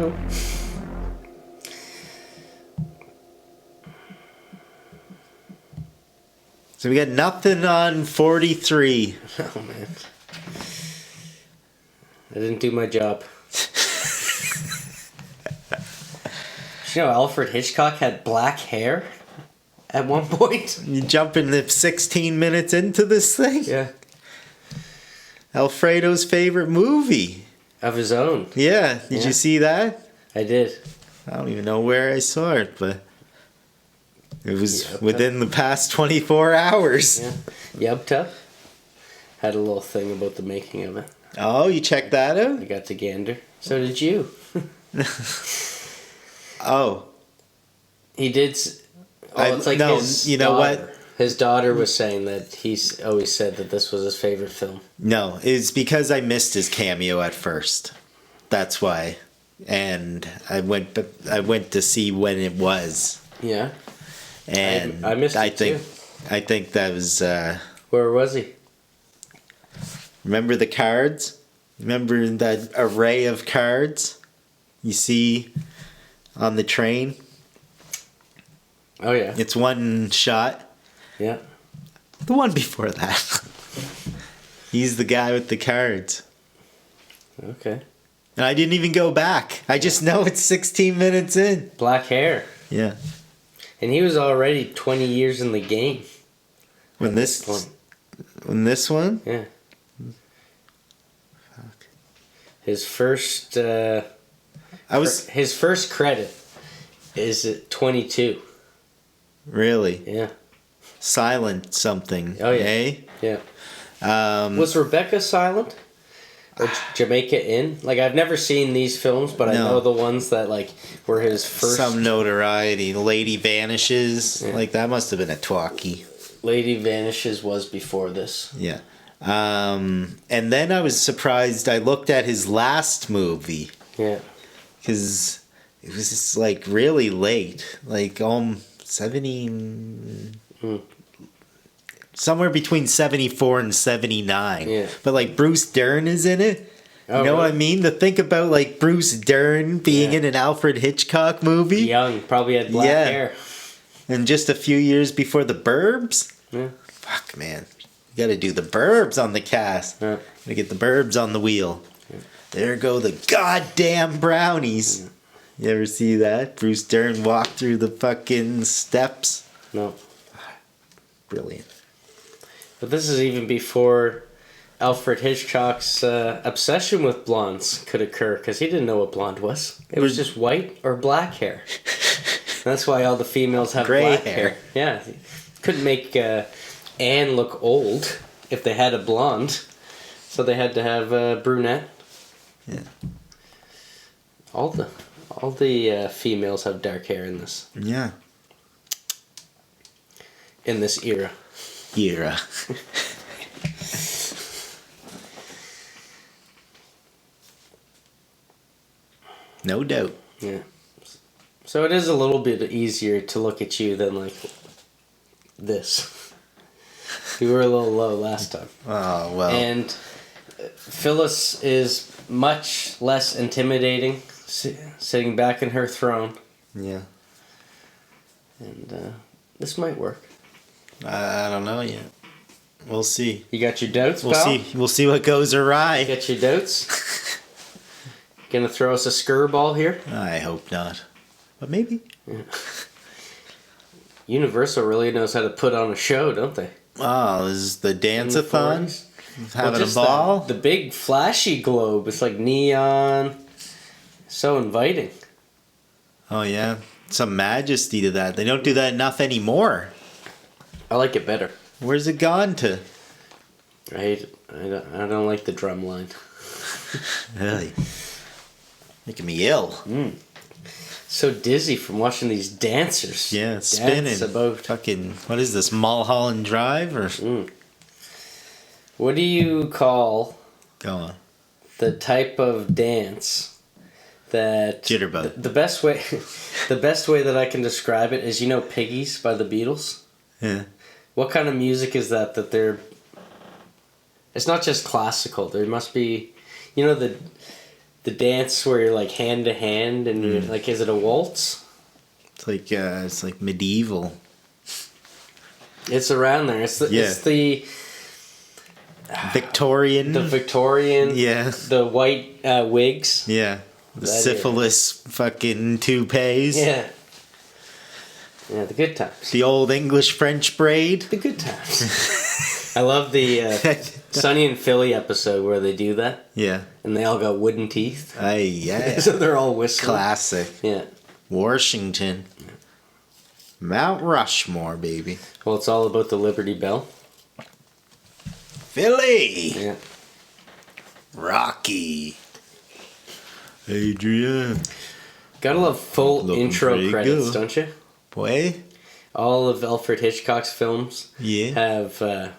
know. So we got nothing on 43. Oh, man. I didn't do my job. You know, Alfred Hitchcock had black hair at one point. You jumping the 16 minutes into this thing? Yeah. Alfredo's favorite movie. Of his own. Yeah. Did you see that? I did. I don't even know where I saw it, but it was within the past 24 hours. Yeah. Yubta had a little thing about the making of it. Oh, you checked that out? I got to gander. So did you. Oh. He did. It's like no, his you know daughter. what? His daughter was saying that he's always said that this was his favorite film. No, it's because I missed his cameo at first. That's why. And I went to see when it was. Yeah. And I missed it too. I think that was Where was he? remember the cards? Remember that array of cards you see on the train? Oh yeah. It's one shot. Yeah. The one before that. He's the guy with the cards. Okay. And I didn't even go back. I just know it's 16 minutes in. Black hair. Yeah. And he was already 20 years in the game. When this one? Yeah. Fuck. His first his first credit is at 22. Really? Yeah. Silent something. Oh yeah. Eh? Yeah. Um, Was Rebecca silent? Or Jamaica in? Like, I've never seen these films, but I know the ones that, like, were his first... Some notoriety. Lady Vanishes. Yeah. Like, that must have been a talkie. Lady Vanishes was before this. Yeah. And then I was surprised. I looked at his last movie. Yeah. Because it was just, like, really late. Like, 70... Somewhere between 74 and 79. Yeah. But, like, Bruce Dern is in it. Oh, you know what I really? mean? To think about, like, Bruce Dern being Yeah. in an Alfred Hitchcock movie. Young. Probably had black hair. And just a few years before The Burbs. Yeah. Fuck, man. You gotta do The Burbs on the cast. Yeah. Gotta get The Burbs on the wheel. Yeah. There go the goddamn brownies. Yeah. You ever see that? Bruce Dern walk through the fucking steps. No. Brilliant. But this is even before Alfred Hitchcock's obsession with blondes could occur, because he didn't know what blonde was. It was just white or black hair. That's why all the females have Gray black hair. hair. Yeah. Couldn't make Anne look old if they had a blonde. So they had to have a brunette. Yeah. All the females have dark hair in this. Yeah. In this era. No doubt. Yeah. So it is a little bit easier to look at you than like this. You were a little low last time. Oh, well. And Phyllis is much less intimidating, sitting back in her throne. Yeah. And this might work. I don't know yet. We'll see. You got your doubts, We'll pal? see. We'll see what goes awry. You got your doubts? Gonna throw us a skirball here? I hope not. But maybe. Yeah. Universal really knows how to put on a show, don't they? Oh, this is the dance-a-thon? Having just a ball? The big flashy globe. It's like neon. So inviting. Oh, yeah. Some majesty to that. They don't do that enough anymore. I like it better. Where's it gone to? I hate it. I don't like the drum line. Really? Making me ill. So dizzy from watching these dancers. Yeah, spinning. Dance about. Fucking, what is this, Mulholland Drive? Or What do you call Go on. the type of dance that... Jitterbug. The best way that I can describe it is, you know Piggies by the Beatles? Yeah. What kind of music is that they're... It's not just classical. There must be... You know, the dance where you're like hand to hand and you're like, is it a waltz? It's like medieval. It's around there. It's the Victorian. The Victorian. Yeah. The white wigs. Yeah. The syphilis fucking toupees. Yeah. Yeah, the good times. The old English French braid. The good times. I love the Sonny and Philly episode where they do that. Yeah. And they all got wooden teeth. Yeah. So they're all whistling. Classic. Yeah. Washington. Mount Rushmore, baby. Well, it's all about the Liberty Bell. Philly. Yeah. Rocky. Adrian. Gotta love full Looking intro credits, good. don't you? Boy. All of Alfred Hitchcock's films have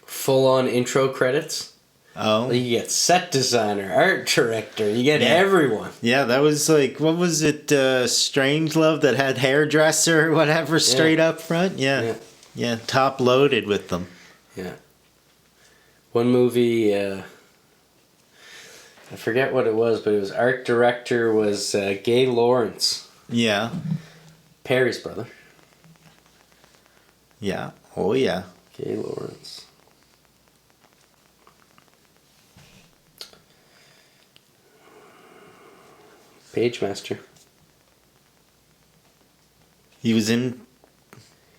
full-on intro credits. Oh. You get set designer, art director, you get everyone. Yeah, that was like, what was it, Strangelove that had hairdresser or whatever straight up front? Yeah. Yeah, top loaded with them. Yeah. One movie, I forget what it was, but it was art director was Gay Lawrence. Yeah. Perry's brother. Yeah. Oh, yeah. Gay Lawrence. Pagemaster. He was in...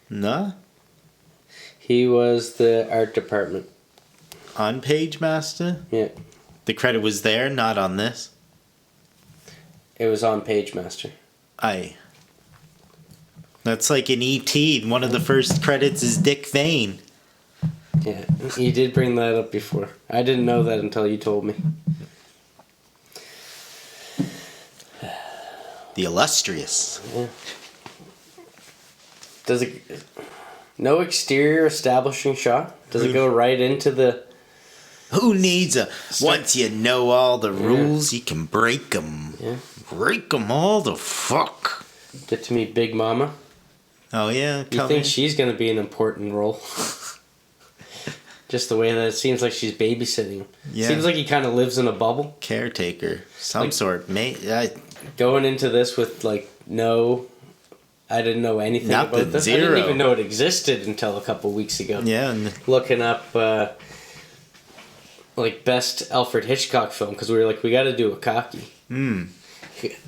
Nah? He was the art department. On Pagemaster? Yeah. The credit was there, not on this? It was on Pagemaster. Aye. That's like in E.T. One of the first credits is Dick Vane. Yeah, you did bring that up before. I didn't know that until you told me. The illustrious. Yeah. Does it... No exterior establishing shot? Does it go right into the... Who needs a... Once you know all the rules, you can break them. Yeah. Break them all the fuck. Get to meet Big Mama. Oh, yeah. You think she's going to be an important role? Just the way that it seems like she's babysitting him. Yeah. Seems like he kind of lives in a bubble. Caretaker. Some Like- sort. Going into this with, like, no... I didn't know anything Nothing, about this. zero. I didn't even know it existed until a couple weeks ago. Yeah. And Looking up, like, best Alfred Hitchcock film, because we were like, we got to do a cocky. And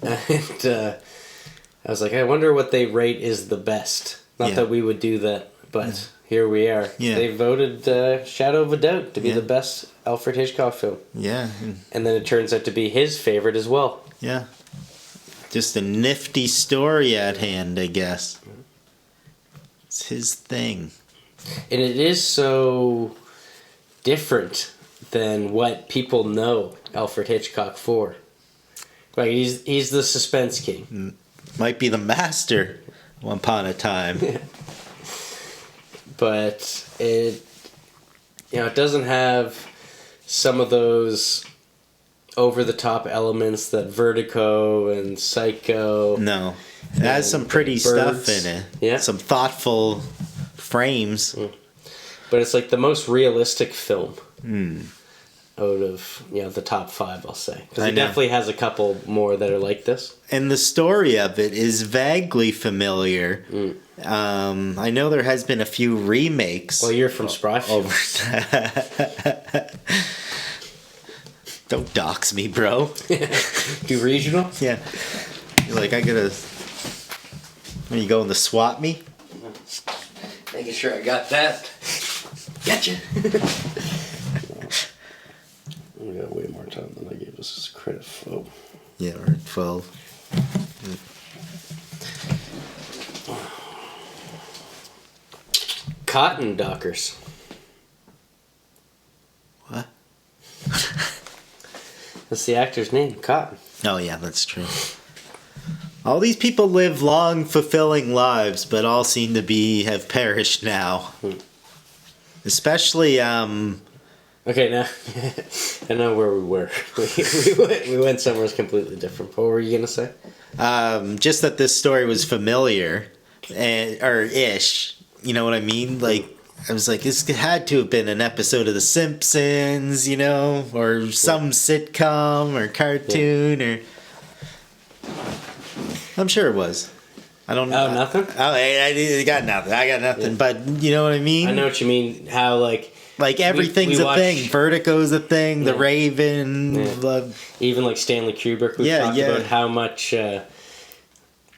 I was like, I wonder what they rate is the best. Not that we would do that, but here we are. Yeah. They voted Shadow of a Doubt to be the best Alfred Hitchcock film. yeah. And then it turns out to be his favorite as well. Yeah. Just a nifty story at hand, I guess. It's his thing. And it is so different than what people know Alfred Hitchcock for. Like, he's the suspense king. Might be the master one upon a time. But it doesn't have some of those over-the-top elements that Vertigo and Psycho... No. It has some pretty stuff in it. Yeah. Some thoughtful frames. But it's like the most realistic film out of the top 5, I'll say. Because I it know. definitely has a couple more that are like this. And the story of it is vaguely familiar. I know there has been a few remakes. Well, you're from Spryfield. Don't dox me, bro. You regional? Yeah. You're like, I gotta... When you going to swap me? Making sure I got that. Gotcha. We got way more time than I gave us credit for. Yeah, we're at 12. Cotton Dockers. What? That's the actor's name, Cotton. Oh, yeah, that's true. All these people live long, fulfilling lives, but all seem to have perished now. Especially, Okay, now I know where we were. We went somewhere completely different. What were you gonna say? just that this story was familiar, or ish. You know what I mean? Like, I was like, this had to have been an episode of The Simpsons, you know, or some sitcom or cartoon or. I'm sure it was. I don't know. Oh, nothing? I got nothing. I got nothing. Yeah. But you know what I mean? I know what you mean. How, like everything's a thing. Vertigo's a thing. The Raven. Yeah. Even like Stanley Kubrick, we talked about how much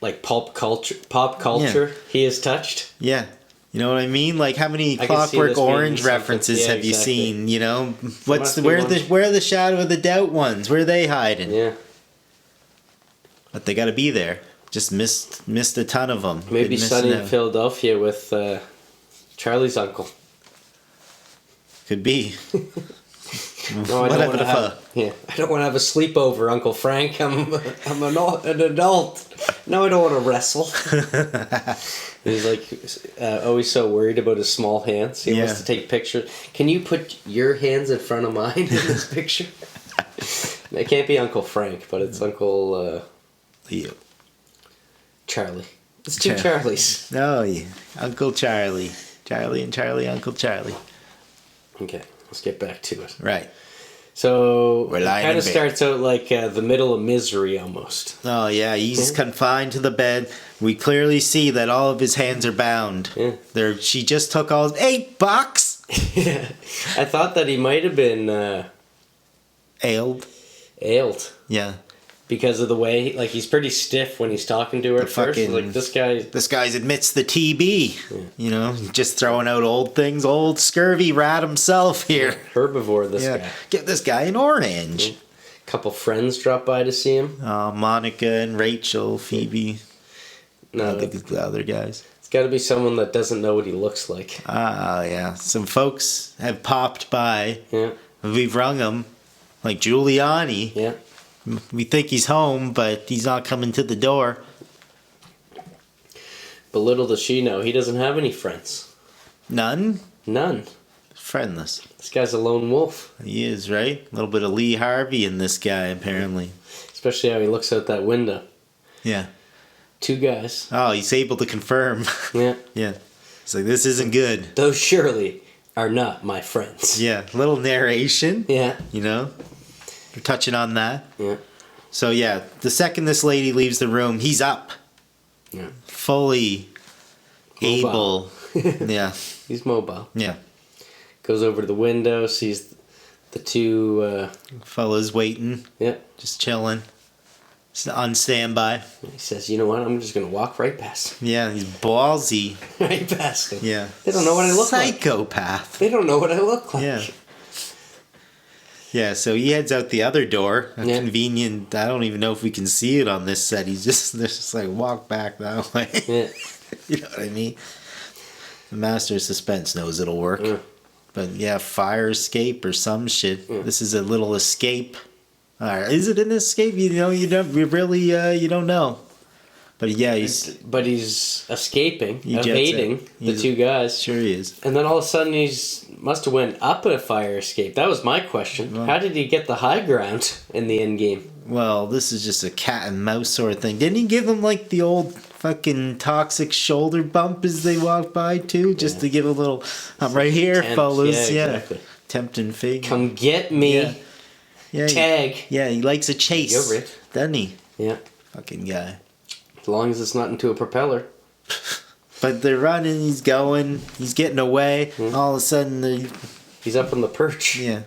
like pop culture he has touched. Yeah. You know what I mean? Like how many Clockwork Orange references have you seen? You know, where are the Shadow of the Doubt ones? Where are they hiding? Yeah. But they got to be there. Just missed a ton of them. Maybe Sunny in Philadelphia with Charlie's uncle. Could be. No, I don't want to have. Yeah, I don't want to have a sleepover, Uncle Frank. I'm an adult. No, I don't want to wrestle. He's like always so worried about his small hands. He wants to take pictures. Can you put your hands in front of mine in this picture? It can't be Uncle Frank, but it's Uncle Leo. Charlie. It's two Charlies. Oh, yeah. Uncle Charlie. Charlie and Charlie, Uncle Charlie. Okay, let's get back to it. Right. So it kind of starts out like the middle of Misery almost. Oh, yeah. He's confined to the bed. We clearly see that all of his hands are bound. Yeah. She just took all $8. Yeah. I thought that he might have been... Ailed. Yeah. Because of the way, like, he's pretty stiff when he's talking to her at first. Like, this guy admits the TB. Yeah. You know, just throwing out old things. Old scurvy rat himself here. Herbivore, this guy. Give this guy an orange. Yeah. A couple friends drop by to see him. Monica and Rachel, Phoebe. No. I think it's the other guys. It's got to be someone that doesn't know what he looks like. Yeah. Some folks have popped by. Yeah. We've rung them. Like Giuliani. Yeah. We think he's home, but he's not coming to the door. But little does she know, he doesn't have any friends. None? None. Friendless. This guy's a lone wolf. He is, right? A little bit of Lee Harvey in this guy, apparently. Especially how he looks out that window. Yeah. Two guys. Oh, he's able to confirm. Yeah. Yeah. He's like, this isn't good. Those surely are not my friends. Yeah. Little narration. Yeah. You know? We're touching on that. Yeah. So, yeah, the second this lady leaves the room, he's up. Yeah. Fully mobile. able. Yeah. He's mobile. Yeah. Goes over to the window, sees the two... fellas waiting. Yeah. Just chilling. Just on standby. He says, you know what, I'm just going to walk right past him. Yeah, he's ballsy. Right past him. Yeah. They don't know what I look like. Psychopath. They don't know what I look like. Yeah. Yeah, so he heads out the other door. A convenient, I don't even know if we can see it on this set. He's just like, walk back that way. Yeah. You know what I mean? The master of suspense knows it'll work. Yeah. But yeah, fire escape or some shit. Yeah. This is a little escape. Is it an escape? You don't know. But yeah, he's escaping, evading the two guys. Sure he is. And then all of a sudden must have went up a fire escape. That was my question. Well, how did he get the high ground in the end game? Well, this is just a cat and mouse sort of thing. Didn't he give him like the old fucking toxic shoulder bump as they walk by too? Just to give a little, I'm right here, fellas. Yeah, exactly. Tempt and fig. Come get me. Yeah. Tag. Yeah, he likes a chase. You're rich. Doesn't he? Yeah. Fucking guy. As long as it's not into a propeller. But they're running, he's going, he's getting away. Mm-hmm. All of a sudden, he's up on the perch. Yeah.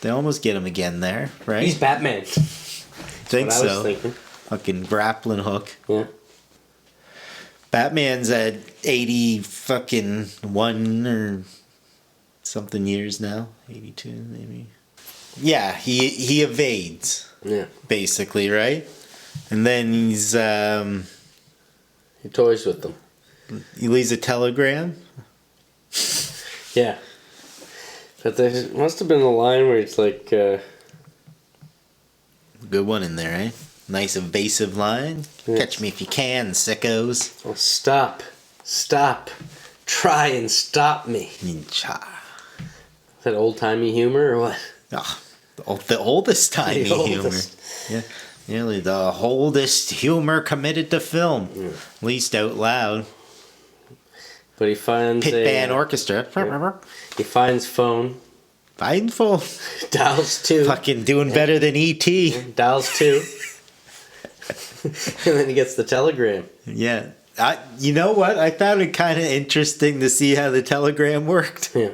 They almost get him again there, right? He's Batman. Think so. I was thinking. Fucking grappling hook. Yeah. Batman's at 80 fucking 1 or something years now. 82 maybe. Yeah, he evades. Yeah. Basically, right? And then he's he toys with them. He leaves a telegram. Yeah. But there must have been a line where it's like good one in there, eh? Nice evasive line. Yeah. Catch me if you can, sickos. Oh, stop. Try and stop me. Ninja. Is that old-timey humor or what? Oh, the oldest-timey humor. Yeah. Nearly the oldest humor committed to film. Yeah. At least out loud. But he finds Pit band orchestra. Yeah. He finds phone. Finds phone. Dials 2. Fucking doing better than E.T. Dials 2. And then he gets the telegram. Yeah. You know what? I found it kind of interesting to see how the telegram worked. Yeah.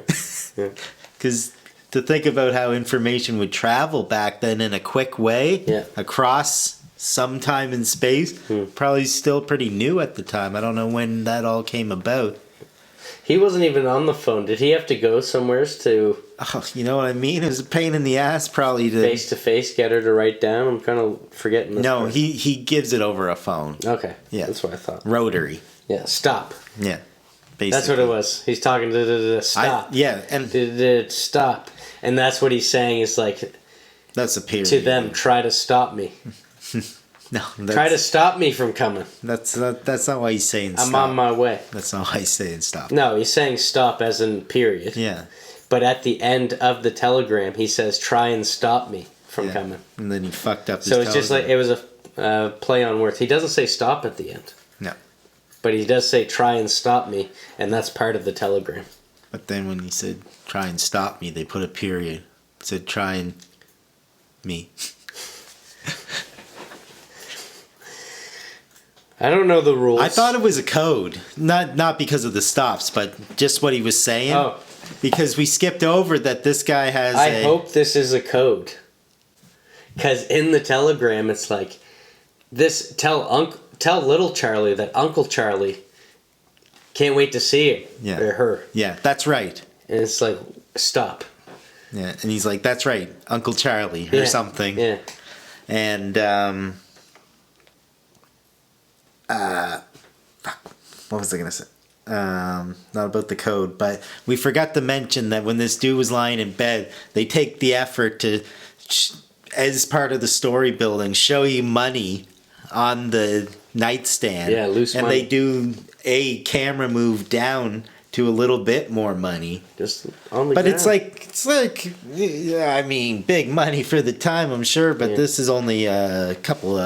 Because to think about how information would travel back then in a quick way across some time and space, probably still pretty new at the time. I don't know when that all came about. He wasn't even on the phone. Did he have to go somewheres to... Oh, you know what I mean? It was a pain in the ass probably to... Face-to-face get her to write down? I'm kind of forgetting this part. he gives it over a phone. Okay. Yeah. That's what I thought. Rotary. Yeah, stop. Yeah. Basically. That's what it was. He's talking to stop. And... Stop. And that's what he's saying is like... That's a period. To them, try to stop me. No, try to stop me from coming. That's not why he's saying stop. I'm on my way. That's not why he's saying stop. No, he's saying stop as in period. Yeah. But at the end of the telegram, he says, try and stop me from coming. And then he fucked up his So it's telegram. just like, it was a play on words. He doesn't say stop at the end. No. But he does say try and stop me, and that's part of the telegram. But then when he said try and stop me, they put a period. It said try and me. I don't know the rules. I thought it was a code. Not because of the stops, but just what he was saying. Oh. Because we skipped over that this guy has I hope this is a code. Because in the telegram, it's like, tell little Charlie that Uncle Charlie can't wait to see it. Yeah. Or her. Yeah, that's right. And it's like, stop. Yeah, and he's like, that's right, Uncle Charlie, or something. Yeah. And, what was I going to say? Not about the code, but we forgot to mention that when this dude was lying in bed, they take the effort to, as part of the story building, show you money on the nightstand. Yeah, loose money. And they do a camera move down to a little bit more money. Just on the But ground. it's like, I mean, big money for the time, I'm sure, but this is only a couple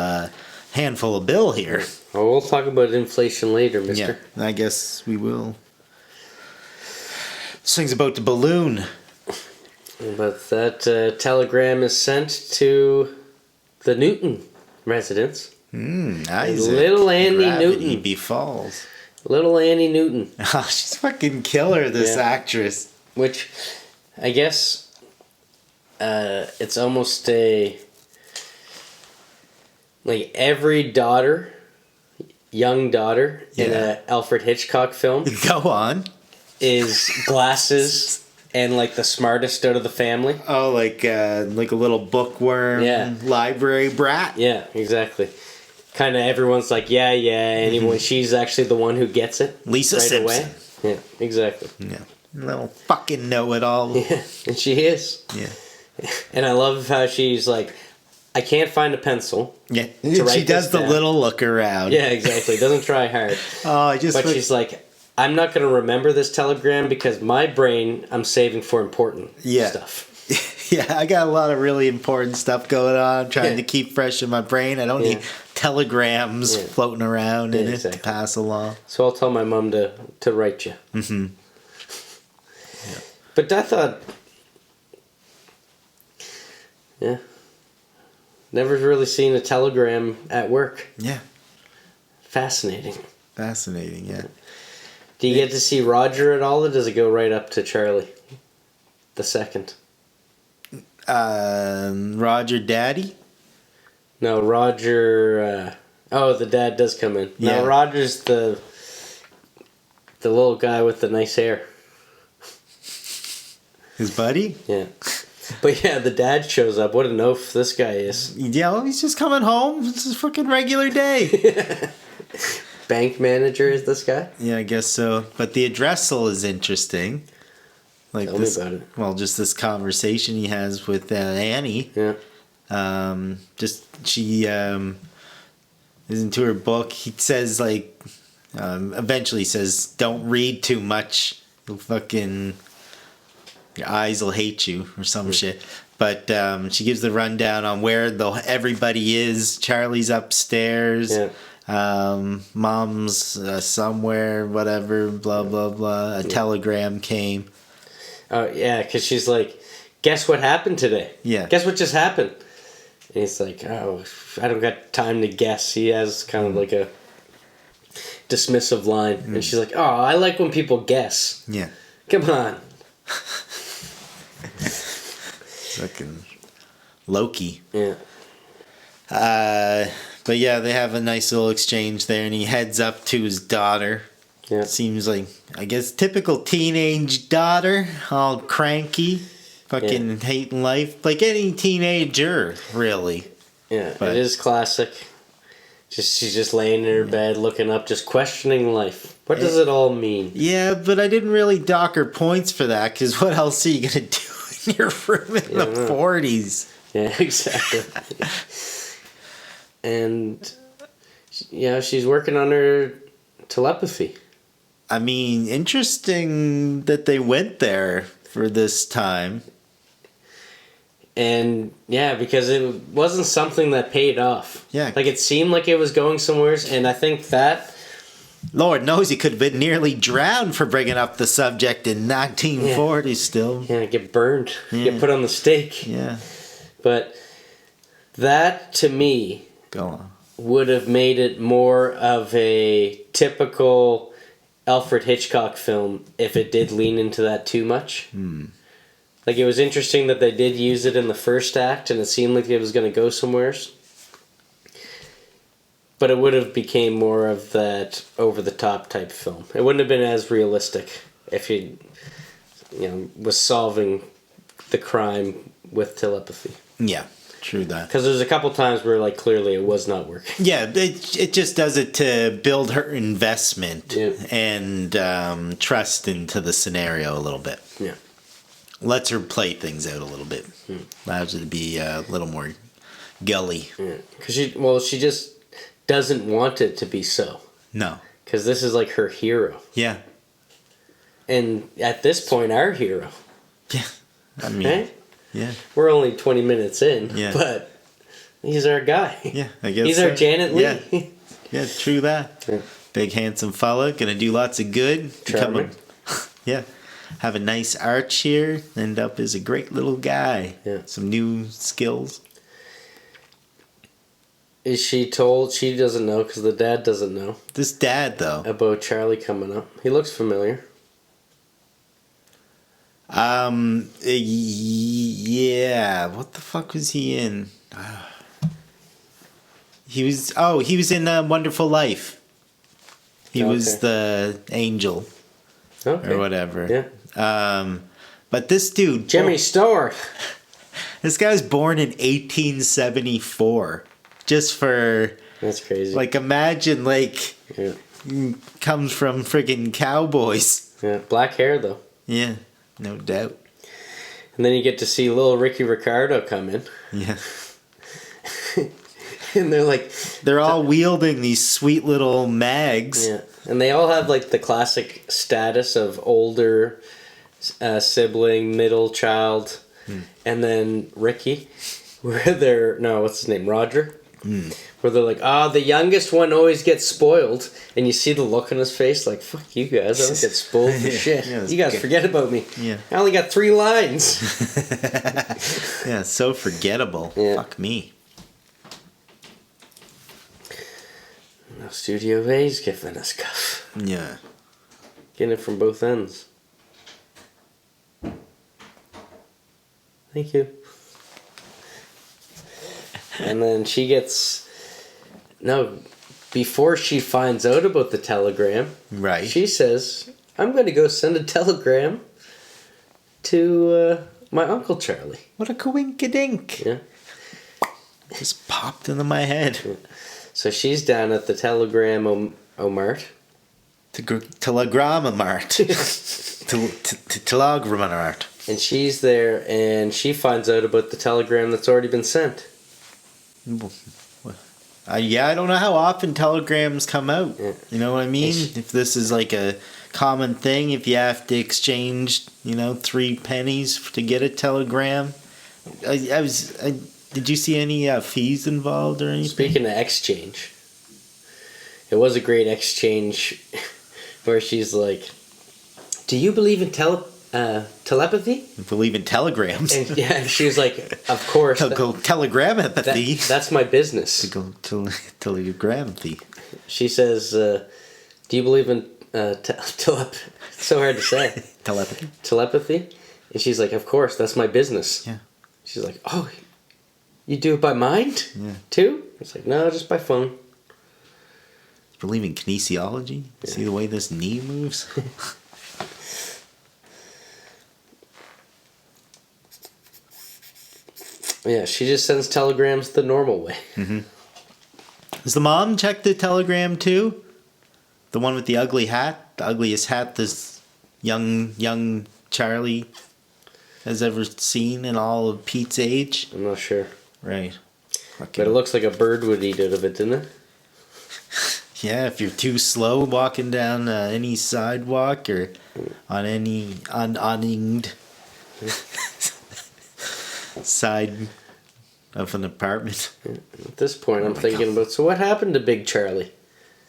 handful of bill here. Oh, we'll talk about inflation later, mister. Yeah, I guess we will. This thing's about to balloon. But that telegram is sent to the Newton residence. Isaac. Little Andy Gravity Newton. befalls. Little Annie Newton. Oh, she's fucking killer, this actress. Which, I guess, it's almost a... Like, every young daughter in a Alfred Hitchcock film Go on. is glasses and, like, the smartest out of the family. Oh, like a little bookworm library brat? Yeah, exactly. Kind of everyone's like, yeah, anyway, she's actually the one who gets it. Lisa right Simpson. away. Yeah, exactly. Yeah. Little fucking know-it-all. Yeah, and she is. Yeah. And I love how she's like, I can't find a pencil. Yeah. To write She does this the down. little look around. Yeah, exactly. Doesn't try hard. Oh, But she's like, I'm not going to remember this telegram because my brain I'm saving for important stuff. Yeah, I got a lot of really important stuff going on. I'm trying to keep fresh in my brain. I don't need telegrams floating around in it to pass along. So I'll tell my mom to write you. Mm-hmm. Yeah. But I thought, never really seen a telegram at work. Yeah. Fascinating. Fascinating, yeah. Do you get to see Roger at all, or does it go right up to Charlie? The second. Roger Daddy? No, Roger... the dad does come in. Yeah. No, Roger's the little guy with the nice hair. His buddy? Yeah. But yeah, the dad shows up. What an oaf this guy is. Yeah, well, he's just coming home. It's a fucking regular day. Bank manager is this guy? Yeah, I guess so. But the addressal is interesting. Like Tell me about it. Well, just this conversation he has with Annie. Yeah. She is into her book. He says, like, eventually says, don't read too much. You'll fucking... Your eyes will hate you or some shit. But she gives the rundown on where everybody is. Charlie's upstairs. Yeah. Mom's somewhere, whatever, blah, blah, blah. A telegram came. Oh, yeah, because she's like, guess what happened today? Yeah. Guess what just happened? And he's like, oh, I don't got time to guess. He has kind of like a dismissive line. And she's like, oh, I like when people guess. Yeah. Come on. Fucking Loki. Yeah. But yeah, they have a nice little exchange there, and he heads up to his daughter. Yeah. Seems like, I guess, typical teenage daughter, all cranky, fucking hating life, like any teenager, really. Yeah, But- it is classic. She's just laying in her bed, looking up, just questioning life. What does it all mean? Yeah, but I didn't really dock her points for that, because what else are you gonna do in your room in the 40s? Yeah, exactly. And she's working on her telepathy. I mean, interesting that they went there for this time. And yeah, because it wasn't something that paid off. Yeah. Like it seemed like it was going somewhere, and I think that Lord knows he could have been nearly drowned for bringing up the subject in 1940 still. get burned, get put on the stake. Yeah. But that to me Go on. would have made it more of a typical Alfred Hitchcock film if it did lean into that too much. Like, it was interesting that they did use it in the first act, and it seemed like it was going to go somewhere. But it would have became more of that over-the-top type film. It wouldn't have been as realistic if he, was solving the crime with telepathy. Yeah, true that. Because there's a couple times where, like, clearly it was not working. Yeah, it just does it to build her investment Yeah. and trust into the scenario a little bit. Yeah. Lets her play things out a little bit. Allows her to be a little more gully. Yeah. Because she just doesn't want it to be so. No. Because this is, like, her hero. Yeah. And at this point, our hero. Yeah. I mean, Right? yeah. We're only 20 minutes in, Yeah. but he's our guy. Yeah, I guess He's so. our Janet Leigh. Yeah. Yeah, true that. Yeah. Big handsome fella, gonna do lots of good. Charming. Yeah. Have a nice arch here. End up as a great little guy. Yeah. Some new skills. Is she told? She doesn't know because the dad doesn't know This dad though. about Charlie coming up. He looks familiar. Yeah. What the fuck was he in? He was in Wonderful Life. He was the angel Okay. or whatever. Yeah. But this dude, Jimmy Stewart. this guy was born in 1874. Just for, That's crazy. like, imagine, like, Yeah. comes from friggin' cowboys. Yeah. Black hair though. Yeah, no doubt. And then you get to see little Ricky Ricardo come in. Yeah. And they're like, They're all wielding these sweet little mags. yeah. And they all have like the classic status of older sibling, middle child, and then Ricky, where they're, no, what's his name? Roger? Where they're like, the youngest one always gets spoiled. And you see the look on his face like, fuck you guys, I don't get spoiled for shit. Yeah, You guys forget about me. Yeah. I only got 3 lines. Yeah, so forgettable. Yeah. Fuck me. Now Studio A's giving us guff. Yeah. Getting it from both ends. Thank you. And then she gets... No, before she finds out about the telegram, Right. she says, I'm going to go send a telegram to my Uncle Charlie. What a coinkadink. Yeah. Just popped into my head. So she's down at the Telegram Omart. Telegramart. Telegramart. And she's there, and she finds out about the telegram that's already been sent. Yeah, I don't know how often telegrams come out. Yeah. You know what I mean? If this is like a common thing, if you have to exchange, 3 pennies to get a telegram. Did you see any fees involved or anything? Speaking of exchange, It was a great exchange where she's like, "Do you believe in telepathy?" I believe in telegrams. And yeah, she was like, "Of course." Telegramapathy. That's my business. Telegramapathy. She says, "Do you believe in telepathy?" It's so hard to say. Telepathy. Telepathy? And she's like, "Of course, that's my business." Yeah. She's like, "Oh, you do it by mind? Yeah. Too?" It's like, "No, just by phone." Believe in kinesiology? Yeah. See the way this knee moves? Yeah, she just sends telegrams the normal way. Mm-hmm. Does the mom check the telegram too? The one with the ugly hat? The ugliest hat this young Charlie has ever seen in all of Pete's age? I'm not sure. Right. But it looks like a bird would eat out of it, didn't it? Yeah, if you're too slow walking down any sidewalk or on any unawninged side of an apartment. At this point, I'm thinking about, so what happened to Big Charlie?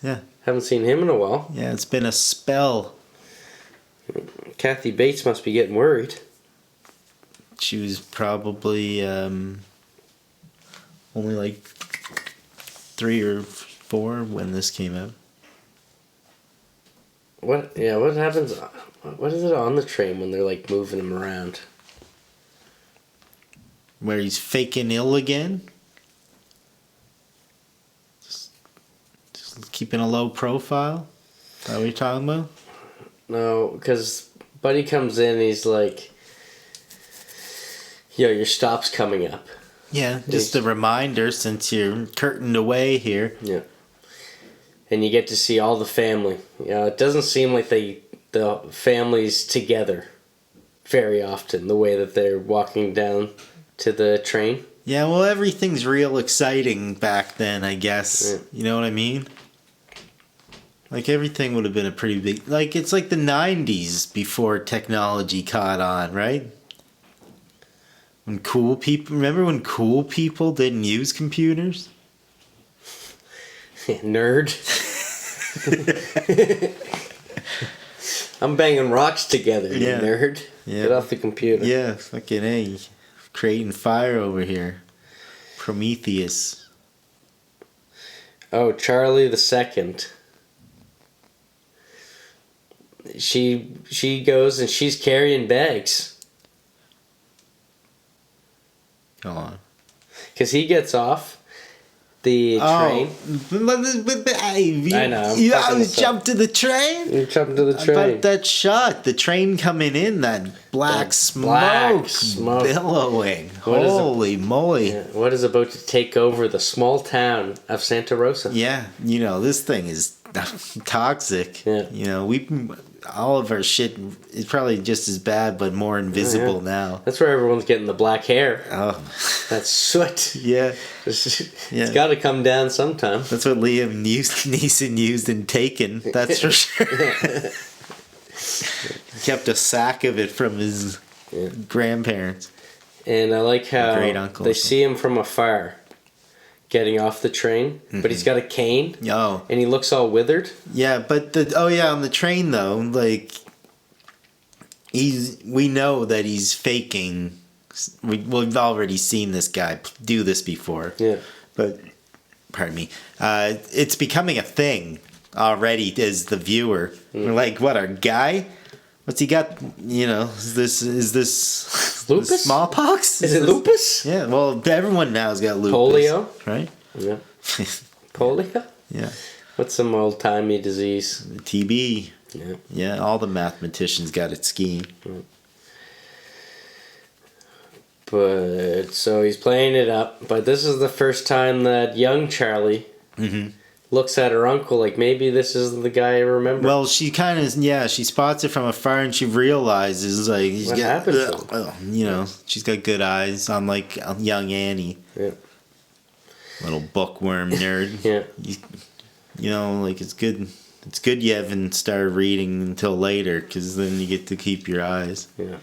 Yeah. Haven't seen him in a while. Yeah, it's been a spell. Kathy Bates must be getting worried. She was probably only like 3 or 4 when this came out. What happens? What is it on the train when they're like moving him around? Where he's faking ill again? Just keeping a low profile? Is that what you're talking about? No, because Buddy comes in and he's like, "Yo, your stop's coming up." Yeah, just a reminder since you're curtained away here. Yeah. And you get to see all the family. Yeah, it doesn't seem like the family's together very often, the way that they're walking down to the train. Yeah, well, everything's real exciting back then, I guess. Yeah. You know what I mean? Like, everything would have been a pretty big... Like, it's like the 90s before technology caught on, right? When cool people... Remember when cool people didn't use computers? Nerd. I'm banging rocks together, you nerd. Yeah. Get off the computer. Yeah, fucking A. Creating fire over here. Prometheus. Oh, Charlie the Second. She goes and she's carrying bags. Go on. Because he gets off the train. I know. You always jump to the train? You jump to the train. About that shot. The train coming in, that black smoke billowing. Holy moly. Yeah, what is about to take over the small town of Santa Rosa? Yeah, you know, this thing is toxic. Yeah. You know, all of our shit is probably just as bad, but more invisible now. That's where everyone's getting the black hair. Oh. That's soot. Yeah. It's got to come down sometime. That's what Liam Neeson used in Taken. That's for sure. He kept a sack of it from his grandparents. And I like how they see him from afar getting off the train, but he's got a cane. Oh. And he looks all withered. Yeah, but on the train though, like we know that he's faking. We've already seen this guy do this before. Yeah. But pardon me. It's becoming a thing already as the viewer. We're like, what, our guy? What's he got? You know, is this lupus? Smallpox? Is it lupus? Yeah, well, everyone now has got lupus. Polio? Right? Yeah. Polio? Yeah. What's some old-timey disease? TB. Yeah. Yeah, all the mathematicians got it skiing. But, so he's playing it up, but this is the first time that young Charlie looks at her uncle like, maybe this is the guy I remember. Well, she kind of, she spots it from afar and she realizes, like, what happened to him? You know, she's got good eyes, unlike young Annie. Yeah. Little bookworm nerd. Yeah. You know, like, it's good you haven't started reading until later, because then you get to keep your eyes. Yeah.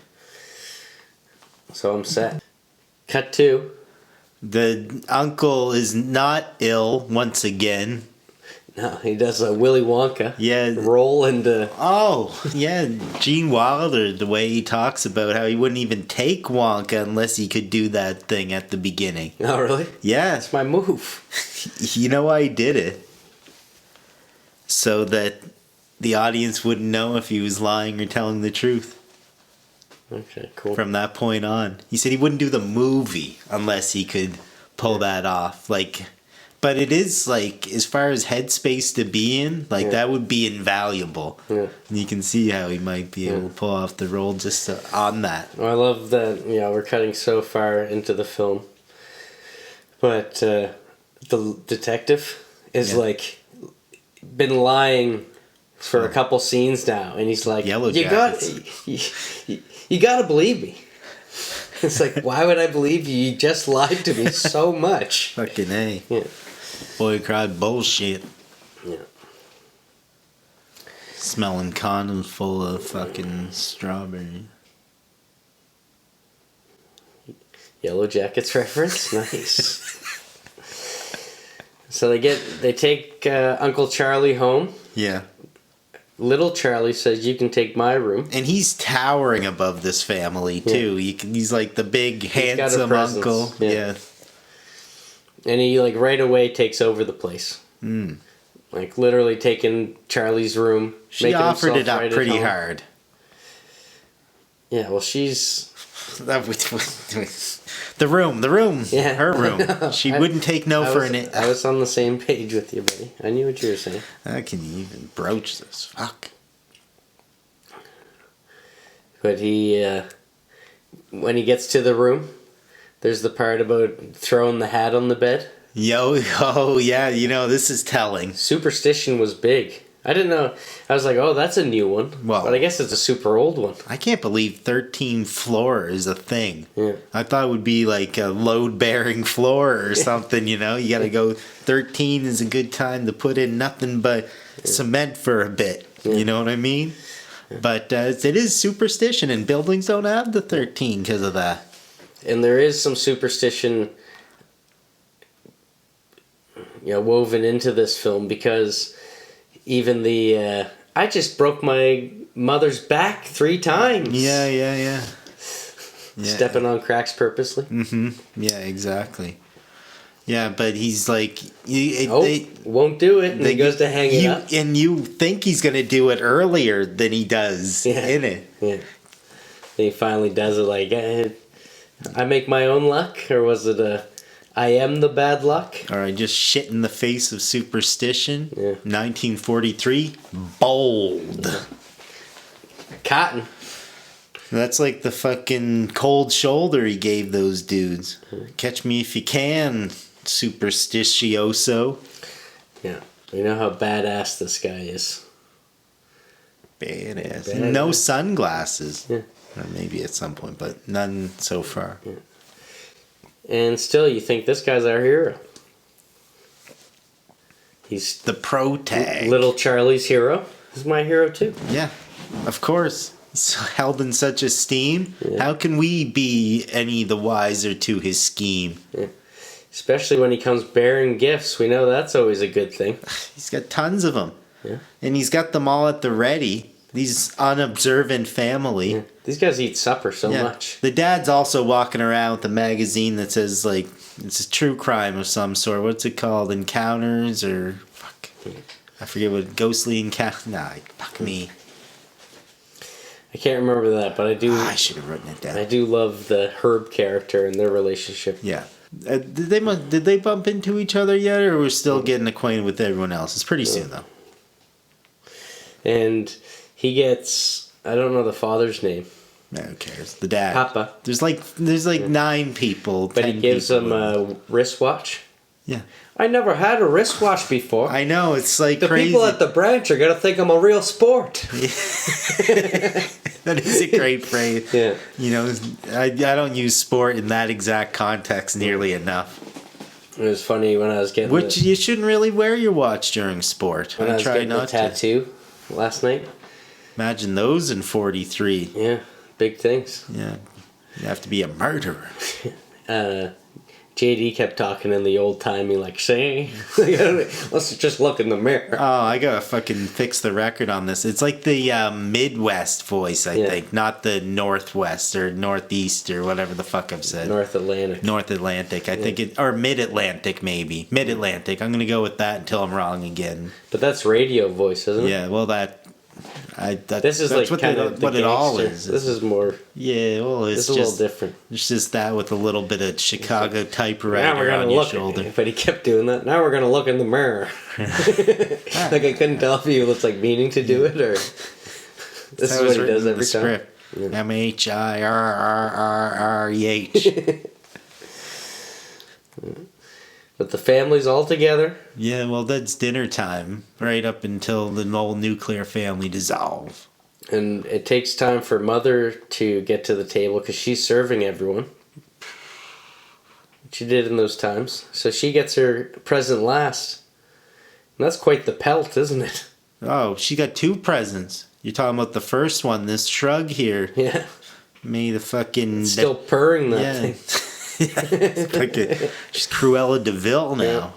So I'm set. Cut 2. The uncle is not ill once again. No, he does a Willy Wonka. Yeah. Roll into... Oh, yeah, Gene Wilder, the way he talks about how he wouldn't even take Wonka unless he could do that thing at the beginning. Oh, really? Yeah. That's my move. You know why he did it? So that the audience wouldn't know if he was lying or telling the truth. Okay, cool. From that point on. He said he wouldn't do the movie unless he could pull that off. Like... But it is, like, as far as headspace to be in, like, that would be invaluable. Yeah. And you can see how he might be able to pull off the role just on that. Well, I love that, we're cutting so far into the film. But the detective is, been lying for a couple scenes now. And he's like, Yellow Jackets. You gotta believe me. It's like, why would I believe you? You just lied to me so much. Fucking A. Yeah. Boy cried bullshit. Yeah. Smelling condoms full of fucking strawberry. Yellow Jackets reference? Nice. So they take Uncle Charlie home. Yeah. Little Charlie says, "You can take my room." And he's towering above this family, too. Yeah. He's like the big, handsome uncle. Yeah. And he, right away takes over the place. Mm. Like, literally taking Charlie's room. She offered it up pretty hard. Yeah, well, she's... The room. Yeah. Her room. She wouldn't take no for an... I was on the same page with you, buddy. I knew what you were saying. How can you even broach this? Fuck. But when he gets to the room, there's the part about throwing the hat on the bed. Oh, yeah, this is telling. Superstition was big. I didn't know. I was like, oh, that's a new one. Well, but I guess it's a super old one. I can't believe 13th floor is a thing. Yeah. I thought it would be like a load-bearing floor or something, You got to go 13 is a good time to put in nothing but cement for a bit. Yeah. You know what I mean? Yeah. But it is superstition, and buildings don't have the 13 because of that. And there is some superstition woven into this film, because even the I just broke my mother's back 3 times. Yeah. Stepping on cracks purposely. Mm-hmm. Yeah, exactly. Yeah, but he's like... won't do it, and he goes to hang it up. And you think he's going to do it earlier than he does in it. Yeah. He finally does it like, I make my own luck, or was it I am the bad luck? Or I just shit in the face of superstition. Yeah. 1943, bold. Cotton. That's like the fucking cold shoulder he gave those dudes. Catch me if you can, superstitioso. Yeah. You know how badass this guy is. Badass. No sunglasses. Yeah. Or maybe at some point, but none so far. Yeah. And still, you think this guy's our hero. He's the pro tag. Little Charlie's hero. He's my hero too. Yeah, of course. He's held in such esteem. Yeah. How can we be any the wiser to his scheme? Yeah. Especially when he comes bearing gifts. We know that's always a good thing. He's got tons of them. Yeah. And he's got them all at the ready. These unobservant family. Yeah. These guys eat supper so much. The dad's also walking around with a magazine that says, like, it's a true crime of some sort. What's it called? Encounters or... Fuck. I forget what... Ghostly encounter... Nah, fuck me. I can't remember that, but I do... I should have written it down. I do love the Herb character and their relationship. Yeah. Did they bump into each other yet, or we're still getting acquainted with everyone else? It's pretty soon, though. And he gets... I don't know the father's name. No, who cares? The dad. Papa. There's like 9 people. But he gives him a wristwatch. Yeah. I never had a wristwatch before. I know, it's like the crazy. People at the branch are going to think I'm a real sport. That is a great phrase. Yeah. I don't use sport in that exact context nearly enough. It was funny when I was getting... you shouldn't really wear your watch during sport. When I was getting a tattoo last night. Imagine those in 43. Yeah, big things. Yeah. You have to be a murderer. JD kept talking in the old timey, like, say, let's just look in the mirror. Oh, I gotta fucking fix the record on this. It's like the Midwest voice, I think, not the Northwest or Northeast or whatever the fuck I've said. North Atlantic. North Atlantic, I think it, or Mid-Atlantic maybe. Mid-Atlantic. I'm gonna go with that until I'm wrong again. But that's radio voice, isn't it? Yeah, well this is that's like what, what it all is. This is more. Yeah, well, it's a just little different. It's just that with a little bit of Chicago typewriter Now we're gonna on your look shoulder. But he kept doing that. Now we're gonna look in the mirror. Like I couldn't tell if he was like meaning to do it or. This is what he does every time. Yeah. MHIRRRREH. But the family's all together. Yeah, well, that's dinner time, right up until the whole nuclear family dissolve. And it takes time for Mother to get to the table because she's serving everyone. She did in those times. So she gets her present last. And that's quite the pelt, isn't it? Oh, she got 2 presents. You're talking about the first one, this shrug here. Yeah. Me, the fucking... It's still purring that thing. She's Cruella de Vil now. Yeah.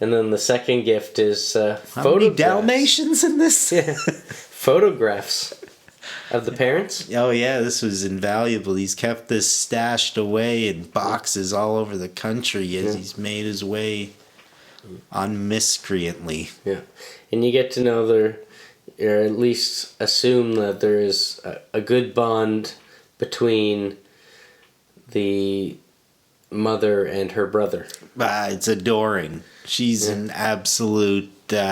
And then the second gift is photographs. How many Dalmatians in this? Yeah. Photographs of the parents. Oh yeah, this was invaluable. He's kept this stashed away in boxes all over the country as he's made his way unmiscreantly. Yeah. And you get to know or at least assume that there is a good bond between the mother and her brother. It's adoring. She's an absolute...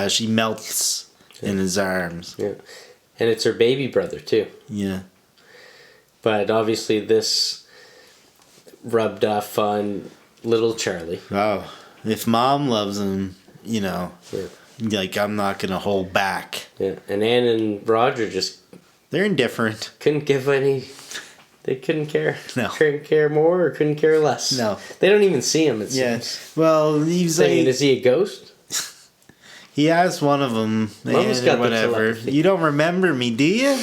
she melts in his arms. Yeah. And it's her baby brother, too. Yeah. But obviously this rubbed off on little Charlie. Oh, if Mom loves him, you know, like, I'm not going to hold back. Yeah. And Anne and Roger just... They're indifferent. Couldn't give any... They couldn't care. No. Couldn't care more or couldn't care less. No. They don't even see him, it seems. Well, he's like... Is he a ghost? He asked one of them, got whatever, you don't remember me, do you?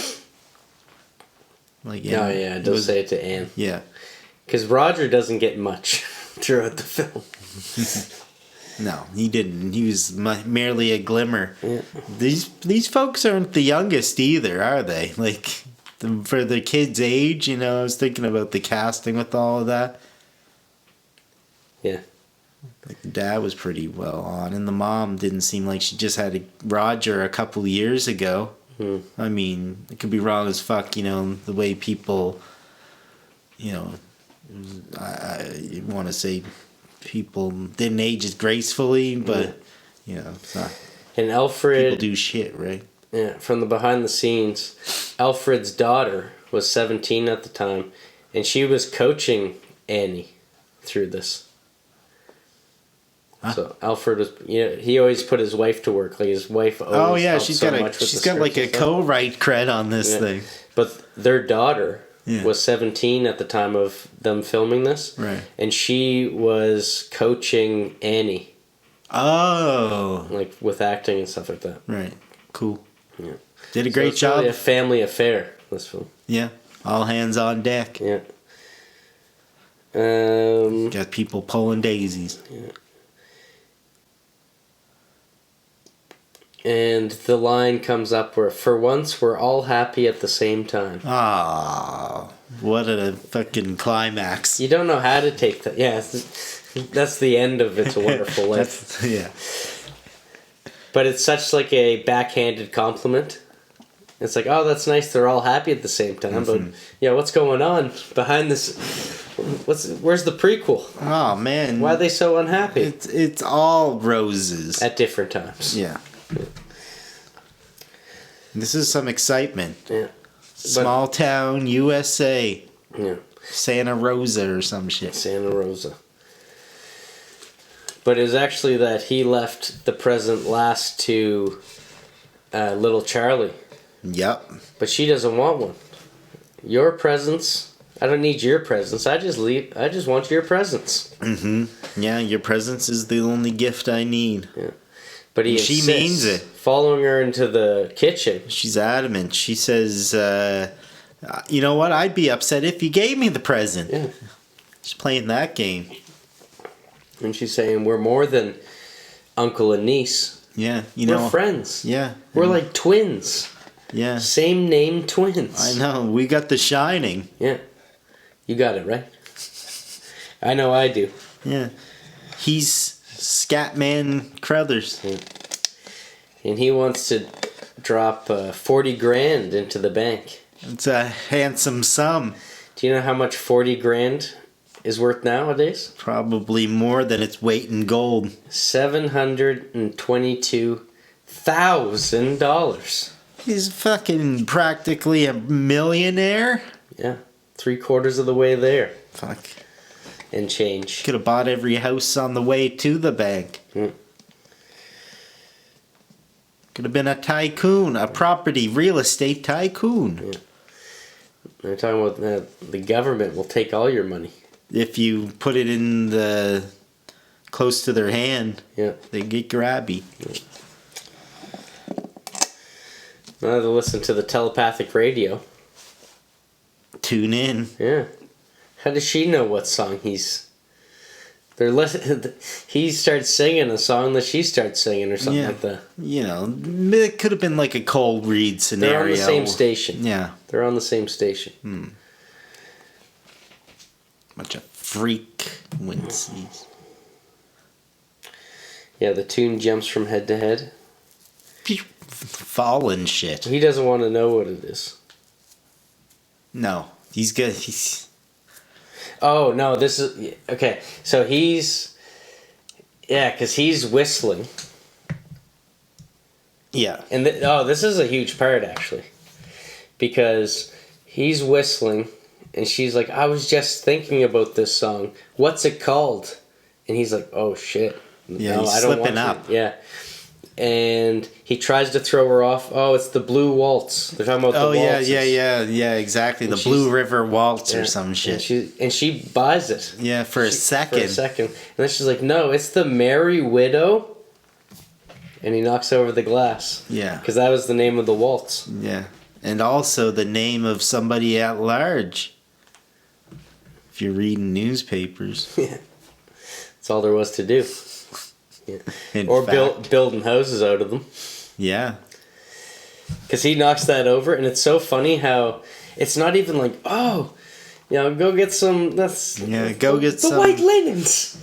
Like, yeah. Oh, yeah, it does say it to Anne. Yeah. Because Roger doesn't get much throughout the film. No, he didn't. He was merely a glimmer. Yeah. These folks aren't the youngest either, are they? Like... For the kid's age, you know, I was thinking about the casting with all of that. Yeah. Like the dad was pretty well on, and the mom didn't seem like she just had Roger a couple years ago. I mean, it could be wrong as fuck, you know, the way people, you know, I want to say people didn't age as gracefully, but, you know, it's not. And Alfred... People do shit, right? Yeah, from the behind the scenes, Alfred's daughter was 17 at the time, and she was coaching Annie through this. Huh? So Alfred was, he always put his wife to work. Like his wife always helped she's so got much with she's got like a co-write cred on this thing. But their daughter was 17 at the time of them filming this, right? And she was coaching Annie. Oh, like with acting and stuff like that. Right. Cool. Yeah. Did a great job. Really a family affair, this film. Yeah. All hands on deck. Yeah. Got people pulling daisies. Yeah. And the line comes up where, for once, we're all happy at the same time. Ah, what a fucking climax. You don't know how to take that. Yeah, that's the end of It's a Wonderful Life. Yeah. But it's such like a backhanded compliment. It's like, oh, that's nice. They're all happy at the same time. But what's going on behind this? Where's the prequel? Oh man, why are they so unhappy? It's all roses at different times. Yeah. This is some excitement. Yeah. Small town USA. Yeah. Santa Rosa or some shit. Santa Rosa. But it was actually that he left the present last to little Charlie. Yep. But she doesn't want one. Your presents. I don't need your presents. I just want your presents. Mm-hmm. Yeah, your presents is the only gift I need. Yeah. But she means it. Following her into the kitchen. She's adamant. She says, you know what? I'd be upset if you gave me the present. Yeah. She's playing that game. And she's saying, we're more than uncle and niece. Yeah, We're friends. Yeah. We're like twins. Yeah. Same name twins. I know. We got The Shining. Yeah. You got it, right? I know I do. Yeah. He's Scatman Crothers. Yeah. And he wants to drop 40 grand into the bank. It's a handsome sum. Do you know how much 40 grand is worth nowadays? Probably more than its weight in gold. $722,000. He's fucking practically a millionaire. Yeah. 3/4 of the way there. Fuck. And change. Could have bought every house on the way to the bank. Mm. Could have been a tycoon, a property, real estate tycoon. Yeah. They're talking about the government will take all your money. If you put it in the close to their hand, Yeah. they get grabby. Yeah. Now to listen to the telepathic radio. Tune in. Yeah. How does she know what song he's... He starts singing a song that she starts singing or something like that. You know, it could have been like a cold read scenario. They're on the same station. Yeah. They're on the same station. Bunch of frequencies. Yeah, the tune jumps from head to head. Fallen shit. He doesn't want to know what it is. No. He's good. He's... Oh, no, this is... Okay, so he's... Yeah, because he's whistling. Yeah. And this is a huge part, actually. Because he's whistling, and she's like, I was just thinking about this song. What's it called? And he's like, oh, shit. Yeah, no, he's I don't slipping want up. to. Yeah. And he tries to throw her off. Oh, it's the Blue Waltz. They're talking about the waltzes. Yeah, exactly. The Blue River Waltz or some shit. And she buys it. Yeah, for a second. And then she's like, no, it's the Merry Widow. And he knocks over the glass. Yeah. Because that was the name of the waltz. Yeah. And also the name of somebody at large. If you're reading newspapers. Yeah. That's all there was to do. Yeah. Or fact. building houses out of them. Yeah. Because he knocks that over, and it's so funny how it's not even like, oh, go get some. Go get the some white linens.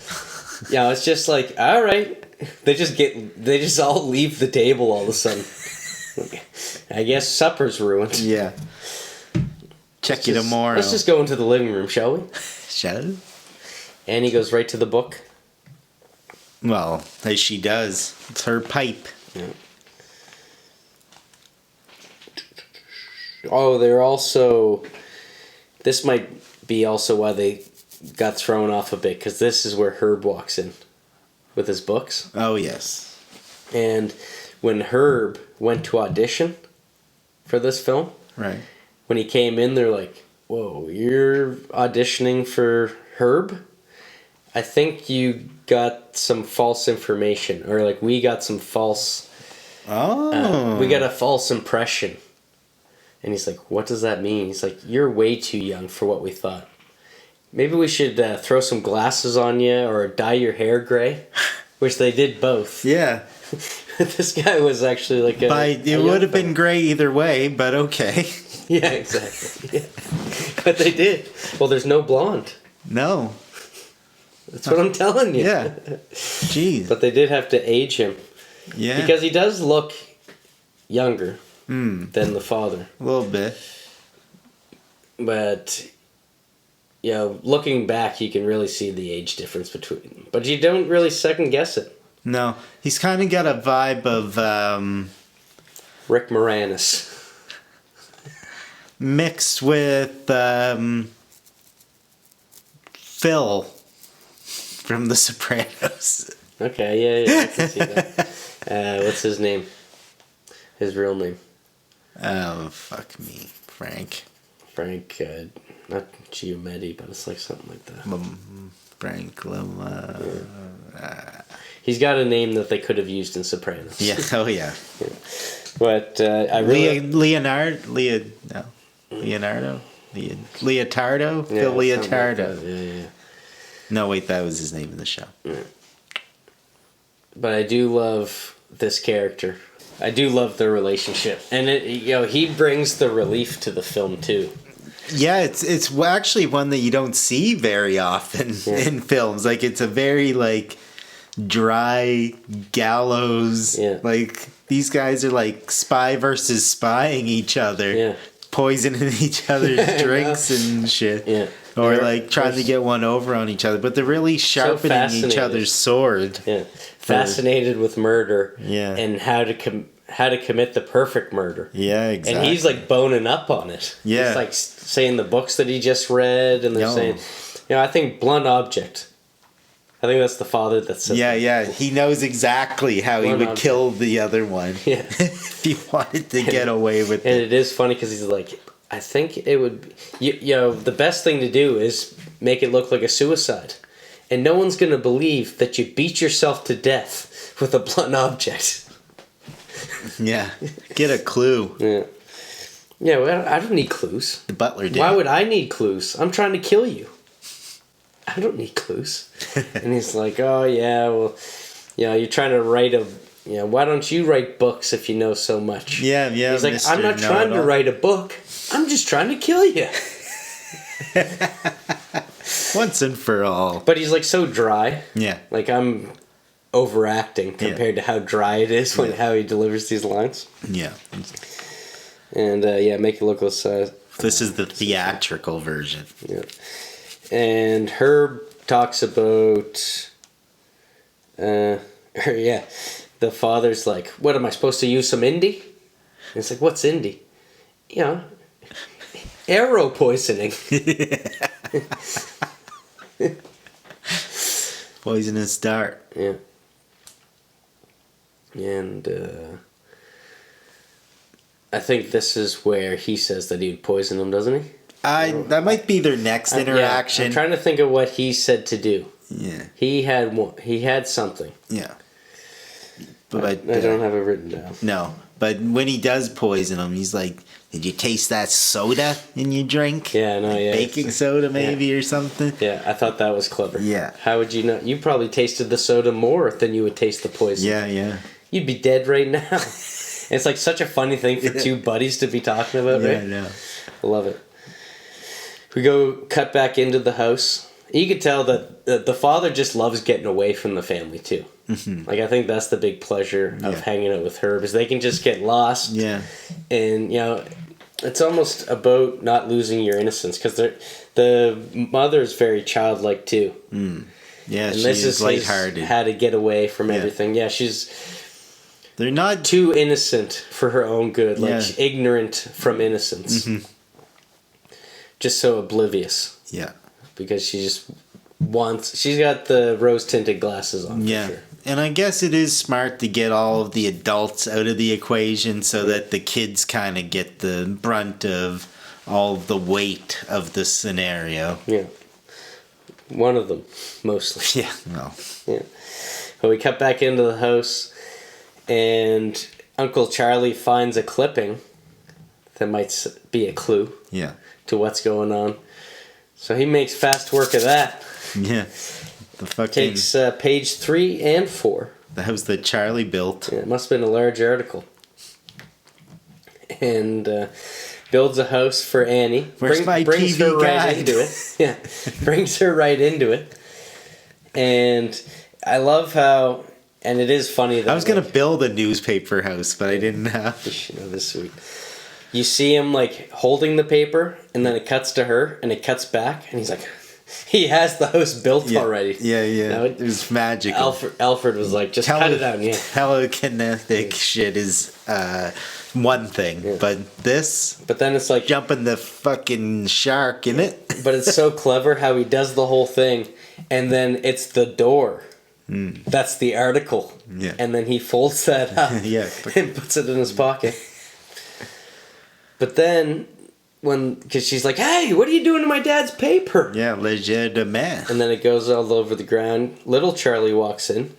It's just like, all right. They just all leave the table all of a sudden. I guess supper's ruined. Yeah. Check you tomorrow. Let's just go into the living room, shall we? Shall we? And he goes right to the book. Well, as she does. It's her pipe. Yeah. Oh, they're also... This might be also why they got thrown off a bit, because this is where Herb walks in with his books. Oh, yes. And when Herb went to audition for this film, right, when he came in, they're like, whoa, you're auditioning for Herb? I think you got some false information, or like we got some false... we got a false impression. And he's like, what does that mean? He's like, you're way too young for what we thought. Maybe we should throw some glasses on you or dye your hair gray, which they did both. Yeah. This guy was actually like it would have been gray either way, but okay. Yeah, exactly. Yeah. But they did. Well, there's no blonde. No. That's what I'm telling you. Yeah. Jeez. But they did have to age him. Yeah. Because he does look younger than the father. A little bit. But, looking back, you can really see the age difference between them. But you don't really second guess it. No. He's kind of got a vibe of... Rick Moranis. Mixed with Phil from The Sopranos. Okay, yeah, I can see that. What's his name? His real name? Oh, fuck me. Frank, not Giametti, but it's like something like that. Frank He's got a name that they could have used in Sopranos. Yeah, oh yeah. Yeah. But I really... Leonardo? Yeah, something Phil Leotardo? like that. Yeah. No, wait, that was his name in the show. But I do love this character. I do love their relationship, and he brings the relief to the film too. Yeah, it's actually one that you don't see very often in films. Like, it's a very like dry gallows. Yeah. Like, these guys are like spy versus spying each other. Yeah. Poisoning each other's drinks and shit. Yeah. Or like trying to get one over on each other. But they're really sharpening each other's sword. Yeah. Fascinated with murder. Yeah. And how to commit the perfect murder. Yeah, exactly. And he's like boning up on it. Yeah. He's like saying the books that he just read, and they're saying, I think Blunt Object. I think that's the father that says that. Yeah. He knows exactly how he would kill the other one. Yeah. If he wanted to get away with it. And it is funny because he's like, I think it would... the best thing to do is make it look like a suicide. And no one's going to believe that you beat yourself to death with a blunt object. Yeah. Get a clue. Yeah. Yeah, well, I don't need clues. The butler did. Why would I need clues? I'm trying to kill you. I don't need clues. And he's like, oh, yeah, well, you're trying to write why don't you write books if you know so much? Yeah. He's like, I'm not trying to write a book. I'm just trying to kill you. Once and for all. But he's like so dry. Yeah. Like, I'm overacting compared to how dry it is how he delivers these lines. Yeah. And, make it look less... this is the theatrical version. Yeah. And Herb talks about... the father's like, what, am I supposed to use some Indy? And it's like, what's Indy? Arrow poisoning. Poisonous dart. Yeah. And I think this is where he says that he would poison him, doesn't he? That might be their next interaction. I'm trying to think of what he said to do. Yeah. He had something. Yeah. But I don't have it written down. No. But when he does poison him, he's like, did you taste that soda in your drink? Yeah, no, yeah. Baking soda maybe or something? Yeah, I thought that was clever. Yeah. How would you know? You probably tasted the soda more than you would taste the poison. Yeah. You'd be dead right now. It's like such a funny thing for two buddies to be talking about, right? Yeah, I know. I love it. We cut back into the house. You could tell that the father just loves getting away from the family too. Mm-hmm. Like, I think that's the big pleasure of hanging out with Herb, is they can just get lost. Yeah. And, it's almost about not losing your innocence, because the mother's very childlike too. Mm. Yeah, she's lighthearted. How to get away from everything. Yeah, they're not too innocent for her own good, like ignorant from innocence. Mm-hmm. Just so oblivious. Yeah. Because she's got the rose-tinted glasses on, for sure. And I guess it is smart to get all of the adults out of the equation so that the kids kind of get the brunt of all the weight of the scenario. Yeah. One of them, mostly. Yeah, no. Yeah. But we cut back into the house, and Uncle Charlie finds a clipping that might be a clue to what's going on. So he makes fast work of that. Yeah. Takes page 3 and 4. The house that Charlie built. Yeah, it must have been a large article. And builds a house for Annie. Brings her right into it. Yeah, brings her right into it. And I love how, and it is funny that I was going to build a newspaper house, but I didn't have. This is sweet. You see him like holding the paper, and then it cuts to her, and it cuts back, and he's like, he has the house built already. Yeah. It was magical. Alfred was like, just cut it out. Yeah. Telekinetic shit is one thing, but this. But then it's like jumping the fucking shark in it. But it's so clever how he does the whole thing, and then it's the door. Mm. That's the article. Yeah. And then he folds that up. And puts it in his pocket. But then, because she's like, hey, what are you doing to my dad's paper? Yeah, legitimate. And then it goes all over the ground. Little Charlie walks in,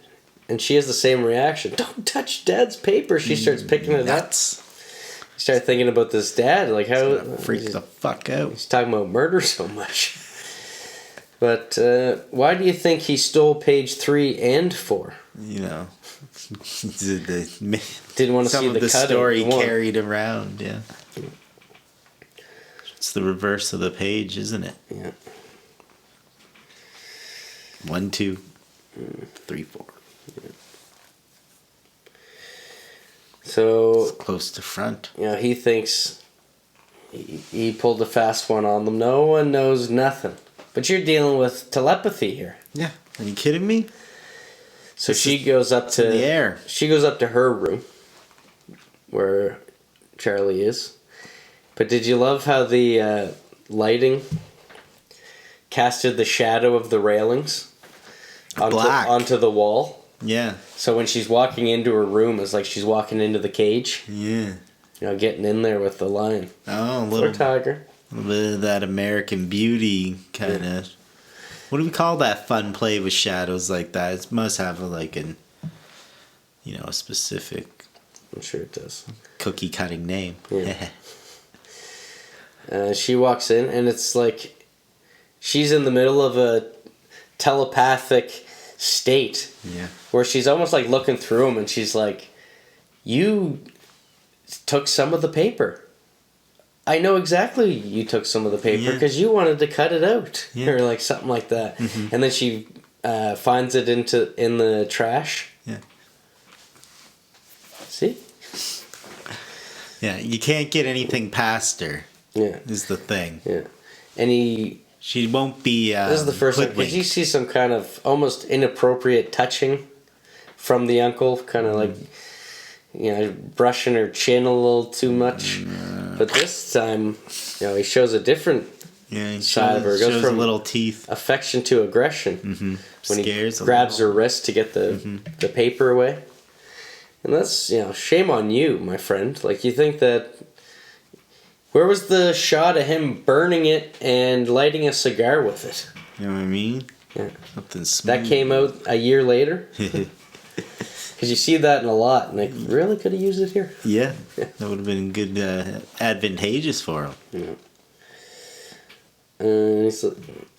and she has the same reaction. Don't touch dad's paper. She starts picking it up. You start thinking about this dad, like how... Freak the fuck out. He's talking about murder so much. But why do you think he stole page 3 and 4? You know, Didn't want to some see of the the cut story of one. carried around. Yeah, it's the reverse of the page, isn't it? Yeah. 1, 2, 3, 4. Yeah. So It's close to front. You know, he thinks he pulled a fast one on them. No one knows nothing. But you're dealing with telepathy here. Yeah. Are you kidding me? So she goes up to the air. She goes up to her room where Charlie is. But did you love how the lighting casted the shadow of the railings onto the wall? Yeah. So when she's walking into her room, it's like she's walking into the cage. Yeah. You know, getting in there with the lion. Oh, Or tiger. A little bit of that American Beauty kind of. What do we call that fun play with shadows like that? It must have a specific. I'm sure it does. Cookie cutting name. Yeah. She walks in, and it's like she's in the middle of a telepathic state. Yeah. Where she's almost like looking through them, and she's like, "You took some of the paper. I know exactly you took some of the paper because you wanted to cut it out," or like something like that. Mm-hmm. And then she finds it in the trash. Yeah. See? Yeah, you can't get anything past her. Yeah, is the thing. Yeah, and she won't be. This is the first time because you see some kind of almost inappropriate touching from the uncle, kind of like, you know, brushing her chin a little too much. But this time, you know, he shows a different side of her. It goes from little teeth, affection to aggression. Mm-hmm. When he grabs her wrist to get the paper away. And that's, you know, shame on you, my friend. Like, you think that... Where was the shot of him burning it and lighting a cigar with it? You know what I mean? Yeah. Something smooth. That came out a year later? Because you see that in a lot, and they really could have used it here. Yeah. That would have been good, advantageous for him. Yeah.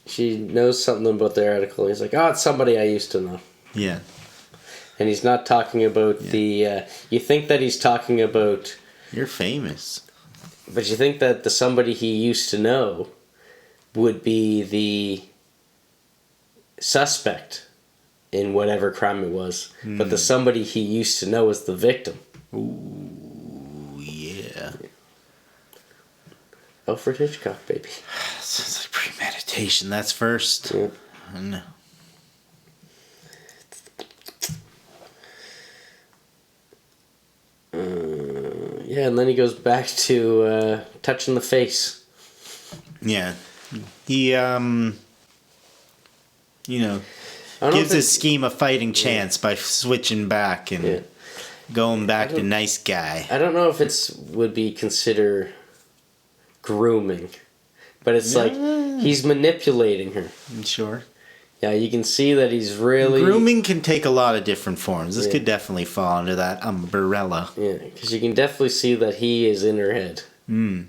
She knows something about the article. He's like, oh, it's somebody I used to know. Yeah. And he's not talking about the... you think that he's talking about... You're famous. But you think that the somebody he used to know would be the suspect in whatever crime it was. But the somebody he used to know is the victim. Ooh, yeah. Alfred Hitchcock, baby. Sounds like premeditation. That's first. Yeah. I know. Yeah, and then he goes back to touching the face. Yeah. He, gives his scheme a fighting chance by switching back and going back to nice guy. I don't know if would be considered grooming, but it's like he's manipulating her. Sure. Yeah, you can see that he's really... Grooming can take a lot of different forms. This could definitely fall under that umbrella. Yeah, because you can definitely see that he is in her head. Mm.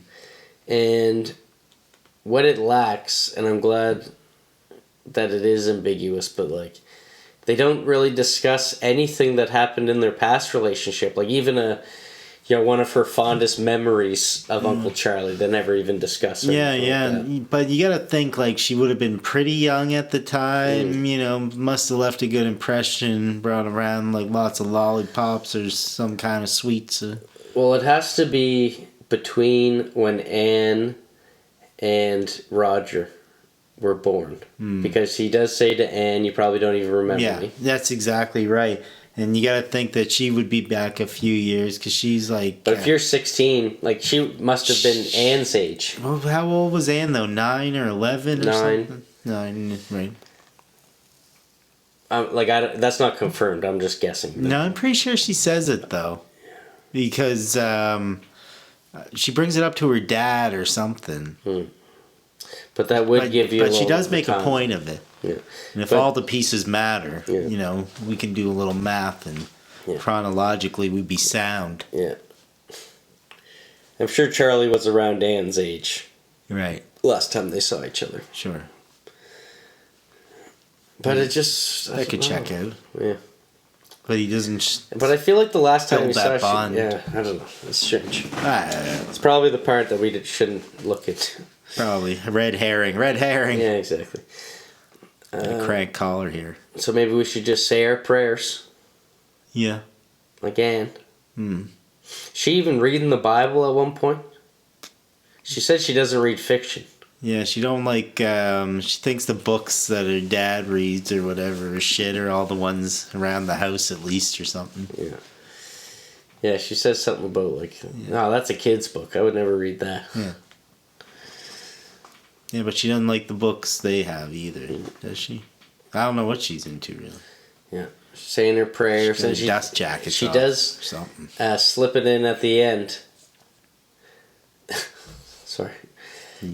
And what it lacks, and I'm glad that it is ambiguous, but like, they don't really discuss anything that happened in their past relationship. Like even one of her fondest memories of Uncle Charlie, they never even discuss it. Yeah. But you gotta think, like, she would have been pretty young at the time, must have left a good impression, brought around, like, lots of lollipops or some kind of sweets. Well, it has to be between when Anne and Roger were born. Because he does say to Anne, you probably don't even remember me. Yeah, that's exactly right. And you gotta think that she would be back a few years, because she's like... But if you're 16, like, she must have been Anne's age. Well, how old was Anne, though? 9 or 11 or 9. something? 9, right. That's not confirmed. I'm just guessing. No, I'm pretty sure she says it, though. Because she brings it up to her dad or something. But that would give you But she does make a point of it. Yeah. And if all the pieces matter, we can do a little math, and chronologically we'd be sound. Yeah. I'm sure Charlie was around Anne's age. Right. Last time they saw each other. Sure. But it just... I could check out. Yeah. But he doesn't... But I feel like the last time we that saw... bond. Yeah, I don't know. It's strange. Ah, It's probably the part that we shouldn't look at. probably. Red herring. Yeah, exactly. A crank collar here. So maybe we should just say our prayers. Yeah. Again. She even reading the Bible at one point. She said she doesn't read fiction. Yeah, she don't like, she thinks the books that her dad reads or whatever are shit, or all the ones around the house at least or something. Yeah. Yeah, she says something about like, no, that's a kid's book. I would never read that. Yeah. Yeah, but she doesn't like the books they have either, does she? I don't know what she's into, really. Yeah. She's saying her prayers. And dust jackets she off does or something. Slip it in at the end. Sorry.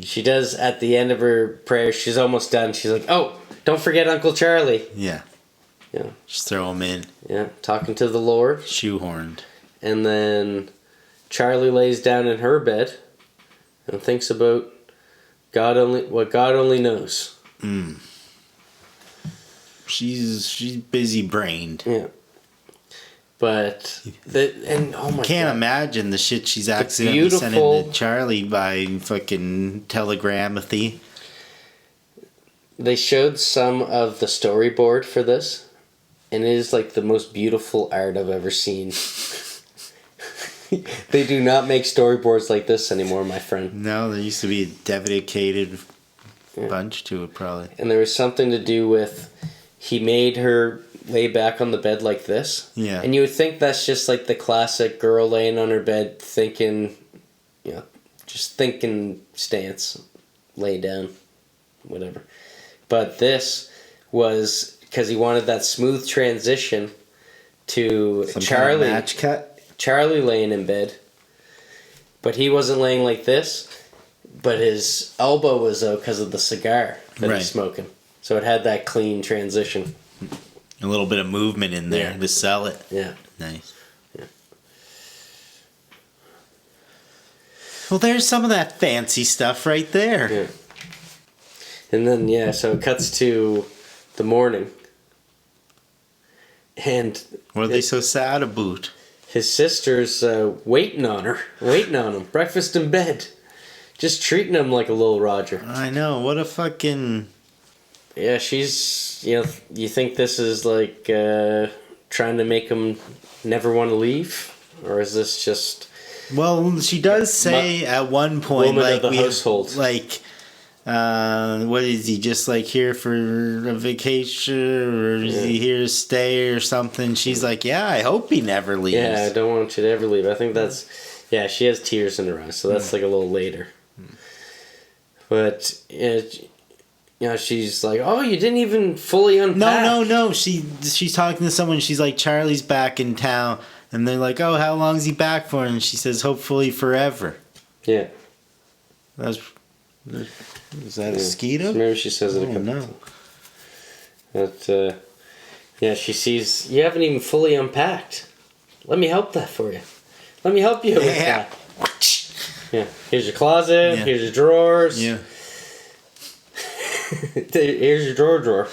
She does at the end of her prayer. She's almost done. She's like, "Oh, don't forget Uncle Charlie." Yeah. Yeah. Just throw him in. Yeah. Talking to the Lord. Shoehorned. And then Charlie lays down in her bed and thinks about what God only knows. She's busy brained. Yeah. But oh my Can't God. imagine the shit she's accidentally sending to Charlie by fucking telegrammathy. They showed some of the storyboard for this, and it is like the most beautiful art I've ever seen. They do not make storyboards like this anymore, my friend. No, there used to be a dedicated bunch to it, probably. And there was something to do with he made her lay back on the bed like this. Yeah. And you would think that's just like the classic girl laying on her bed thinking, just thinking stance, lay down, whatever. But this was because he wanted that smooth transition to Some Charlie. kind of match cut? Charlie laying in bed. But he wasn't laying like this, but his elbow was out because of the cigar that he's smoking. So it had that clean transition. A little bit of movement in there to sell it. Yeah. Nice. Yeah. Well, there's some of that fancy stuff right there. Yeah. And then, so it cuts to the morning. And What are they so sad about? his sister's waiting on him. Breakfast in bed. Just treating him like a little Roger. I know. What a fucking... Yeah, she's, you think this is like trying to make him never want to leave? Or is this just... Well, she does say at one point, woman like, of the household. What is he, just like here for a vacation, or is he here to stay or something? She's like, yeah, I hope he never leaves. Yeah, I don't want you to ever leave. I think that's... Yeah, she has tears in her eyes, so that's like a little later. But... she's like, oh, you didn't even fully unpack. No. She's talking to someone. She's like, Charlie's back in town. And they're like, oh, how long's he back for? And she says, hopefully forever. Yeah. Is that a skeeto? Maybe she says it a couple times. But, she sees, you haven't even fully unpacked. Let me help that for you. Let me help you with that. Yeah. Here's your closet. Yeah. Here's your drawers. Yeah. Here's your drawer.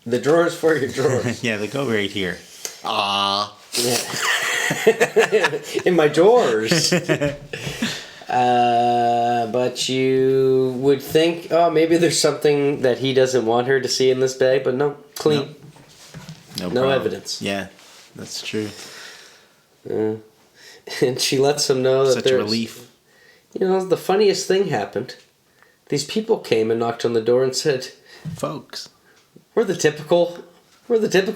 The drawers for your drawers. Yeah, they go right here. Ah. Yeah. In my drawers. But you would think, oh, maybe there's something that he doesn't want her to see in this bag, but no, clean. No evidence. Yeah, that's true. And she lets him know that Such a relief. The funniest thing happened. These people came and knocked on the door and said, folks, we're the typical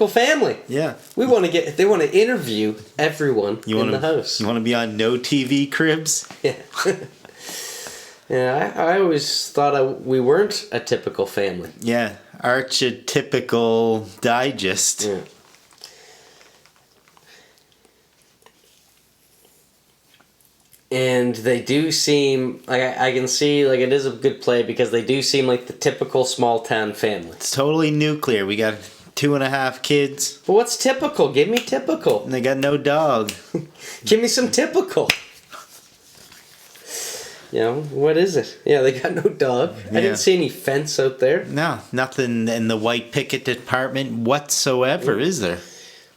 family. Yeah. They want to interview everyone in the house. You want to be on No TV Cribs? Yeah. Yeah, I always thought we weren't a typical family. Yeah, Archetypical Digest. Yeah. And they do seem, like I can see, like it is a good play because they do seem like the typical small town family. It's totally nuclear. We got 2.5 kids. But what's typical? Give me typical. And they got no dog. Give me some typical. You know, what is it? Yeah, they got no dog. I Yeah. didn't see any fence out there. No, nothing in the white picket department whatsoever, is there?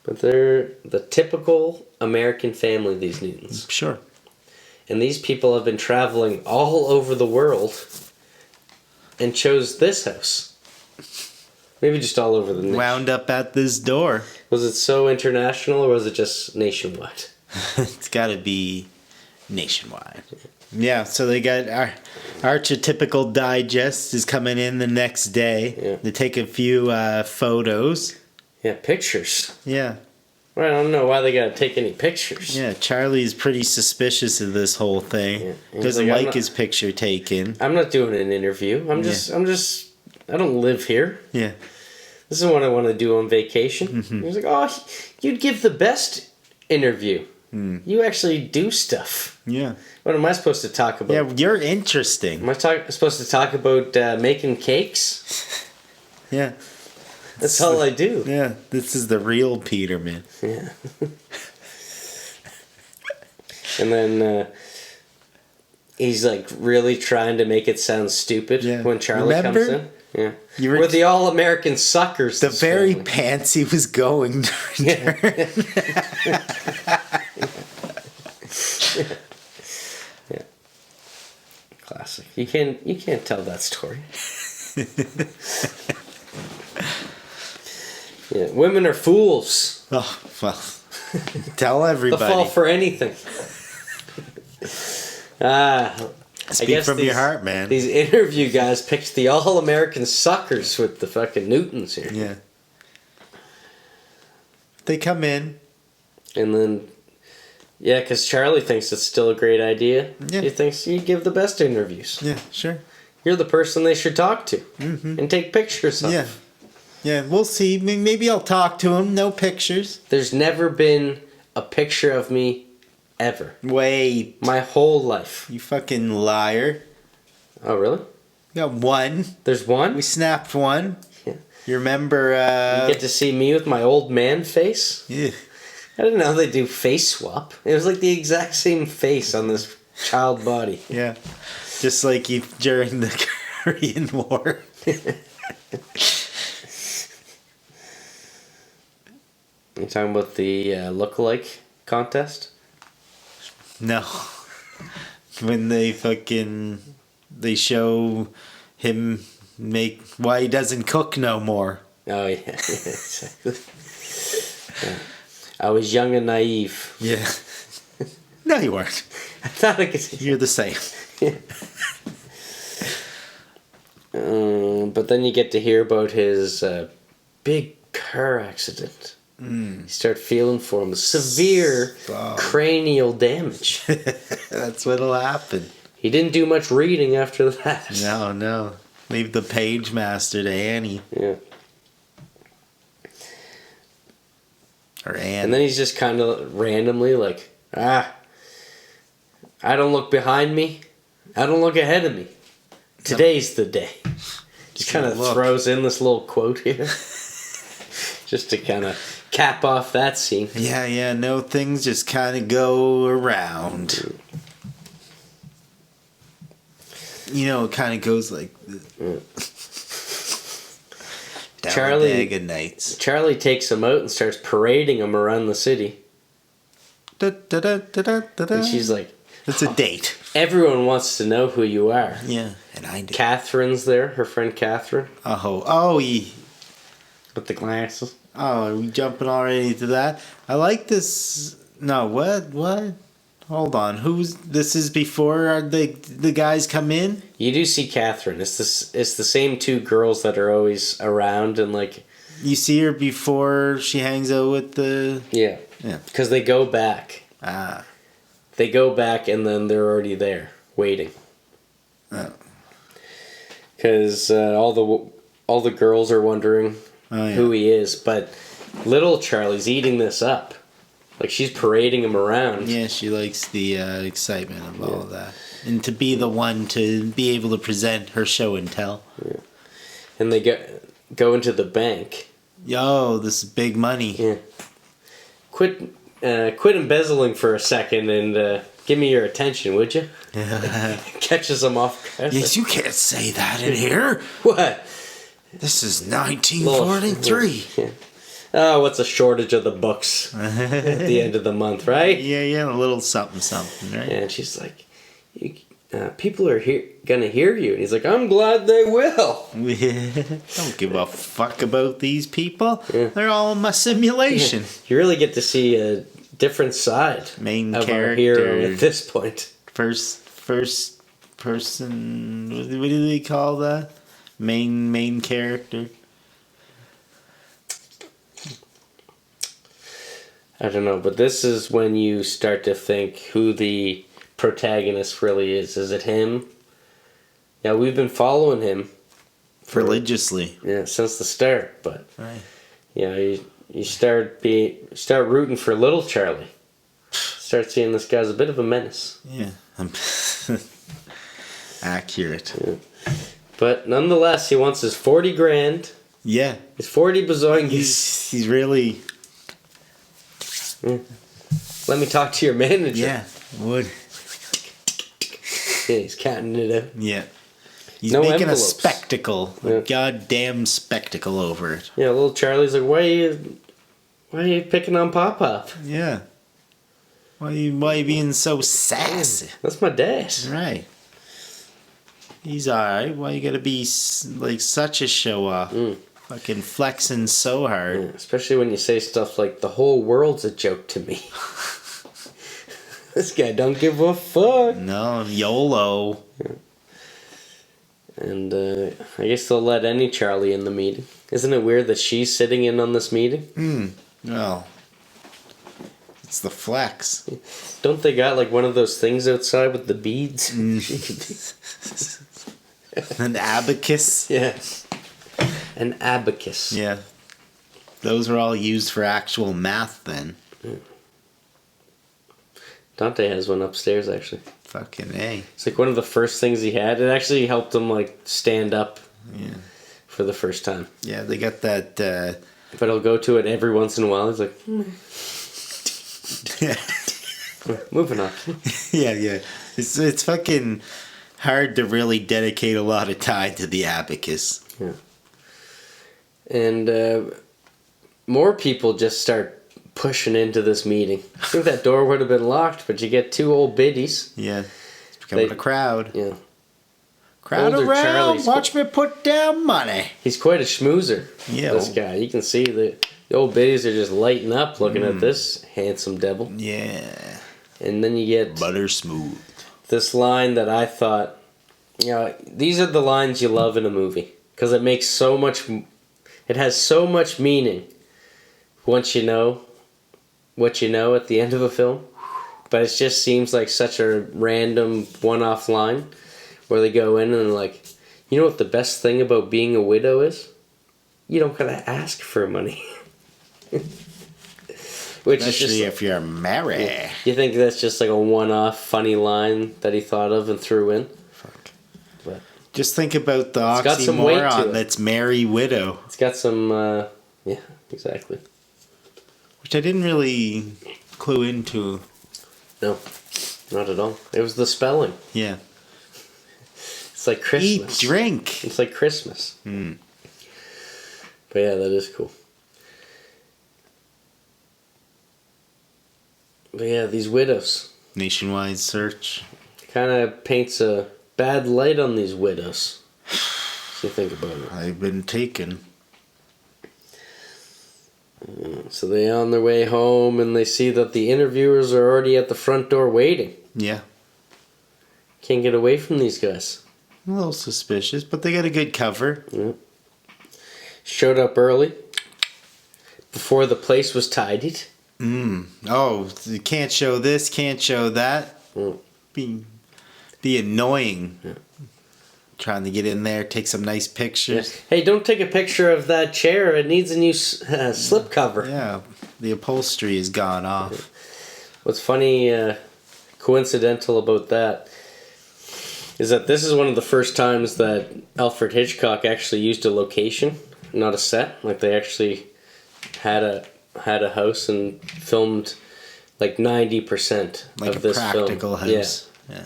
But they're the typical American family, these Newtons. Sure. And these people have been traveling all over the world and chose this house. Maybe just all over the nation. Wound up at this door. Was it so international or was it just nationwide? It's got to be nationwide. Yeah, so they got our Archetypical Digest is coming in the next day. Yeah. They take a few photos. Yeah, pictures. Yeah. Well, I don't know why they gotta take any pictures. Yeah, Charlie's pretty suspicious of this whole thing. Yeah. He's Doesn't like, like his picture taken. I'm not doing an interview. I don't live here. Yeah. This is what I want to do on vacation. Mm-hmm. He's like, oh, you'd give the best interview. You actually do stuff. Yeah. What am I supposed to talk about? Yeah, you're interesting. Am I supposed to talk about making cakes? Yeah. That's all I do. Yeah, this is the real Peterman. Yeah. And then he's like really trying to make it sound stupid when Charlie comes in. Yeah. We're the all-American suckers. The very pants he was going during. Yeah. Classic. You can't tell that story. Yeah, women are fools. Oh, well. Tell everybody. They'll fall for anything. Speak from your heart, man. These interview guys picked the all-American suckers with the fucking Newtons here. Yeah. They come in. And then, yeah, because Charlie thinks it's still a great idea. Yeah. He thinks you give the best interviews. Yeah, sure. You're the person they should talk to and take pictures of. Yeah. Yeah, we'll see. Maybe I'll talk to him. No pictures. There's never been a picture of me ever. Wait. My whole life. You fucking liar. Oh, really? We got one. There's one? We snapped one. Yeah. You remember... You get to see me with my old man face? Yeah. I didn't know they do face swap. It was like the exact same face on this child body. Yeah. Just like you during the Korean War. You talking about the look-alike contest? No. When they show him make why he doesn't cook no more. Oh, yeah. Exactly. Yeah. I was young and naive. Yeah. No, you weren't. I thought I could see. You're the same. Yeah. But then you get to hear about his big car accident. You start feeling for him. Severe cranial damage. That's what'll happen. He didn't do much reading after that. No. Leave the page master to Annie. Yeah. Or Anne. And then he's just kind of randomly like, I don't look behind me. I don't look ahead of me. Today's the day. Just kind of throws in this little quote here. Just to kind of cap off that scene. Yeah, no, things just kind of go around. You know, it kind of goes like Charlie takes him out and starts parading him around the city. And she's like, it's a date. Everyone wants to know who you are. Yeah, and I do. Catherine's there, her friend Catherine. With the glasses. Oh, are we jumping already to that? I like this. No, what? Hold on. This is before the guys come in? You do see Catherine. It's the same two girls that are always around and like. You see her before she hangs out with the. Yeah. Because they go back. They go back and then they're already there waiting. Because all the girls are wondering who he is, but little Charlie's eating this up. Like she's parading him around. Yeah, she likes the excitement of all of that, and to be the one to be able to present her show and tell. Yeah. And they go into the bank. Yo, this is big money. Yeah. Quit embezzling for a second and give me your attention, would you? Catches him off guard. Yes, you can't say that in here. What? This is 1943. Yeah. Oh, what's a shortage of the books at the end of the month, right? Yeah, a little something, right? And she's like, people are gonna hear you. And he's like, I'm glad they will. Don't give a fuck about these people. Yeah. They're all in my simulation. You really get to see a different side Main of character. our hero at this point. First person. What do they call that? Main character. I don't know, but this is when you start to think who the protagonist really is. Is it him? Yeah, we've been following him Religiously. Yeah, since the start. But Right. yeah, you start rooting for little Charlie. Start seeing this guy's a bit of a menace. Yeah. Accurate. Yeah. But nonetheless, he wants his 40 grand. Yeah. His 40 bazongies. He's really. Let me talk to your manager. Yeah. Would. Yeah, he's counting it out. Yeah. He's No making envelopes. a spectacle. Yeah. A goddamn spectacle over it. Yeah, little Charlie's like, why are you picking on Pop-Pop? Yeah. Why you being so sassy? That's my dad. Right. He's alright. Why you gotta be like such a show off? Fucking flexing so hard. Yeah, especially when you say stuff like, the whole world's a joke to me. This guy don't give a fuck. No, YOLO. And I guess they'll let any Charlie in the meeting. Isn't it weird that she's sitting in on this meeting? Well, it's the flex. Don't they got like one of those things outside with the beads? An abacus. Yeah. An abacus. Yeah. Those were all used for actual math then. Dante has one upstairs, actually. Fucking A. It's like one of the first things he had. It actually helped him like stand up for the first time. Yeah, they got that. But he'll go to it every once in a while. He's like, moving on. yeah. It's fucking hard to really dedicate a lot of time to the abacus. Yeah. And more people just start pushing into this meeting. I think that door would have been locked, but you get two old biddies. Yeah. It's becoming a crowd. Yeah. Crowd Older around, Charlie's watch me put down money. He's quite a schmoozer, Yeah. this guy. You can see that the old biddies are just lighting up looking at this handsome devil. Yeah. And then you get Butter smooth. this line that I thought, these are the lines you love in a movie. Because it makes so much, it has so much meaning once you know what you know at the end of a film. But it just seems like such a random one-off line where they go in and they're like, you know what the best thing about being a widow is? You don't gotta ask for money. Which Especially is just, if you're married. you think that's just like a one-off funny line that he thought of and threw in? Fuck. But Just think about the got some weight to oxymoron it. that's Mary Widow. it's got some, yeah, exactly. Which I didn't really clue into. No, not at all. It was the spelling. Yeah. It's like Christmas. Eat, drink. It's like Christmas. But yeah, that is cool. But yeah, these widows. Nationwide search. Kind of paints a bad light on these widows. So you think about it. I've been taken. So they're on their way home and they see that the interviewers are already at the front door waiting. Yeah. Can't get away from these guys. A little suspicious, but they got a good cover. Yeah. Showed up early. Before the place was tidied. Oh, you can't show this, can't show that. Be annoying. Yeah. Trying to get in there, take some nice pictures. Hey, don't take a picture of that chair. It needs a new slip cover. Yeah, the upholstery has gone off. What's funny, coincidental about that, is that this is one of the first times that Alfred Hitchcock actually used a location, not a set. Like they actually had a house and filmed like 90% Like of this a practical film. house. Yeah.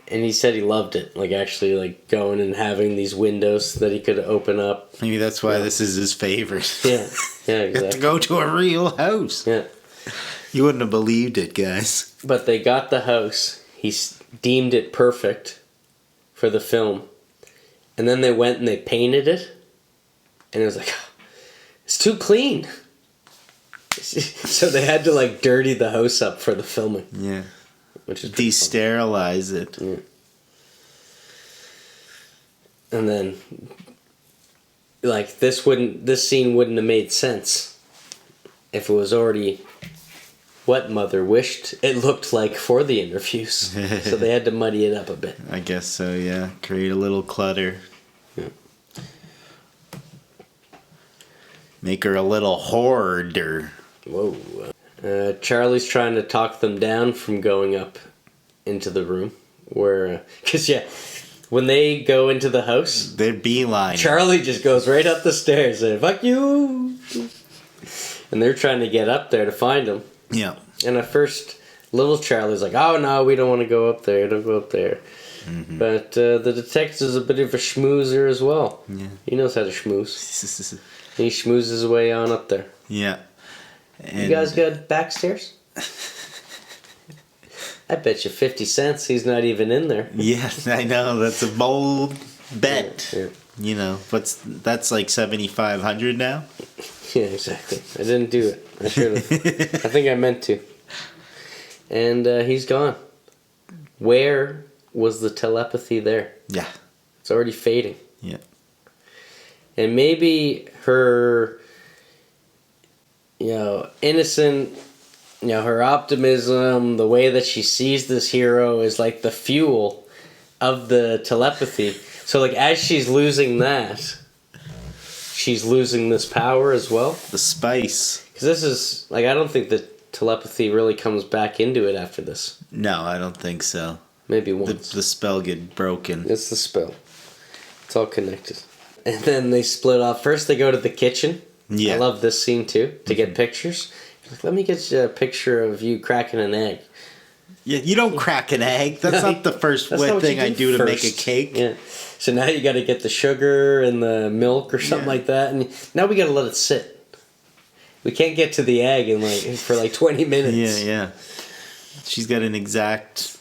And he said he loved it. Like, actually, like, going and having these windows that he could open up. Maybe that's why this is his favorite. Yeah. Yeah, You have to exactly. go to a real house. Yeah. You wouldn't have believed it, guys. But they got the house. He deemed it perfect for the film. And then they went and they painted it. And it was like, it's too clean. So they had to, like, dirty the house up for the filming. Yeah. Which is De-sterilize it. Yeah. And then, like, this scene wouldn't have made sense if it was already what Mother wished it looked like for the interviews. So they had to muddy it up a bit. I guess so, yeah. Create a little clutter. Yeah. Make her a little hoarder. Whoa. Charlie's trying to talk them down from going up into the room. Because, when they go into the house, They're beeline. Charlie just goes right up the stairs and, fuck you! And they're trying to get up there to find him. Yeah. And at first, little Charlie's like, oh no, we don't want to go up there, don't go up there. Mm-hmm. But the detective's a bit of a schmoozer as well. Yeah. He knows how to schmooze. He schmoozes his way on up there. Yeah. And You guys got back stairs? I bet you 50 cents he's not even in there. Yes, I know. That's a bold bet. Yeah. You know, that's like 7,500 now? Yeah, exactly. I didn't do it. I should have. I think I meant to. And he's gone. Where was the telepathy there? Yeah. It's already fading. Yeah. And maybe her, innocent, her optimism, the way that she sees this hero is like the fuel of the telepathy. So, like, as she's losing that, she's losing this power as well. The spice. Because this is, like, I don't think the telepathy really comes back into it after this. No, I don't think so. Maybe once. The spell get broken. It's the spell. It's all connected. And then they split off. First they go to the kitchen. Yeah. I love this scene too, to get pictures. Like, let me get you a picture of you cracking an egg. Yeah, you don't crack an egg. That's not the first thing I do to make a cake. Yeah. So now you got to get the sugar and the milk or something like that, and now we got to let it sit. We can't get to the egg for 20 minutes. Yeah. She's got an exact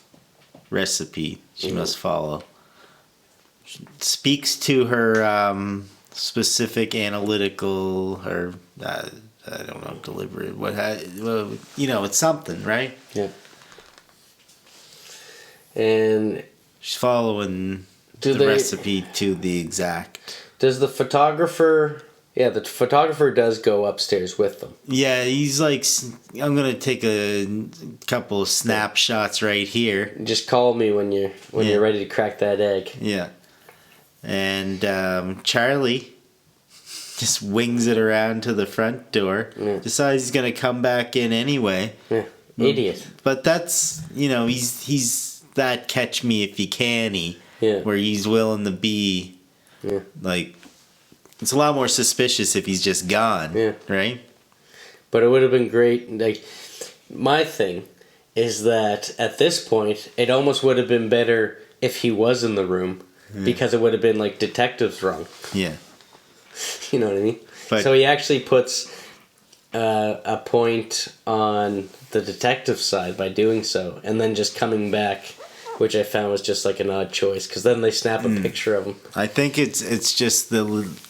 recipe she must follow. She speaks to her specific analytical, her I don't know, deliberate. It's something, right? Yeah. And she's following the recipe to the exact. Does the photographer? Yeah, the photographer does go upstairs with them. Yeah, he's like, I'm gonna take a couple of snapshots right here. Just call me when you're ready to crack that egg. Yeah, and Charlie just wings it around to the front door. Yeah. Decides he's gonna come back in anyway. Yeah, idiot. But that's he's that catch me if you can-y. Yeah. Where he's willing to be. Yeah. Like, it's a lot more suspicious if he's just gone. Yeah. Right? But it would have been great. Like, my thing is that at this point, it almost would have been better if he was in the room, because it would have been like detectives wrong. Yeah. You know what I mean? But, so he actually puts a point on the detective side by doing so, and then just coming back, which I found was just like an odd choice, because then they snap a picture of him. I think it's just the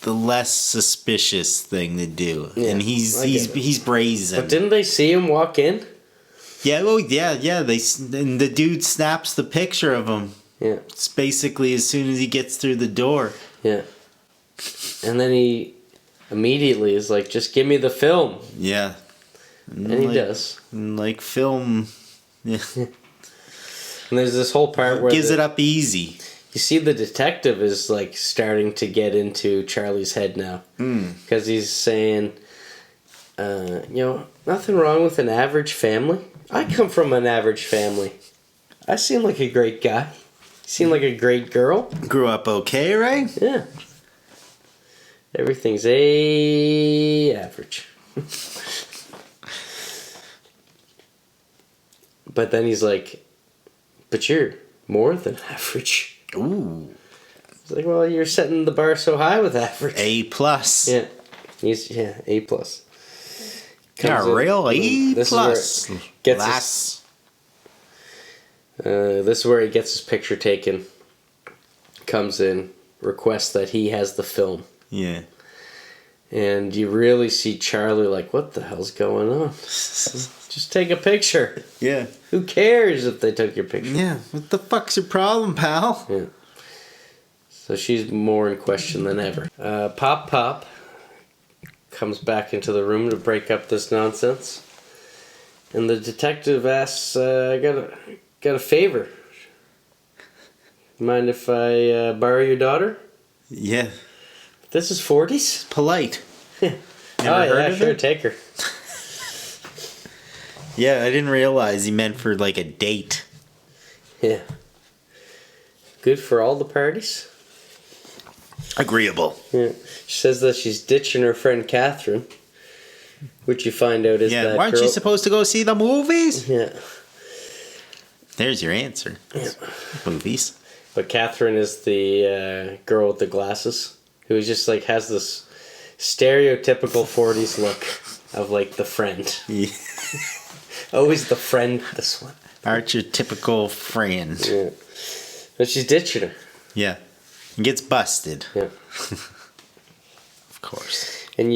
less suspicious thing to do, Yeah, and he's brazen. But didn't they see him walk in? Yeah, yeah. And the dude snaps the picture of him. Yeah. It's basically as soon as he gets through the door. Yeah. And then he immediately is like, just give me the film. Yeah. And he does. Like film. Yeah. And there's this whole part where gives it up easy. You see the detective is like starting to get into Charlie's head now. Because he's saying, nothing wrong with an average family. I come from an average family. I seem like a great guy. You seem like a great girl. Grew up okay, right? Yeah. Everything's average. But then he's like, but you're more than average. Ooh. He's like, well, you're setting the bar so high with average. A+. Yeah. He's, A+. Yeah, real A+. This is where he gets his picture taken. Comes in, requests that he has the film. Yeah. And you really see Charlie like, what the hell's going on? Just take a picture. Yeah. Who cares if they took your picture? Yeah. What the fuck's your problem, pal? Yeah. So she's more in question than ever. Pop comes back into the room to break up this nonsense. And the detective asks, I got a favor. Mind if I borrow your daughter? Yeah. This is 40s? Polite. Never heard of sure, it? Take her. Yeah, I didn't realize he meant for like a date. Yeah. Good for all the parties? Agreeable. Yeah. She says that she's ditching her friend Catherine, which you find out is that aren't you supposed to go see the movies? Yeah. There's your answer. Yeah. Movies. But Catherine is the girl with the glasses who just like has this stereotypical 40s look of like the friend. Yeah. Always the friend, this one. Aren't your typical friend. Yeah. But she's ditching her. Yeah. And gets busted. Yeah. Of course. And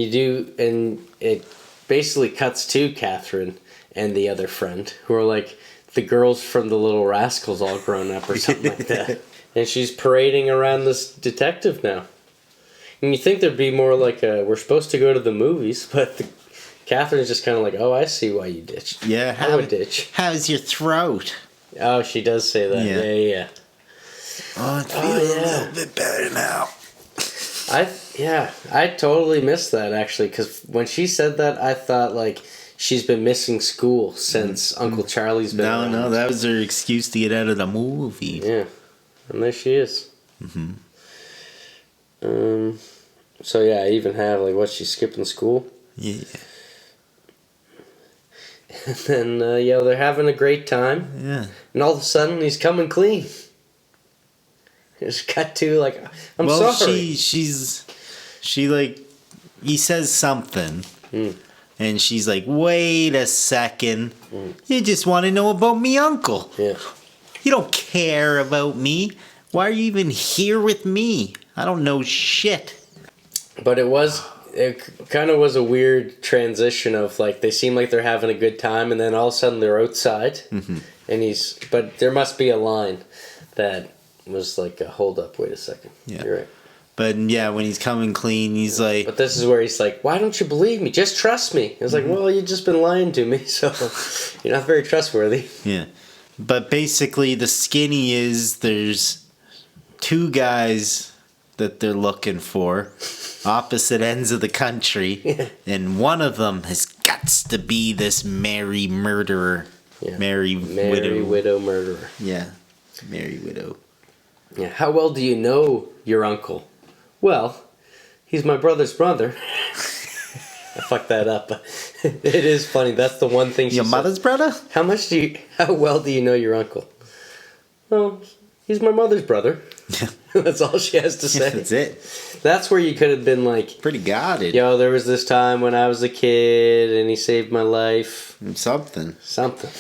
it basically cuts to Catherine and the other friend who are like the girls from the Little Rascals all grown up or something like that. And she's parading around this detective now. And you think there'd be more like we're supposed to go to the movies, but Catherine's just kind of like, oh, I see why you ditched. Yeah, I would ditch. How's your throat? Oh, she does say that. Yeah. Oh, it feels a little bit better now. I totally missed that actually, because when she said that, I thought like she's been missing school since Uncle Charlie's been around. No, that was her excuse to get out of the movie. Yeah, and there she is. Mm-hmm. So yeah, I even have like, what, she's skipping school? Yeah. And then they're having a great time. Yeah. And all of a sudden he's coming clean. Just cut to like, I'm sorry. She like, he says something. And she's like, wait a second. You just want to know about me uncle. Yeah. You don't care about me. Why are you even here with me? I don't know shit. But it kind of was a weird transition of like, they seem like they're having a good time and then all of a sudden they're outside. Mm-hmm. And but there must be a line that was like, hold up, wait a second. Yeah. You're right. But yeah, when he's coming clean, he's like... But this is where he's like, why don't you believe me? Just trust me. I was like, well, you've just been lying to me, so you're not very trustworthy. Yeah. But basically, the skinny is there's two guys that they're looking for, opposite ends of the country, Yeah. and one of them has guts to be this Mary murderer. Yeah. Mary widow murderer. Yeah. Mary widow. Yeah. How well do you know your uncle? Well, he's my brother's brother. I fucked that up. It is funny. That's the one thing she Your said. mother's brother? How well do you know your uncle? Well, he's my mother's brother. That's all she has to say. That's it. That's where you could have been like, pretty guarded. yo, there was this time when I was a kid and he saved my life. Something. Something.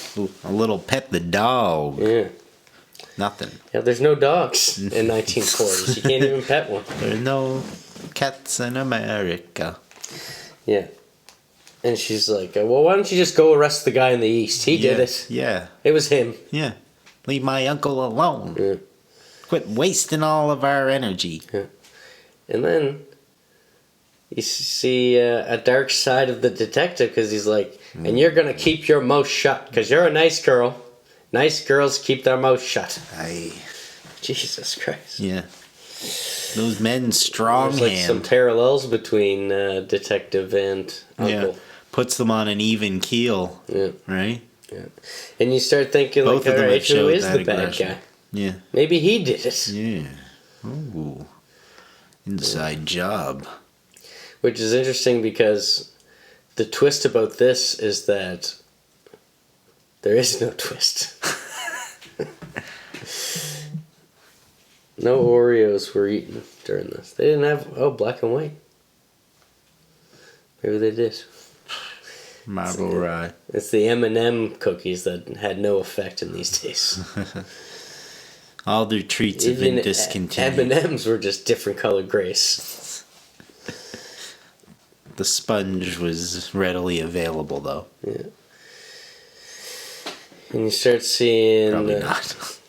A little pet the dog. Yeah. Nothing. Yeah, there's no dogs in 1940s. You can't even pet one. There's no cats in America. Yeah. And she's like, well, why don't you just go arrest the guy in the East? He did it. Yeah. It was him. Yeah. Leave my uncle alone. Yeah. Quit wasting all of our energy. Yeah. And then you see a dark side of the detective because he's like, and you're going to keep your mouth shut because you're a nice girl. Nice girls keep their mouth shut. Aye. Jesus Christ. Yeah. Those men strong There's like hand. some parallels between detective and uncle. Yeah. Puts them on an even keel. Yeah. Right? Yeah. And you start thinking, Both like, of them alright, have showed who is that the bad aggression. guy? Yeah. Maybe he did it. Yeah. Ooh. Inside job. Which is interesting because the twist about this is that There is no twist. No Oreos were eaten during this. They didn't have, black and white. Maybe they did. Marble rye. It's the M&M cookies that had no effect in these days. All their treats have been discontinued. M&Ms were just different colored grays. The sponge was readily available, though. Yeah. And you start seeing... Probably not.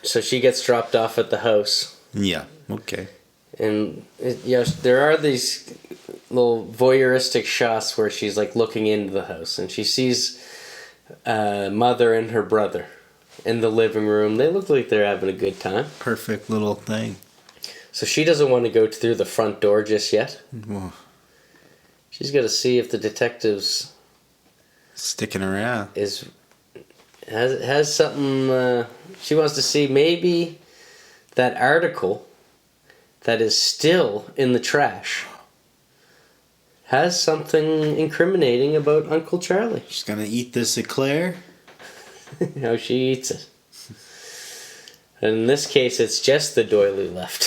So she gets dropped off at the house. Yeah, okay. And, there are these little voyeuristic shots where she's, like, looking into the house. And she sees mother and her brother in the living room. They look like they're having a good time. Perfect little thing. So she doesn't want to go through the front door just yet. Whoa. She's got to see if the detectives... Sticking around. Has something... she wants to see maybe that article that is still in the trash has something incriminating about Uncle Charlie. She's gonna eat this eclair. How she eats it. And in this case, it's just the doily left.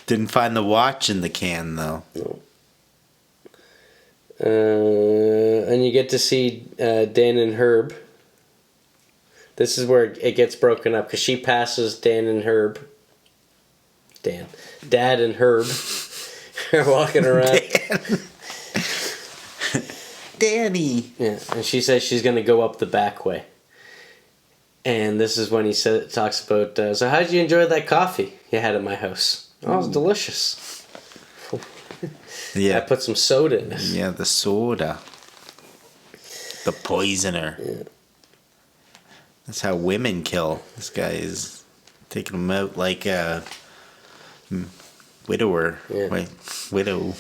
Didn't find the watch in the can, though. No. And you get to see Dan and Herb. This is where it gets broken up because she passes Dan and Herb. Dad and Herb are walking around. Danny. Yeah, and she says she's going to go up the back way. And this is when he talks about, so how'd you enjoy that coffee you had at my house? Oh, it was delicious. Yeah. I put some soda in it. Yeah, the soda. The poisoner. Yeah. That's how women kill. This guy is taking them out like a widower. Yeah. Wait, widow.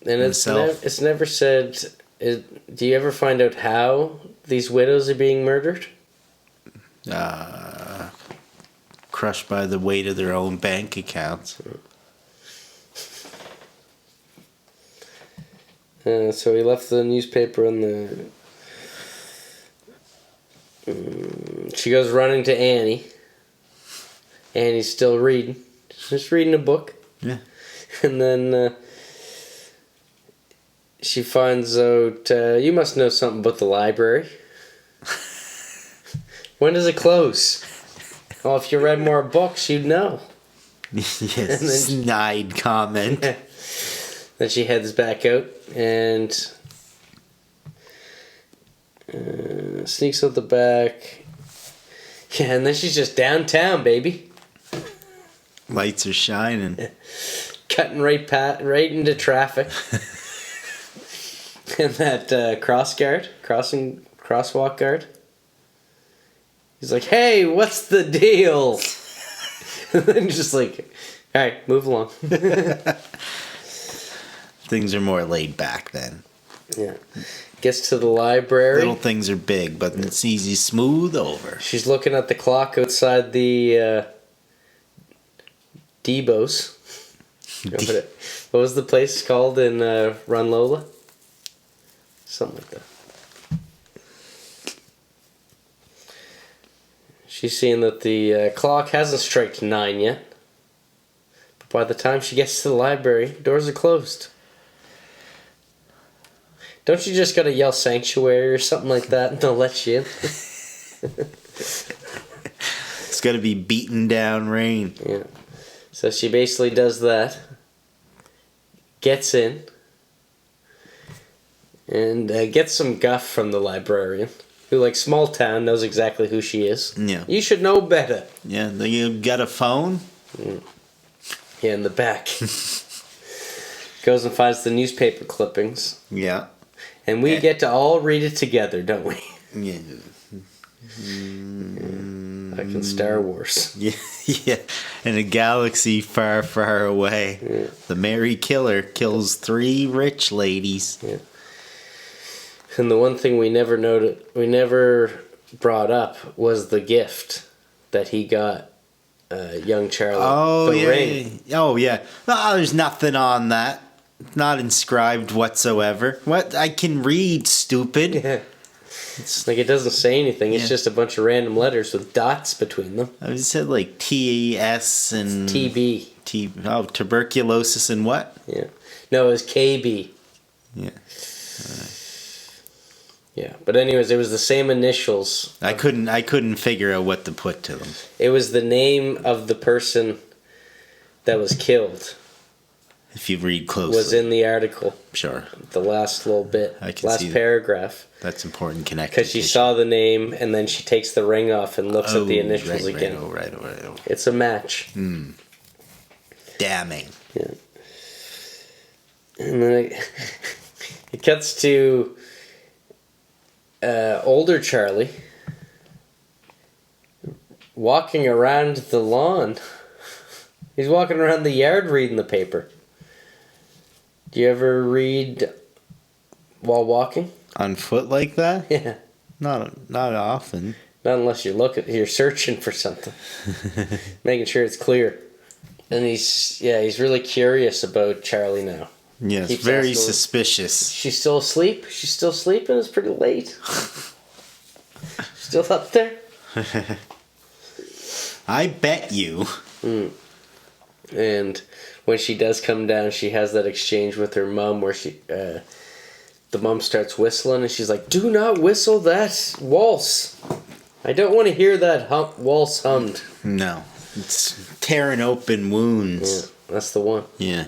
And himself. it's never said... do you ever find out how these widows are being murdered? Crushed by the weight of their own bank accounts. So he left the newspaper in the... she goes running to Annie. Annie's still reading. Just reading a book. Yeah. And then she finds out, you must know something about the library. When does it close? Well, if you read more books, you'd know. Yes, snide comment. Then she heads back out and sneaks out the back. Yeah, and then she's just downtown, baby. Lights are shining. Cutting right into traffic. And that crosswalk guard. He's like, hey, what's the deal? And then just like, all right, move along. Things are more laid back then. Yeah. Gets to the library. Little things are big, but it's easy smooth over. She's looking at the clock outside the Debo's. What was the place called in Run Lola? Something like that. She's seeing that the clock hasn't struck 9 yet. But by the time she gets to the library, doors are closed. Don't you just gotta yell sanctuary or something like that and they'll let you in? It's gotta be beaten down rain. Yeah. So she basically does that. Gets in. And gets some guff from the librarian. Who, like, small town, knows exactly who she is. Yeah. You should know better. Yeah, you got a phone? Yeah, in the back. Goes and finds the newspaper clippings. Yeah. And we get to all read it together, don't we? Yeah. Like in Star Wars. Yeah, yeah. In a galaxy far, far away, the Mary Killer kills 3 rich ladies. Yeah. And the one thing we never brought up was the gift that he got young Charlie. Oh, the yeah. ring. Oh, yeah. Oh, there's nothing on that. not inscribed whatsoever. What? I can read, stupid. Yeah. It's like it doesn't say anything. It's just a bunch of random letters with dots between them. I said like TS and TB. Tuberculosis and what? Yeah. No, it was KB. Yeah. Yeah, but anyways, it was the same initials. I couldn't figure out what to put to them. It was the name of the person that was killed. If you read closely. Was in the article. Sure. The last little bit. I can last see paragraph. That's important connection. Because she saw the name and then she takes the ring off and looks at the initials again. Right. It's a match. Damning. Yeah. And then it cuts to older Charlie walking around the lawn. He's walking around the yard reading the paper. Do you ever read while walking? On foot like that? Yeah. Not often. Not unless you're searching for something. Making sure it's clear. And he's really curious about Charlie now. Yes, Keeps very asking, suspicious. She's still asleep? She's still sleeping? It's pretty late. Still up there? I bet you. And when she does come down, she has that exchange with her mom where the mom starts whistling and she's like, "Do not whistle that waltz. I don't want to hear that waltz hummed." No. It's tearing open wounds. Yeah, that's the one. Yeah.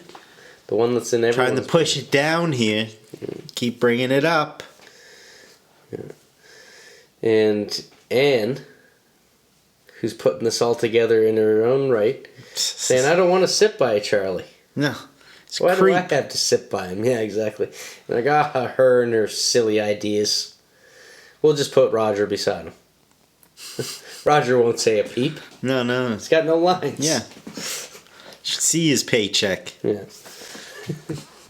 The one that's in everyone's... Trying to push it down here. Keep bringing it up. Yeah. And Anne, who's putting this all together in her own right, saying, "I don't want to sit by Charlie." No. Why do I have to sit by him? Yeah, exactly. And her and her silly ideas. We'll just put Roger beside him. Roger won't say a peep. No. He's got no lines. Yeah. Should see his paycheck. Yeah.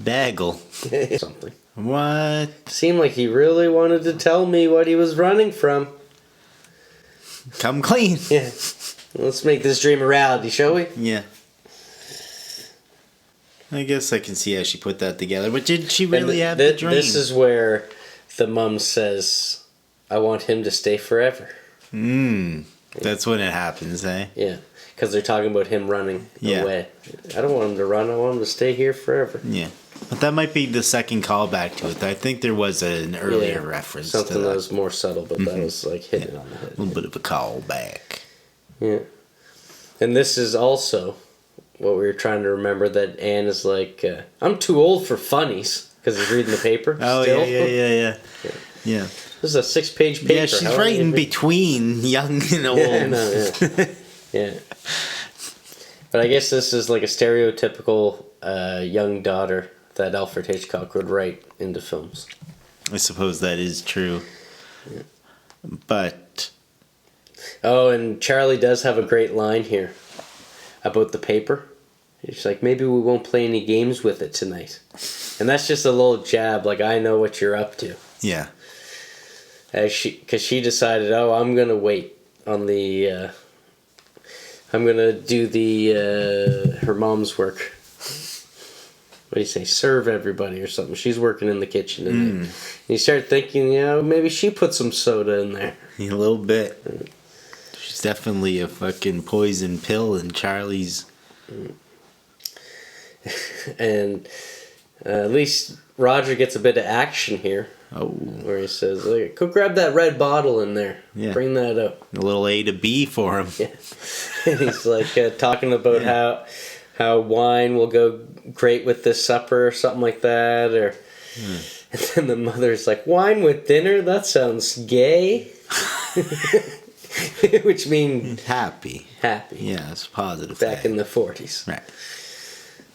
Bagel. Something. What? Seemed like he really wanted to tell me what he was running from. Come clean. Yeah. Let's make this dream a reality, shall we? Yeah. I guess I can see how she put that together. But did she really have the dream? This is where the mum says, "I want him to stay forever." That's when it happens, eh? Yeah. Because they're talking about him running away. I don't want him to run. I want him to stay here forever. Yeah. But that might be the second callback to it. I think there was an earlier reference something to that. that was more subtle, but that was like hitting on the head. A little bit of a callback. Yeah. And this is also what we were trying to remember, that Anne is like, "I'm too old for funnies," because he's reading the paper. Oh, still. Yeah. This is a 6-page paper. Yeah, she's right in between young and old. Yeah, no, yeah. But I guess this is like a stereotypical young daughter that Alfred Hitchcock would write into films. I suppose that is true. Yeah. But... Oh, and Charlie does have a great line here about the paper. She's like, "Maybe we won't play any games with it tonight." And that's just a little jab, like, I know what you're up to. Yeah. Because she decided, I'm going to wait on the... I'm going to do her mom's work. What do you say? Serve everybody or something. She's working in the kitchen. And you start thinking, maybe she put some soda in there. A little bit. She's definitely a fucking poison pill in Charlie's. And at least Roger gets a bit of action here. Oh. Where he says, "Go grab that red bottle in there. Yeah. Bring that up." A little A to B for him. Yeah. And he's like talking about how wine will go great with this supper or something like that. And then the mother's like, "Wine with dinner? That sounds gay." Which means... Happy. Yeah, it's positive. Back in the 40s. Right.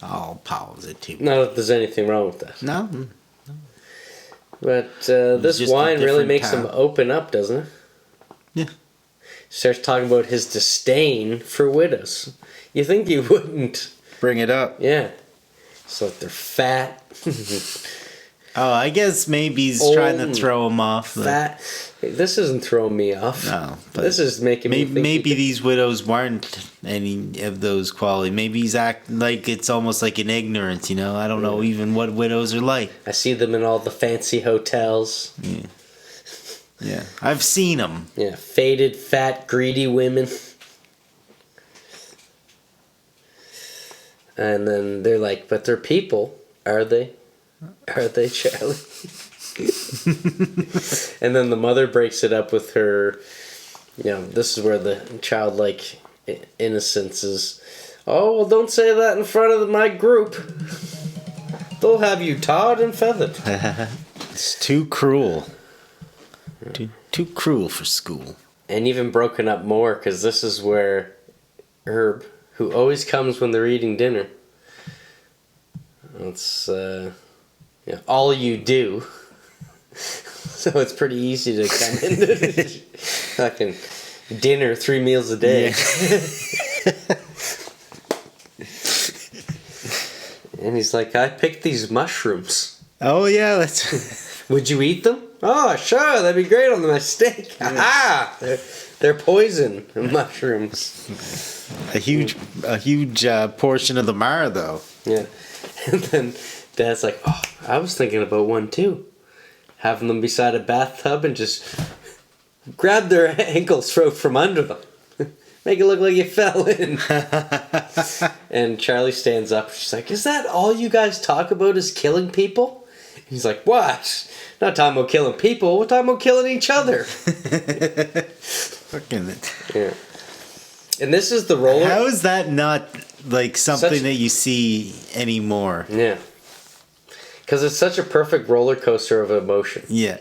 All positive. Not that there's anything wrong with that. No. But this wine really makes him open up, doesn't it? Yeah. Starts talking about his disdain for widows. You think he wouldn't bring it up? Yeah. It's like they're fat. Oh, I guess maybe he's trying to throw him off. Fat. This isn't throwing me off. No, but this is making me think maybe these widows weren't any of those qualities. Maybe he's acting like it's almost like an ignorance, you know? I don't know even what widows are like. I see them in all the fancy hotels. Yeah. I've seen them. Yeah, faded, fat, greedy women. And then they're like, but they're people, are they? Are they, Charlie? And then the mother breaks it up with her, this is where the childlike innocence is, oh, well, don't say that in front of my group. They'll have you tarred and feathered. It's too cruel. Too cruel for school. And even broken up more, because this is where Herb, who always comes when they're eating dinner, it's all you do. So it's pretty easy to come into fucking dinner 3 meals a day. Yeah. And he's like, I picked these mushrooms. Oh yeah, that's. Would you eat them? Oh sure, that'd be great on my steak. Yeah. Aha! They're poison mushrooms. A huge portion of the mar though. Yeah. And then Dad's like, oh, I was thinking about one too. Having them beside a bathtub and just grab their ankles from under them. Make it look like you fell in. And Charlie stands up. She's like, is that all you guys talk about is killing people? He's like, what? Not talking about killing people. We're talking about killing each other. Fucking it. Yeah. And this is the roller. How is that not like something that you see anymore? Yeah. Because it's such a perfect roller coaster of emotion. Yeah.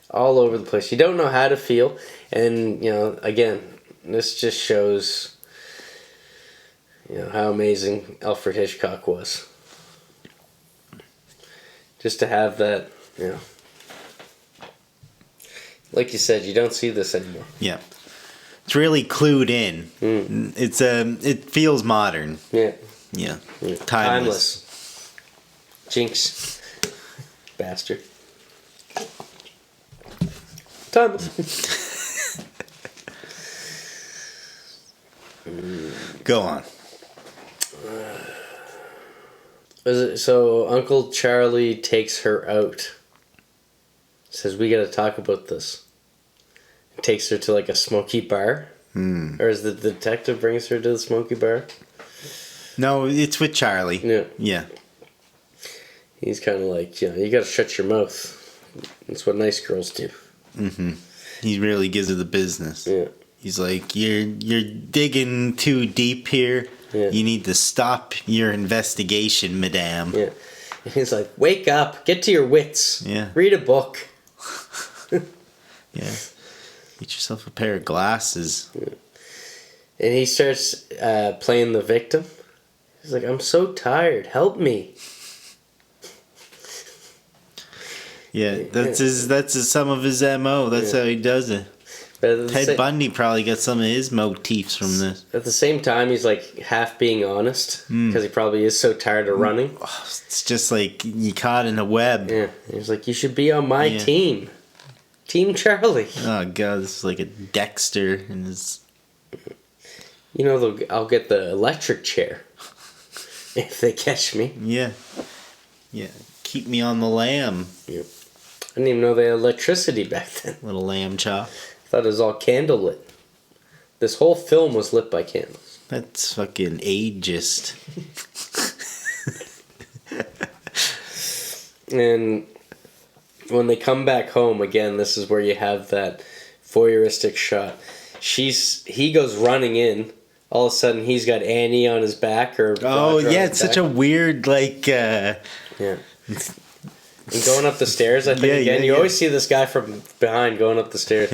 All over the place. You don't know how to feel. And, again, this just shows, how amazing Alfred Hitchcock was. Just to have that, like you said, you don't see this anymore. Yeah. It's really clued in. Mm. It feels modern. Yeah. Yeah. Timeless. Jinx. Bastard. Timeless. Go on. So Uncle Charlie takes her out. Says, we gotta talk about this. Takes her to like a smoky bar. Or is the detective brings her to the smoky bar? No, it's with Charlie. Yeah. He's kind of like, you gotta shut your mouth. That's what nice girls do. Mm-hmm. He really gives her the business. Yeah. He's like, you're digging too deep here. Yeah. You need to stop your investigation, madame. Yeah. And he's like, wake up. Get to your wits. Yeah. Read a book. Yeah. Get yourself a pair of glasses. Yeah. And he starts playing the victim. He's like, I'm so tired. Help me. Yeah, that's some of his MO. That's how he does it. Ted Bundy probably got some of his motifs from this. At the same time, he's like half being honest because he probably is so tired of running. It's just like you caught in a web. Yeah, he's like, you should be on my team, Team Charlie. Oh god, this is like a Dexter and his. I'll get the electric chair if they catch me. Yeah, keep me on the lamb. Yeah. I didn't even know they had electricity back then. Little lamb chop. I thought it was all candle lit. This whole film was lit by candles. That's fucking ageist. And when they come back home, again, this is where you have that voyeuristic shot. He goes running in. All of a sudden, he's got Annie on his back. It's such a weird, Yeah. And going up the stairs, I think, you always see this guy from behind going up the stairs.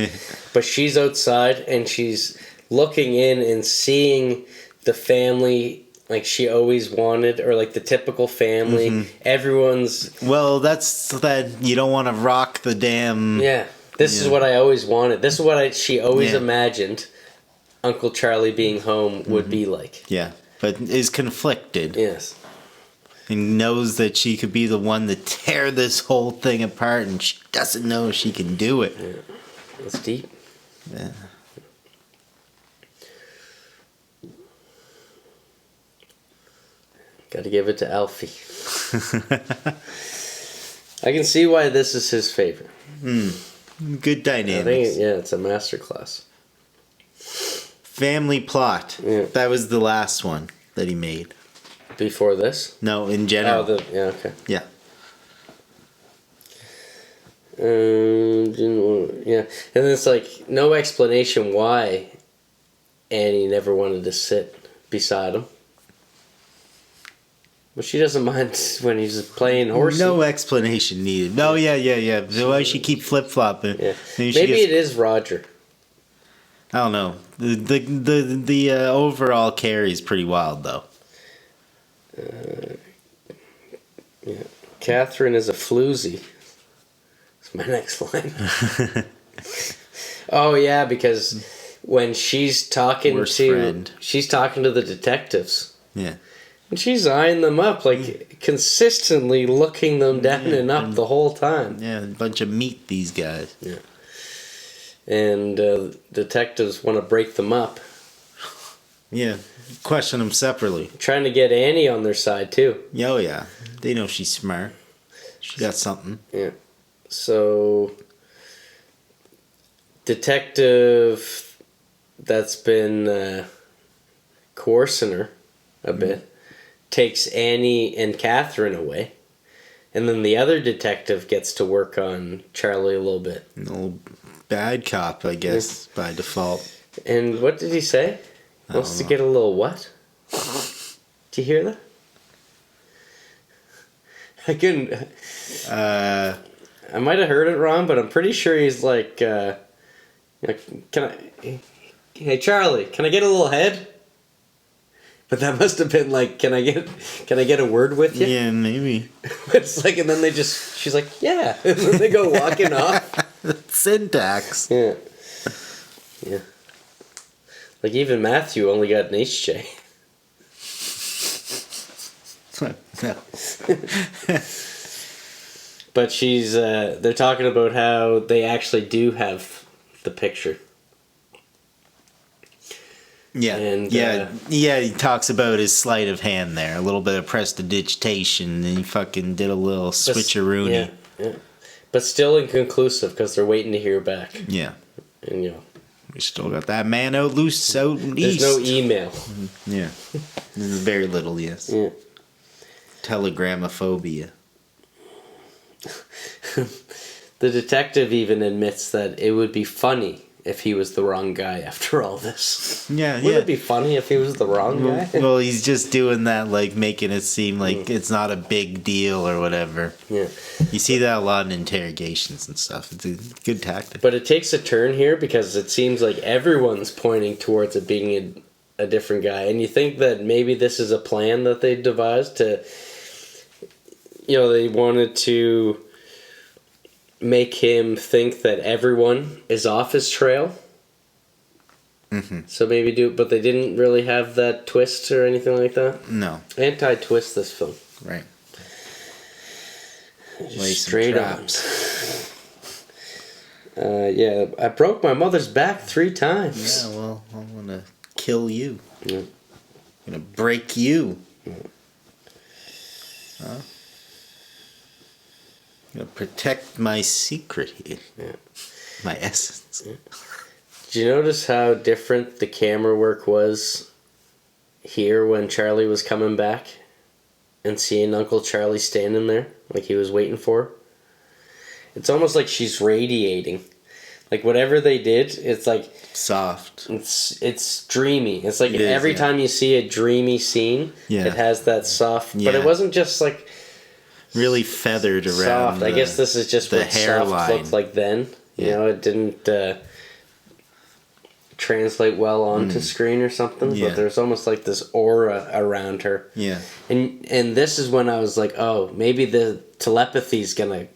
But she's outside, and she's looking in and seeing the family like she always wanted, or like the typical family. Mm-hmm. Everyone's... Well, that's that you don't want to rock the damn... Yeah. This is what I always wanted. This is what she always imagined Uncle Charlie being home would be like. Yeah. But is conflicted. Yes. and knows that she could be the one to tear this whole thing apart, and she doesn't know she can do it. Yeah. That's deep. Yeah. Got to give it to Alfie. I can see why this is his favorite. Good dynamics. I think, it's a masterclass. Family plot. Yeah. That was the last one that he made. Before this? No, in general. Okay. Yeah. Yeah. And it's like no explanation why Annie never wanted to sit beside him. But she doesn't mind when he's playing horsey. No explanation needed. Oh, yeah. Why she keep flip-flopping? Yeah. Maybe it is Roger. I don't know. The overall carry is pretty wild, though. Yeah. Catherine is a floozy. That's my next line. Oh yeah, because when she's talking she's talking to the detectives. Yeah. And she's eyeing them up, like consistently looking them down and up the whole time. Yeah, a bunch of meat, these guys. Yeah. And detectives want to break them up. Yeah, question them separately. Trying to get Annie on their side, too. Oh, yeah. They know she's smart. She got something. Yeah. So, detective that's been coercing her a bit takes Annie and Catherine away. And then the other detective gets to work on Charlie a little bit. An old bad cop, I guess, by default. And what did he say? Wants to get a little what? Did you hear that? I couldn't... I might have heard it wrong, but I'm pretty sure he's like... can I... Hey, Charlie, can I get a little head? But that must have been like, can I get a word with you? Yeah, maybe. It's like, and then she's like, yeah. And then they go walking off. Syntax. Yeah. Yeah. Like even Matthew only got an HJ. No. But they're talking about how they actually do have the picture. Yeah, and, he talks about his sleight of hand there. A little bit of prestidigitation, and he fucking did a little switcheroony. Yeah. But still inconclusive, because they're waiting to hear back. Yeah. And, we still got that man out loose out east. There's no email. Yeah. There's very little, yes. Yeah. Telegramophobia. The detective even admits that it would be funny if he was the wrong guy after all this. Yeah, Would it be funny if he was the wrong guy? Well, he's just doing that, like, making it seem like it's not a big deal or whatever. Yeah. You see that a lot in interrogations and stuff. It's a good tactic. But it takes a turn here because it seems like everyone's pointing towards it being a different guy. And you think that maybe this is a plan that they devised to... they wanted to make him think that everyone is off his trail. Mm-hmm. So maybe but they didn't really have that twist or anything like that? No. Anti-twist this film. Right. Just straight on. I broke my mother's back 3 times. Yeah, well, I'm gonna kill you. Yeah. I'm gonna break you. Yeah. Huh? I'm gonna protect my secret here. Yeah. My essence. Yeah. Did you notice how different the camera work was here when Charlie was coming back and seeing Uncle Charlie standing there like he was waiting for her? It's almost like she's radiating. Like whatever they did, it's like soft. It's dreamy. It's like every time you see a dreamy scene, it has that soft. But it wasn't just like really feathered around. Soft. I guess this is just the what hairline soft looked like then. Yeah. It didn't translate well onto screen or something. Yeah. But there's almost like this aura around her. Yeah. And this is when I was like, oh, maybe the telepathy's gonna,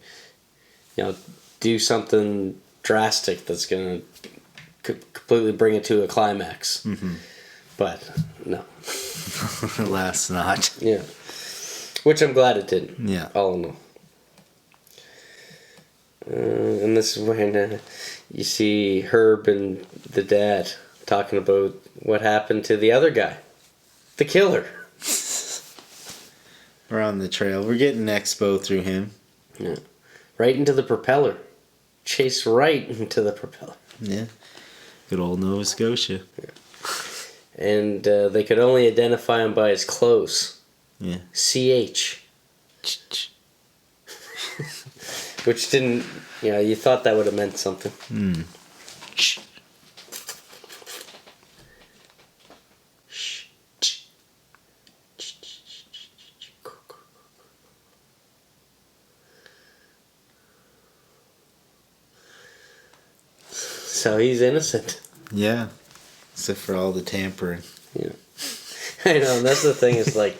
do something drastic that's gonna completely bring it to a climax. Mm-hmm. But no. Alas, not. Yeah. Which I'm glad it didn't. Yeah. All in all. And this is when you see Herb and the dad talking about what happened to the other guy. The killer. We're on the trail. We're getting expo through him. Yeah. Right into the propeller. Chase right into the propeller. Yeah. Good old Nova Scotia. Yeah. And they could only identify him by his clothes. Yeah. Ch. CH. Which didn't, you thought that would have meant something. Ch. So he's innocent. Yeah. Except for all the tampering. Yeah. I know, and that's the thing, is like,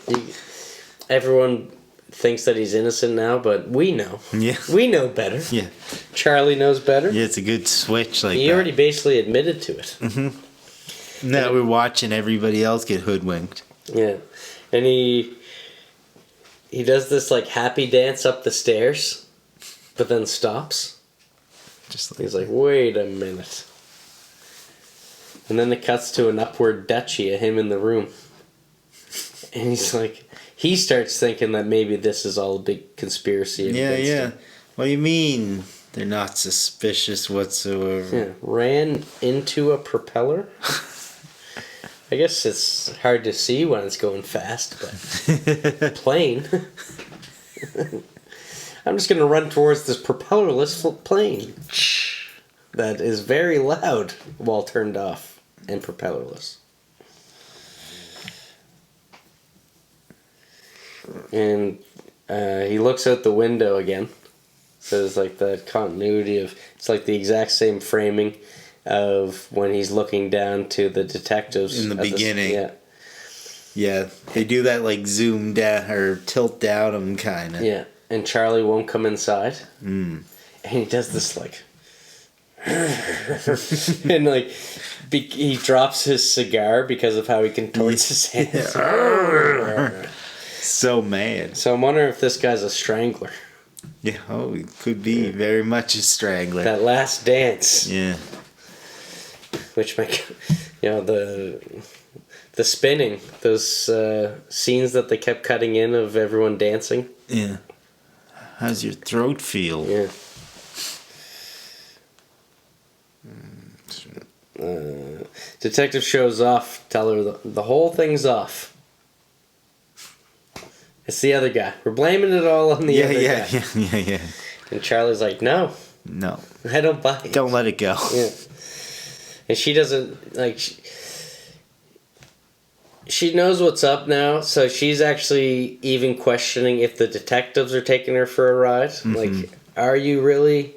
everyone thinks that he's innocent now, but we know. Yeah. We know better. Yeah. Charlie knows better. Yeah, it's a good switch like He that. already basically admitted to it. Mm-hmm. Now we're watching everybody else get hoodwinked. Yeah. And he does this like happy dance up the stairs, but then stops. Just like He's like, wait a minute. And then it cuts to an upward duchy of him in the room. And he's like, he starts thinking that maybe this is all a big conspiracy. Yeah. him. What do you mean? They're not suspicious whatsoever. Yeah. Ran into a propeller? I guess it's hard to see when it's going fast, but plane. I'm just going to run towards this propellerless plane that is very loud while turned off and propellerless. And he looks out the window again. So there's like the continuity of, it's like the exact same framing of when he's looking down to the detectives In the beginning. Yeah. Yeah, they do that like zoom down or tilt down them kind of. Yeah, and Charlie won't come inside. Mm. And he does this like, and like, he drops his cigar because of how he contorts his hands. So mad. So I'm wondering if this guy's a strangler. Yeah, it could be very much a strangler. That last dance. Yeah. Which make, the spinning, those scenes that they kept cutting in of everyone dancing. Yeah. How's your throat feel? Yeah. Detective shows off, tell her the whole thing's off. It's the other guy. We're blaming it all on the other guy. Yeah. And Charlie's like, no, I don't buy it. Don't let it go. Yeah. And she doesn't, like, she knows what's up now, so she's actually even questioning if the detectives are taking her for a ride. Mm-hmm. Like, are you really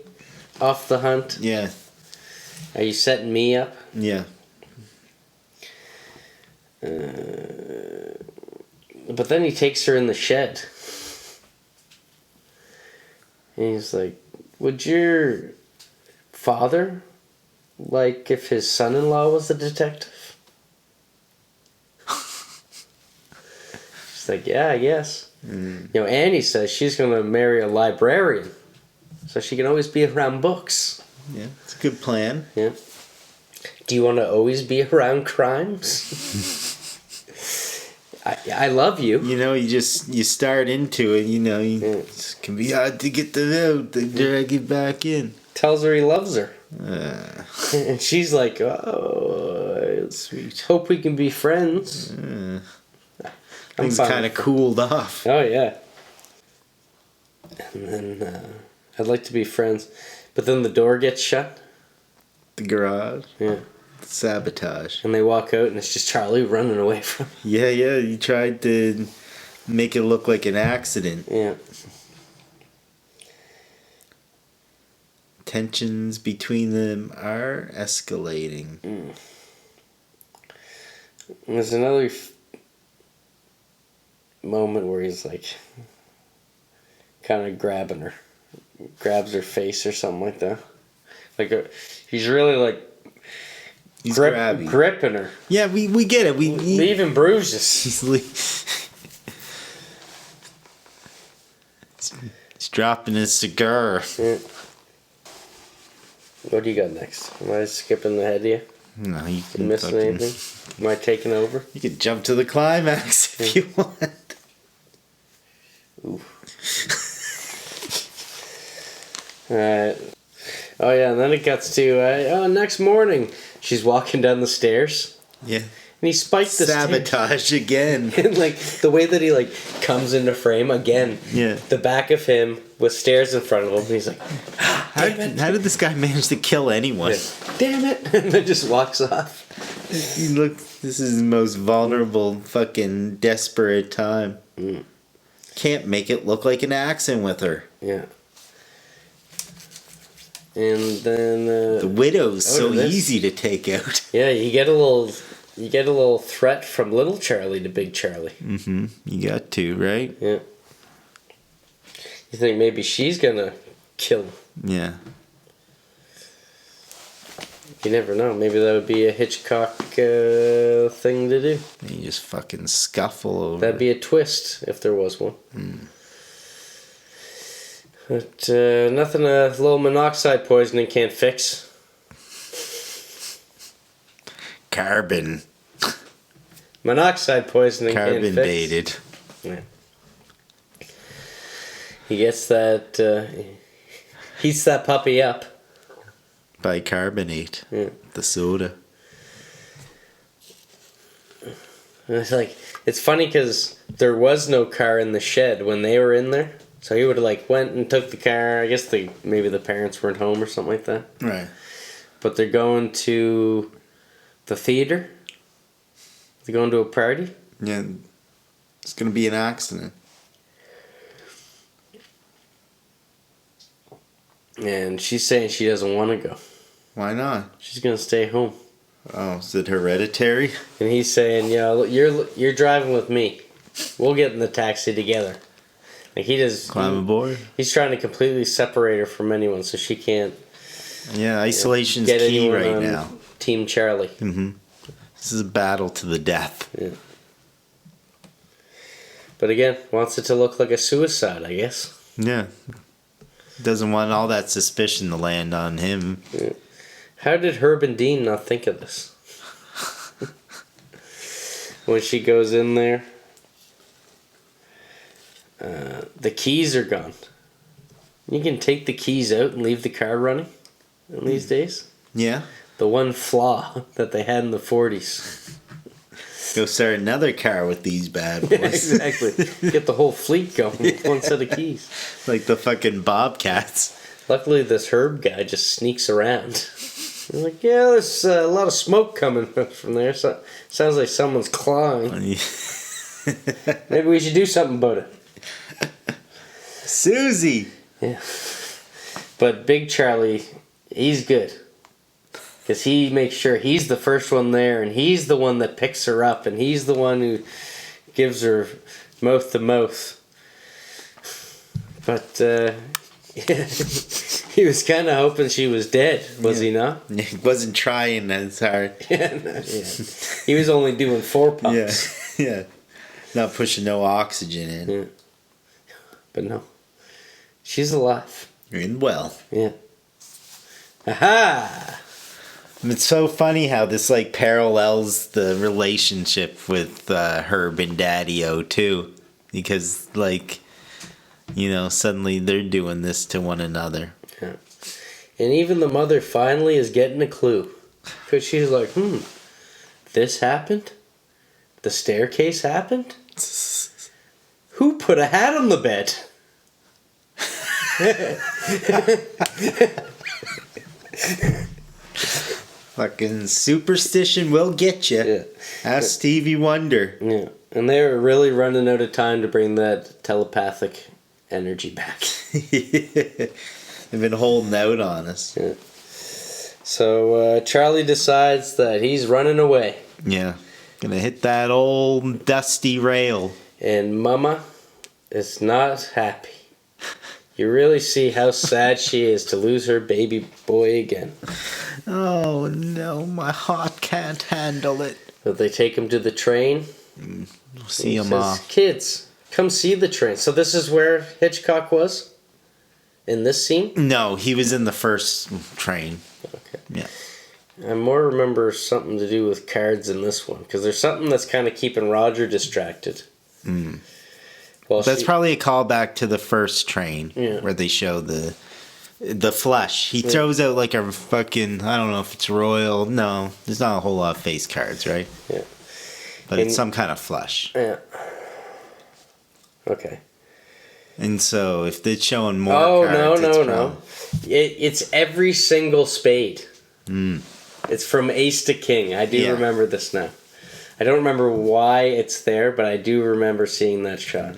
off the hunt? Yeah. Are you setting me up? Yeah. But then he takes her in the shed. And he's like, would your father like if his son-in-law was a detective? She's like, yeah, I guess. Mm. Annie says she's going to marry a librarian. So she can always be around books. Yeah, it's a good plan. Yeah. Do you want to always be around crimes? I love you. You start into it, it can be hard to get them out, they drag you back in. Tells her he loves her. And she's like, oh, sweet. Hope we can be friends. Things kind of cooled off. Oh, yeah. And then, I'd like to be friends. But then the door gets shut. The garage. Yeah. Sabotage. And they walk out and it's just Charlie running away from him. Yeah, you tried to make it look like an accident. Yeah. Tensions between them are escalating. Mm. There's another moment where he's like kind of grabbing her. Grabs her face or something like that. Like he's really like he's gripping her. Yeah, we get it. We even bruises. He's dropping his cigar. Yeah. What do you got next? Am I skipping ahead of you? No, you You can missing anything? Am I taking over? You can jump to the climax if you want. Ooh. Alright. Oh yeah, and then it gets to next morning. She's walking down the stairs. Yeah. And he spiked the sabotage again. And like the way that he like comes into frame again. Yeah. The back of him with stairs in front of him. And he's like, how did this guy manage to kill anyone? Yeah. Damn it! And then just walks off. Look, this is the most vulnerable, fucking desperate time. Mm. Can't make it look like an accident with her. Yeah. And then the widow's so easy to take out. Yeah, you get a little threat from little Charlie to big Charlie. Mm-hmm. You got to, right? Yeah. You think maybe she's gonna kill him? Yeah. You never know. Maybe that would be a Hitchcock thing to do. You just fucking scuffle over. That'd be a twist if there was one. Mm. But nothing a little monoxide poisoning can't fix. Carbon. Monoxide poisoning Carbon can't fix. dated. Yeah. He gets that. Heats that puppy up. Bicarbonate. Yeah. The soda. And it's funny because there was no car in the shed when they were in there. So he would have like went and took the car. I guess maybe the parents weren't home or something like that. Right. But they're going to the theater. They're going to a party. Yeah. It's gonna be an accident. And she's saying she doesn't want to go. Why not? She's gonna stay home. Oh, is it hereditary? And he's saying, "Yeah, you're driving with me. We'll get in the taxi together." Like Climb aboard. He's trying to completely separate her from anyone, so she can't. Yeah, isolation's get key anyone right on now. Team Charlie. Mm-hmm. This is a battle to the death. Yeah. But again, wants it to look like a suicide, I guess. Yeah. Doesn't want all that suspicion to land on him. Yeah. How did Herb and Dean not think of this? When she goes in there, the keys are gone. You can take the keys out and leave the car running in these days. Yeah. The one flaw that they had in the 40s. Go start another car with these bad boys. Yeah, exactly. Get the whole fleet going with one set of keys. Like the fucking Bobcats. Luckily, this Herb guy just sneaks around. I'm like, yeah, there's a lot of smoke coming from there. So, sounds like someone's clawing. Maybe we should do something about it. Susie! Yeah. But Big Charlie, he's good. Because he makes sure he's the first one there, and he's the one that picks her up, and he's the one who gives her mouth to mouth. But he was kind of hoping she was dead, was he not? He wasn't trying as hard. Yeah. He was only doing 4 pumps. Yeah. Not pushing no oxygen in. Yeah. But no. She's alive. And well. Yeah. Aha! It's so funny how this like parallels the relationship with Herb and Daddy-O too. Because like, you know, suddenly they're doing this to one another. Yeah. And even the mother finally is getting a clue. Because she's like, this happened? The staircase happened? Who put a hat on the bed? Fucking superstition will get you. Yeah. Ask Stevie Wonder. Yeah. And they're really running out of time to bring that telepathic energy back. They've been holding out on us. Yeah. So Charlie decides that he's running away. Yeah. Gonna hit that old dusty rail. And Mama is not happy. You really see how sad she is to lose her baby boy again. Oh no, my heart can't handle it. But they take him to the train. See him off. Kids, Come see the train. So this is where Hitchcock was? In this scene? No, he was in the first train. Okay. Yeah. I more remember something to do with cards in this one. Because there's something that's kind of keeping Roger distracted. Mm. Well, That's probably a callback to the first train. Yeah. Where they show the flesh. He throws out like a fucking, I don't know if it's royal. No, there's not a whole lot of face cards, right? Yeah. But it's some kind of flesh. Yeah. Okay. And so if they're showing more cards... no. No. It's every single spade. Mm. It's from ace to king. I do remember this now. I don't remember why it's there, but I do remember seeing that shot.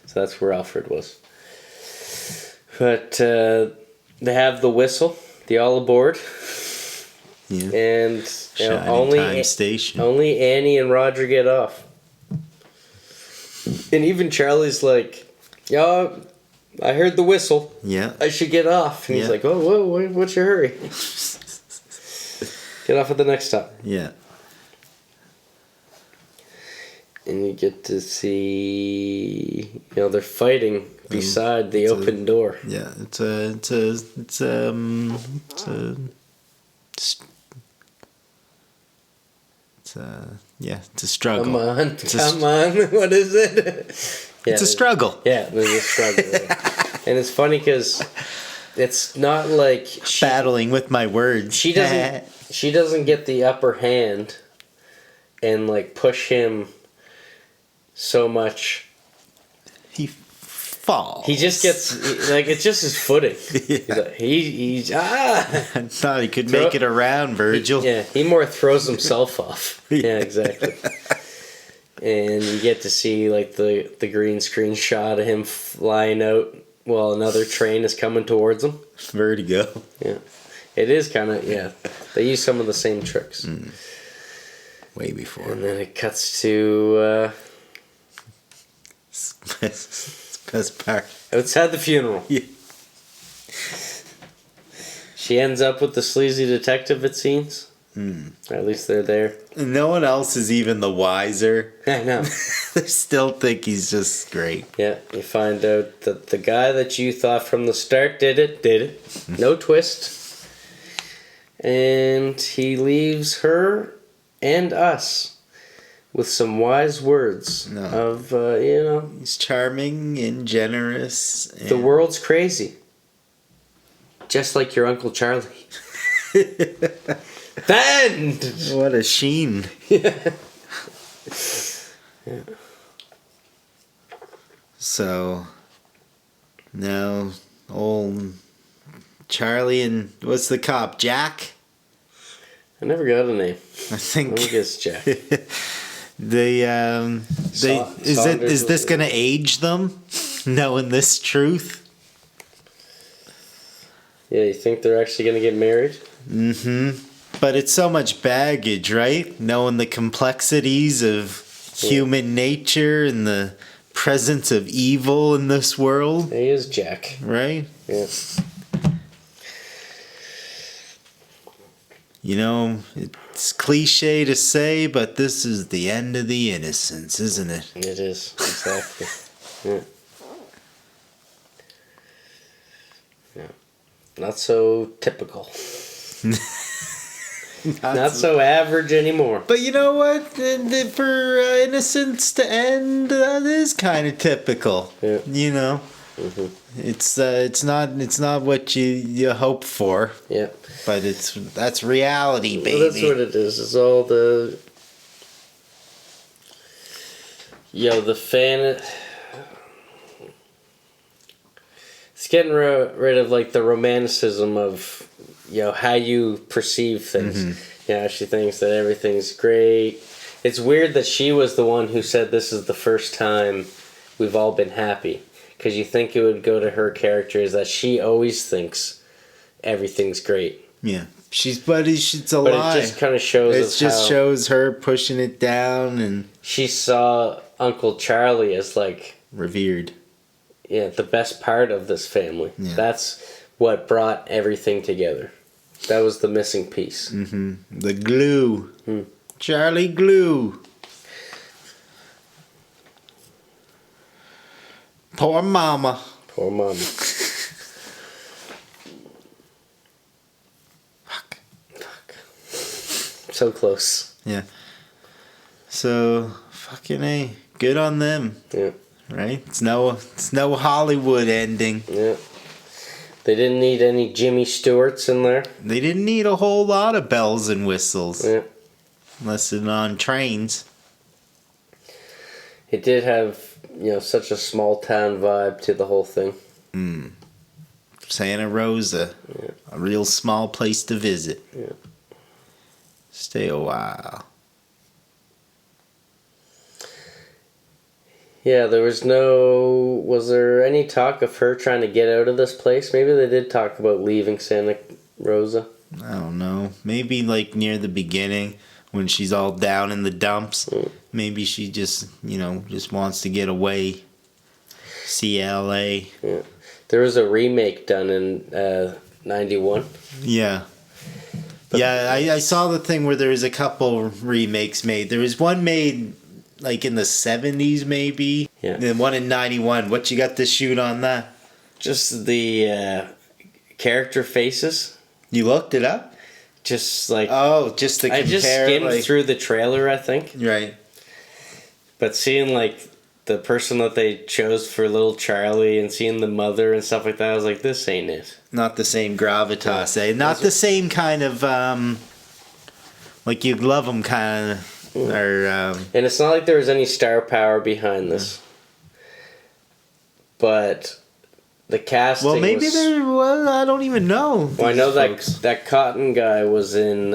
So that's where Alfred was. But they have the whistle, the all aboard. Yeah. And station. Only Annie and Roger get off. And even Charlie's like, yeah, I heard the whistle. Yeah. I should get off. And he's like, whoa, what's your hurry? Get off at the next stop. Yeah. And you get to see, they're fighting beside the open door. Yeah, it's a struggle. Come on, what is it? It's a struggle. Yeah, there's a struggle. And it's funny because it's not like battling with my words. She doesn't get the upper hand and like push him so much. He falls. He just gets it's just his footing. Yeah. He's I thought he could make it around, Virgil. He more throws himself off. Yeah, exactly. And you get to see like the green screen shot of him flying out while another train is coming towards him. Vertigo. Yeah, it is kind of They use some of the same tricks. Way before. And then it cuts to. Best part. Outside the funeral. Yeah. She ends up with the sleazy detective, it seems. At least they're there. No one else is even the wiser. I know. They still think he's just great. Yeah, you find out that the guy that you thought from the start did it. No twist. And he leaves her and us with some wise words of, He's charming and generous. And the world's crazy. Just like your Uncle Charlie. Then! What a sheen. Yeah. So, now, old Charlie and, what's the cop, Jack? I never got a name. I think it's Jack. Is this gonna age them, knowing this truth? Yeah, you think they're actually gonna get married? Mm-hmm. But it's so much baggage, right? Knowing the complexities of human nature and the presence of evil in this world. He is Jack. Right? Yeah. It's cliche to say, but this is the end of the innocence, isn't it? It is, exactly. Yeah. Not so typical. Not so average anymore. But you know what? For innocence to end, that is kind of typical. Yeah. Mm-hmm. It's not what you hope for. Yeah. But that's reality, baby. Well, that's what it is. It's all the fan. It's getting rid of like the romanticism of how you perceive things. Mm-hmm. She thinks that everything's great. It's weird that she was the one who said this is the first time we've all been happy. Because you think it would go to her character is that she always thinks everything's great. Yeah. It's a lie. But it just kind of shows shows her pushing it down, and she saw Uncle Charlie as like revered. Yeah, the best part of this family. Yeah. That's what brought everything together. That was the missing piece. Mm-hmm. The glue. Charlie glue. Poor mama. Poor mama. Fuck. So close. Yeah. So, fucking A. Good on them. Yeah. Right? It's no Hollywood ending. Yeah. They didn't need any Jimmy Stewarts in there. They didn't need a whole lot of bells and whistles. Yeah. Unless it's on trains. It did have, such a small town vibe to the whole thing. Santa Rosa. Yeah. A real small place to visit. Yeah. Stay a while. Yeah, was there any talk of her trying to get out of this place? Maybe they did talk about leaving Santa Rosa. I don't know. Maybe like near the beginning when she's all down in the dumps. Maybe she just wants to get away. See LA. Yeah. There was a remake done in 91. Yeah. I saw the thing where there was a couple remakes made. There was one made like in the 70s maybe. Yeah. And then one in 91. What you got to shoot on that? Just the character faces. You looked it up? Just like... Oh, just to compare. I just skimmed through the trailer, I think. Right. But seeing like the person that they chose for little Charlie and seeing the mother and stuff like that, I was like, this ain't it. Not the same gravitas, eh? Not the same kind of, like you'd love them kind of, or... And it's not like there was any star power behind this. But the casting well, maybe there was, I don't even know. Well, I know that Cotton guy was in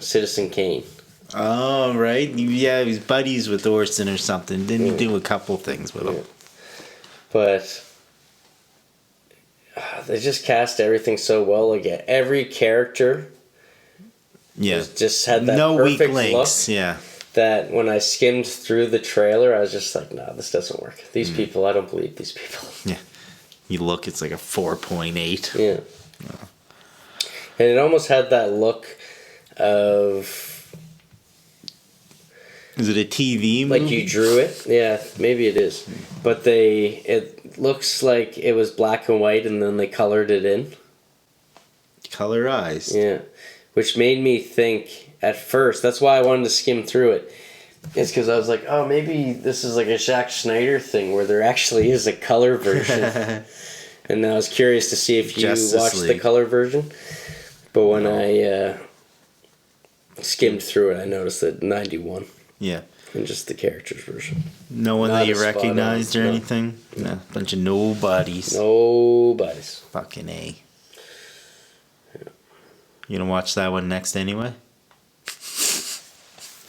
Citizen Kane. Oh, right. Yeah, he was buddies with Orson or something. Didn't he do a couple things with him? But they just cast everything so well. Like every character just had that no perfect weak links. look Yeah. that when I skimmed through the trailer, I was just like, nah, this doesn't work. These people, I don't believe these people. Yeah. You look, it's like a 4.8. Yeah. And it almost had that look of... Is it a TV movie? Like you drew it? Yeah, maybe it is. But it looks like it was black and white and then they colored it in. Colorized. Yeah. Which made me think at first, that's why I wanted to skim through it. It's because I was like, oh, maybe this is like a Zack Snyder thing where there actually is a color version. And I was curious to see if you watched the color version. But when I skimmed through it, I noticed that 91. Yeah. And just the characters version. No one that you recognized or anything? No. Bunch of nobodies. Nobodies. Fucking A. Yeah. You gonna watch that one next anyway?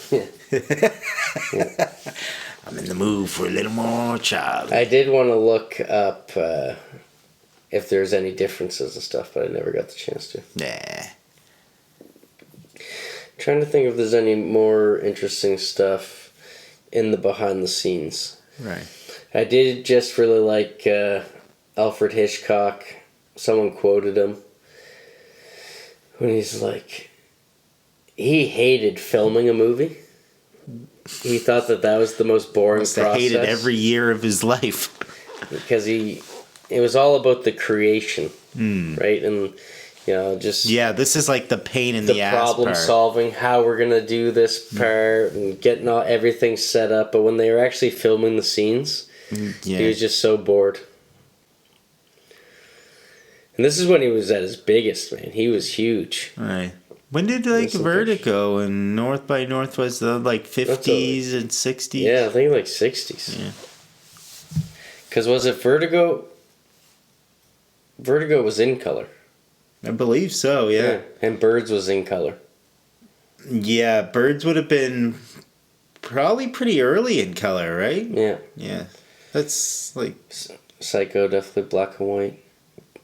Yeah. I'm in the mood for a little more Charlie. I did want to look up if there's any differences and stuff, but I never got the chance to. Nah. Trying to think if there's any more interesting stuff in the behind the scenes. Right. I did just really like Alfred Hitchcock. Someone quoted him when he's like, he hated filming a movie. He thought that was the most boring process. He hated every year of his life. Because it was all about the creation, right? And this is like the pain in the ass part. The problem solving, how we're gonna do this part, and getting everything set up. But when they were actually filming the scenes, he was just so bored. And this is when he was at his biggest, man. He was huge. Right. When did Vertigo and North by Northwest, the 50s and 60s? Yeah, I think 60s. Yeah. Because was it Vertigo? Vertigo was in color. I believe so, yeah. And Birds was in color. Yeah, Birds would have been probably pretty early in color, right? Yeah. Yeah. That's like... Psycho, definitely black and white.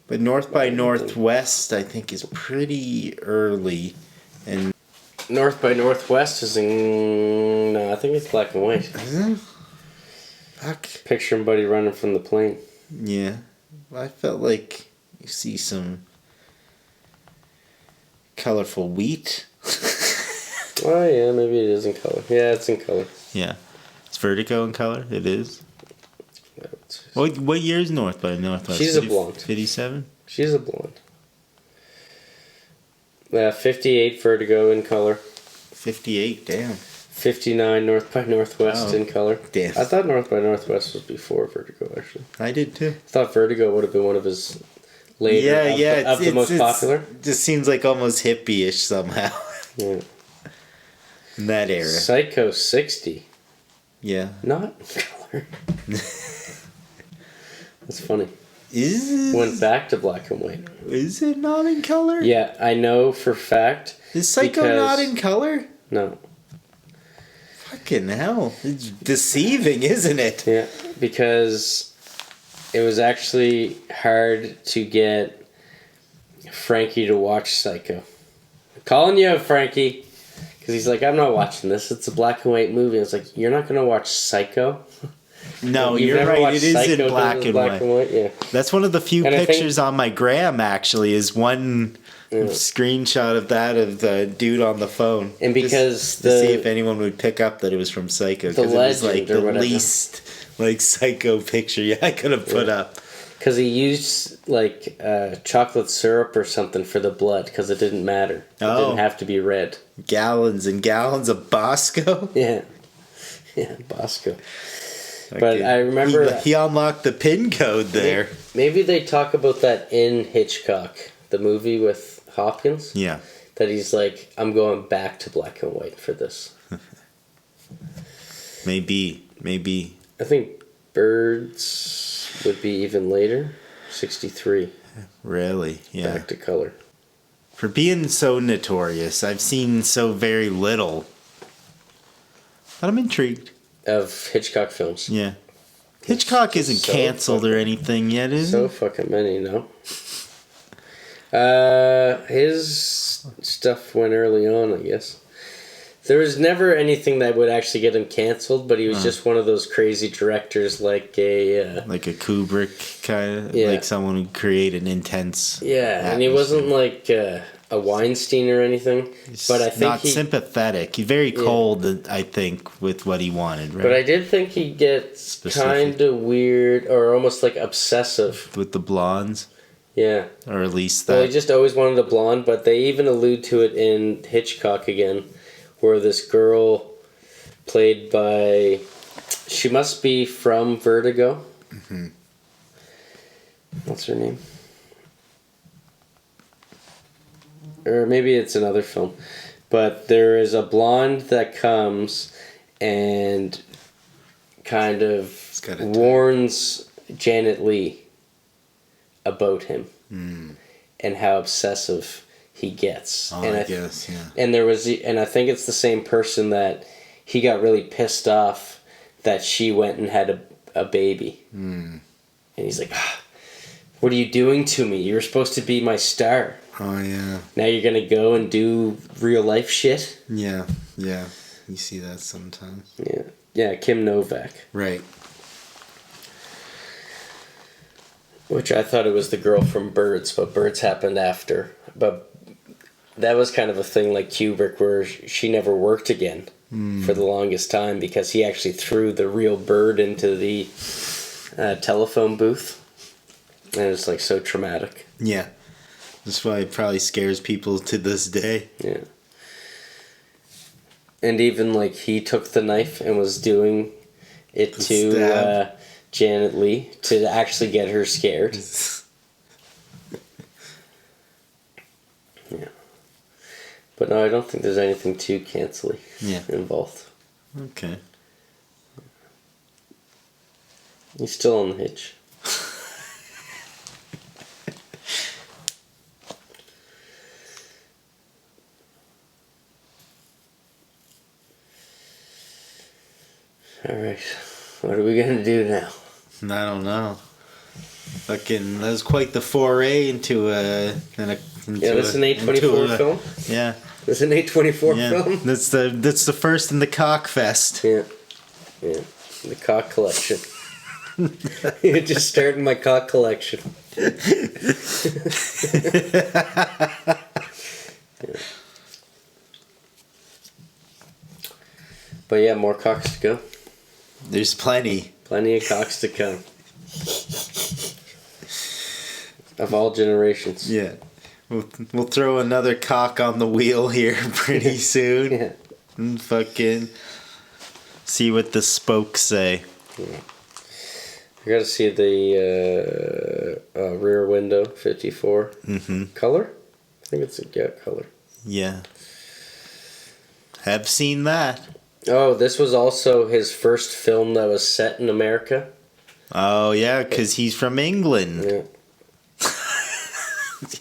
But North by Northwest, I think, is pretty early. And North by Northwest is in... No, I think it's black and white. Is it? Fuck. Picture him, buddy, running from the plane. Yeah. I felt like you see some colorful wheat. Oh, yeah, maybe it is in color. Yeah, it's in color. Yeah. It's Vertigo in color? It is? What year is North by Northwest? She's a blonde. 57? She's a blonde. 58 Vertigo in color. 58, damn. 59 North by Northwest in color. Damn. I thought North by Northwest was before Vertigo, actually. I did too. I thought Vertigo would have been one of his later of the most popular. Just seems like almost hippie-ish somehow. Yeah. In that era. Psycho 60. Yeah. Not in color. That's funny. Went back to black and white. Is it not in color? Yeah, I know for fact. Is Psycho not in color? No. Fucking hell. It's deceiving, isn't it? Yeah, because it was actually hard to get Frankie to watch Psycho. I'm calling you out, Frankie. Because he's like, I'm not watching this. It's a black and white movie. It's like, you're not going to watch Psycho? No, you're right. It is Psycho in black and white. Yeah. That's one of the few pictures on my gram, actually, is one screenshot of that of the dude on the phone. And because to see if anyone would pick up that it was from Psycho. Because it was like the least Psycho picture I could have put up. Because he used like chocolate syrup or something for the blood because it didn't matter. It didn't have to be red. Gallons and gallons of Bosco? Yeah. Yeah, Bosco. Okay. But I remember... He unlocked the pin code there. Maybe they talk about that in Hitchcock, the movie with Hopkins. Yeah. That he's like, I'm going back to black and white for this. Maybe. I think Birds would be even later. 63. Really? Yeah. Back to color. For being so notorious, I've seen so very little. But I'm intrigued. Of Hitchcock films. Yeah. Hitchcock isn't canceled or anything yet, is so it? So fucking many, no? His stuff went early on, I guess. There was never anything that would actually get him canceled, but he was just one of those crazy directors like a... like a Kubrick kind of? Yeah. Like someone who created an intense... Yeah, atmosphere. And he wasn't like... a Weinstein or anything, but I think not sympathetic. He's very cold, I think, with what he wanted. Right? But I did think he gets kind of weird or almost like obsessive with the blondes. Yeah, or at least that. Well, he just always wanted a blonde, but they even allude to it in Hitchcock again, where this girl played by, she must be from Vertigo. Mm-hmm. What's her name? Or maybe it's another film. But there is a blonde that comes and kind of warns Janet Leigh about him and how obsessive he gets. Oh, and I guess, yeah. And I think it's the same person that he got really pissed off that she went and had a baby. And he's like, what are you doing to me? You were supposed to be my star. Oh, yeah. Now you're going to go and do real life shit? Yeah. You see that sometimes. Yeah, Kim Novak. Right. Which I thought it was the girl from Birds, but Birds happened after. But that was kind of a thing like Kubrick where she never worked again for the longest time because he actually threw the real bird into the telephone booth. And it was like so traumatic. Yeah. That's why it probably scares people to this day. Yeah. And even like he took the knife and was doing it to Janet Leigh to actually get her scared. Yeah. But no, I don't think there's anything too cancelly involved. Okay. He's still on the hitch. Alright, what are we gonna do now? I don't know. Fucking, that was quite the foray into this is an A24 film? Yeah. This is an A24 film? That's the first in the cock fest. Yeah. The cock collection. You're just starting my cock collection. But yeah, more cocks to go. There's plenty. Plenty of cocks to come. of all generations. Yeah. We'll throw another cock on the wheel here pretty soon. Yeah. And fucking see what the spokes say. Yeah. I gotta see the rear window, 54. Mm-hmm. Color? I think it's a color. Yeah. Have seen that. Oh, this was also his first film that was set in America. Oh, yeah, because he's from England. Yeah.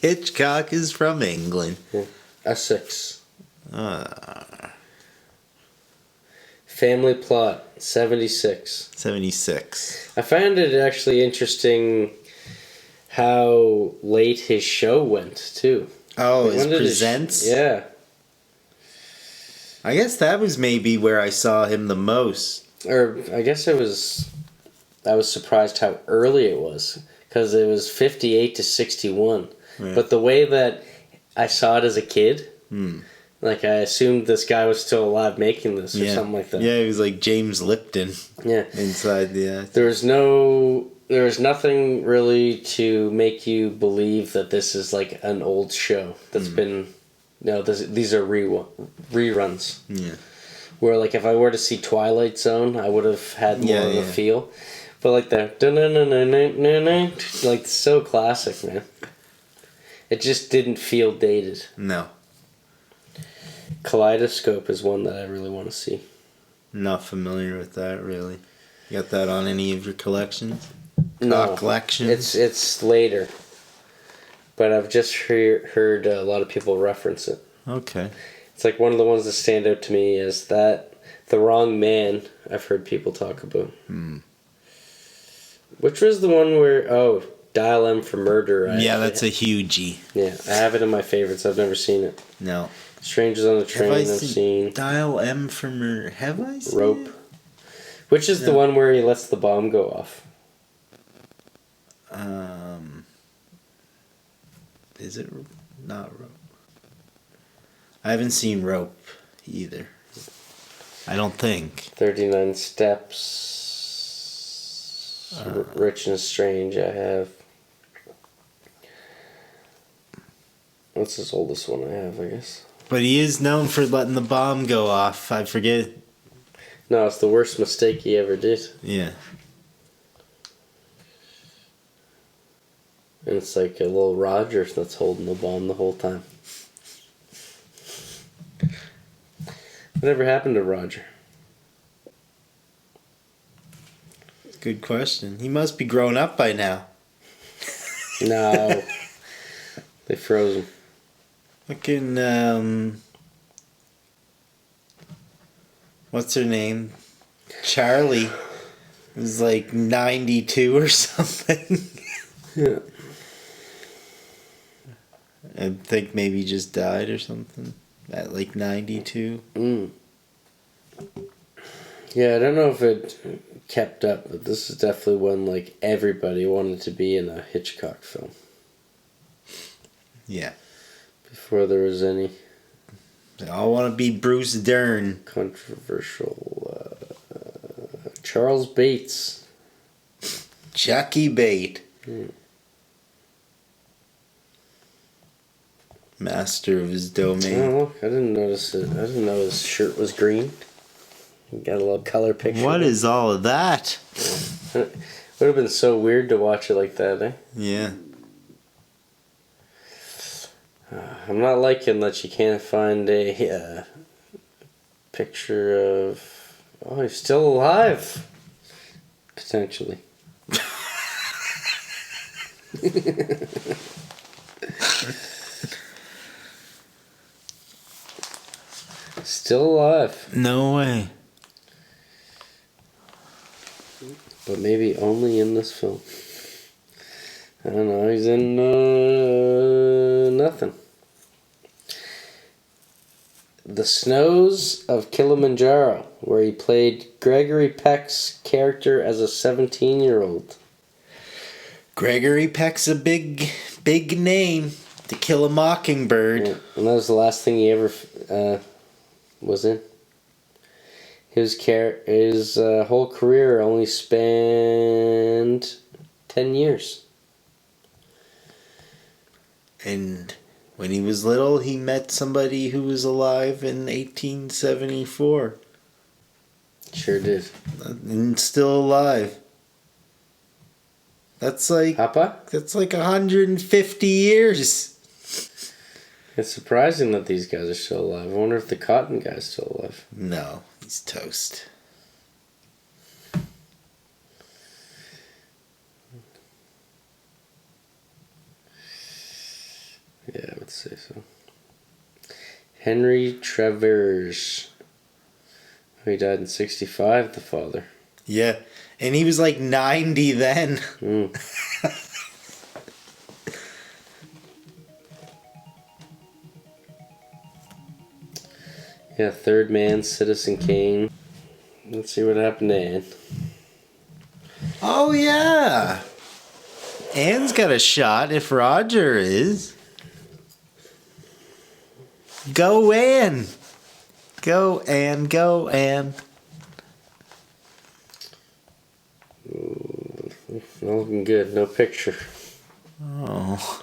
Hitchcock is from England. Yeah. Essex. Family Plot, 76. 76. I found it actually interesting how late his show went, too. Oh, Like, his when did presents? Yeah. I guess that was maybe where I saw him the most. Or I guess I was surprised how early it was. Because it was 58 to 61. Right. But the way that I saw it as a kid... Like, I assumed this guy was still alive making this or something like that. Yeah, he was like James Lipton. Yeah. Inside the... There was nothing really to make you believe that this is like an old show that's been... No, these are reruns. Yeah. Where, like, if I were to see Twilight Zone, I would have had more of a feel. But, like, the... Like, so classic, man. It just didn't feel dated. No. Kaleidoscope is one that I really want to see. Not familiar with that, really. You got that on any of your collections? No. Collections? It's later. But I've just heard a lot of people reference it. Okay. It's like one of the ones that stand out to me is that The Wrong Man, I've heard people talk about. Which was the one where, Dial M for Murder. That's a hugie. Yeah, I have it in my favorites. I've never seen it. No. Strangers on the Train, I've seen. Dial M for Murder. Have I seen Rope. it? Which is the one where he lets the bomb go off? Is it not Rope? I haven't seen Rope either. I don't think. 39 Steps. Rich and Strange, I have. What's his oldest one I have, I guess? But he is known for letting the bomb go off. I forget. No, it's the worst mistake he ever did. Yeah. And it's like a little Roger that's holding the bomb the whole time. Whatever happened to Roger? Good question. He must be grown up by now. No. They froze him. Fucking, what's her name? Charlie was like 92 or something. Yeah. I think maybe just died or something at like 92. Yeah, I don't know if it kept up, but this is definitely when like everybody wanted to be in a Hitchcock film. Yeah. Before there was any They all want to be Bruce Dern. controversial. Charles Bates. Chucky Bate. Master of his domain. Oh, I didn't notice it. I didn't know his shirt was green. He got a little color picture. What is all of that? It would have been so weird to watch it like that, eh? Yeah. I'm not liking that you can't find a picture of... Oh, he's still alive. Potentially. Still alive. No way. But maybe only in this film. I don't know. He's in nothing. The Snows of Kilimanjaro, where he played Gregory Peck's character as a 17-year-old. Gregory Peck's a big name. To Kill a Mockingbird. Yeah, and that was the last thing he ever was in. His whole career only spanned 10 years. And when he was little, he met somebody who was alive in 1874. Sure did. And still alive. That's like... Papa? That's like 150 years. It's surprising that these guys are still alive. I wonder if the cotton guy's still alive. No, he's toast. Yeah, I would say so. Henry Travers. He died in 65, the father. Yeah, and he was like 90 then. Yeah, Third Man, Citizen Kane. Let's see what happened to Anne. Oh, yeah. Anne's got a shot if Roger is. Go, Anne. Go, Anne. Go, Anne. Not looking good. No picture. Oh.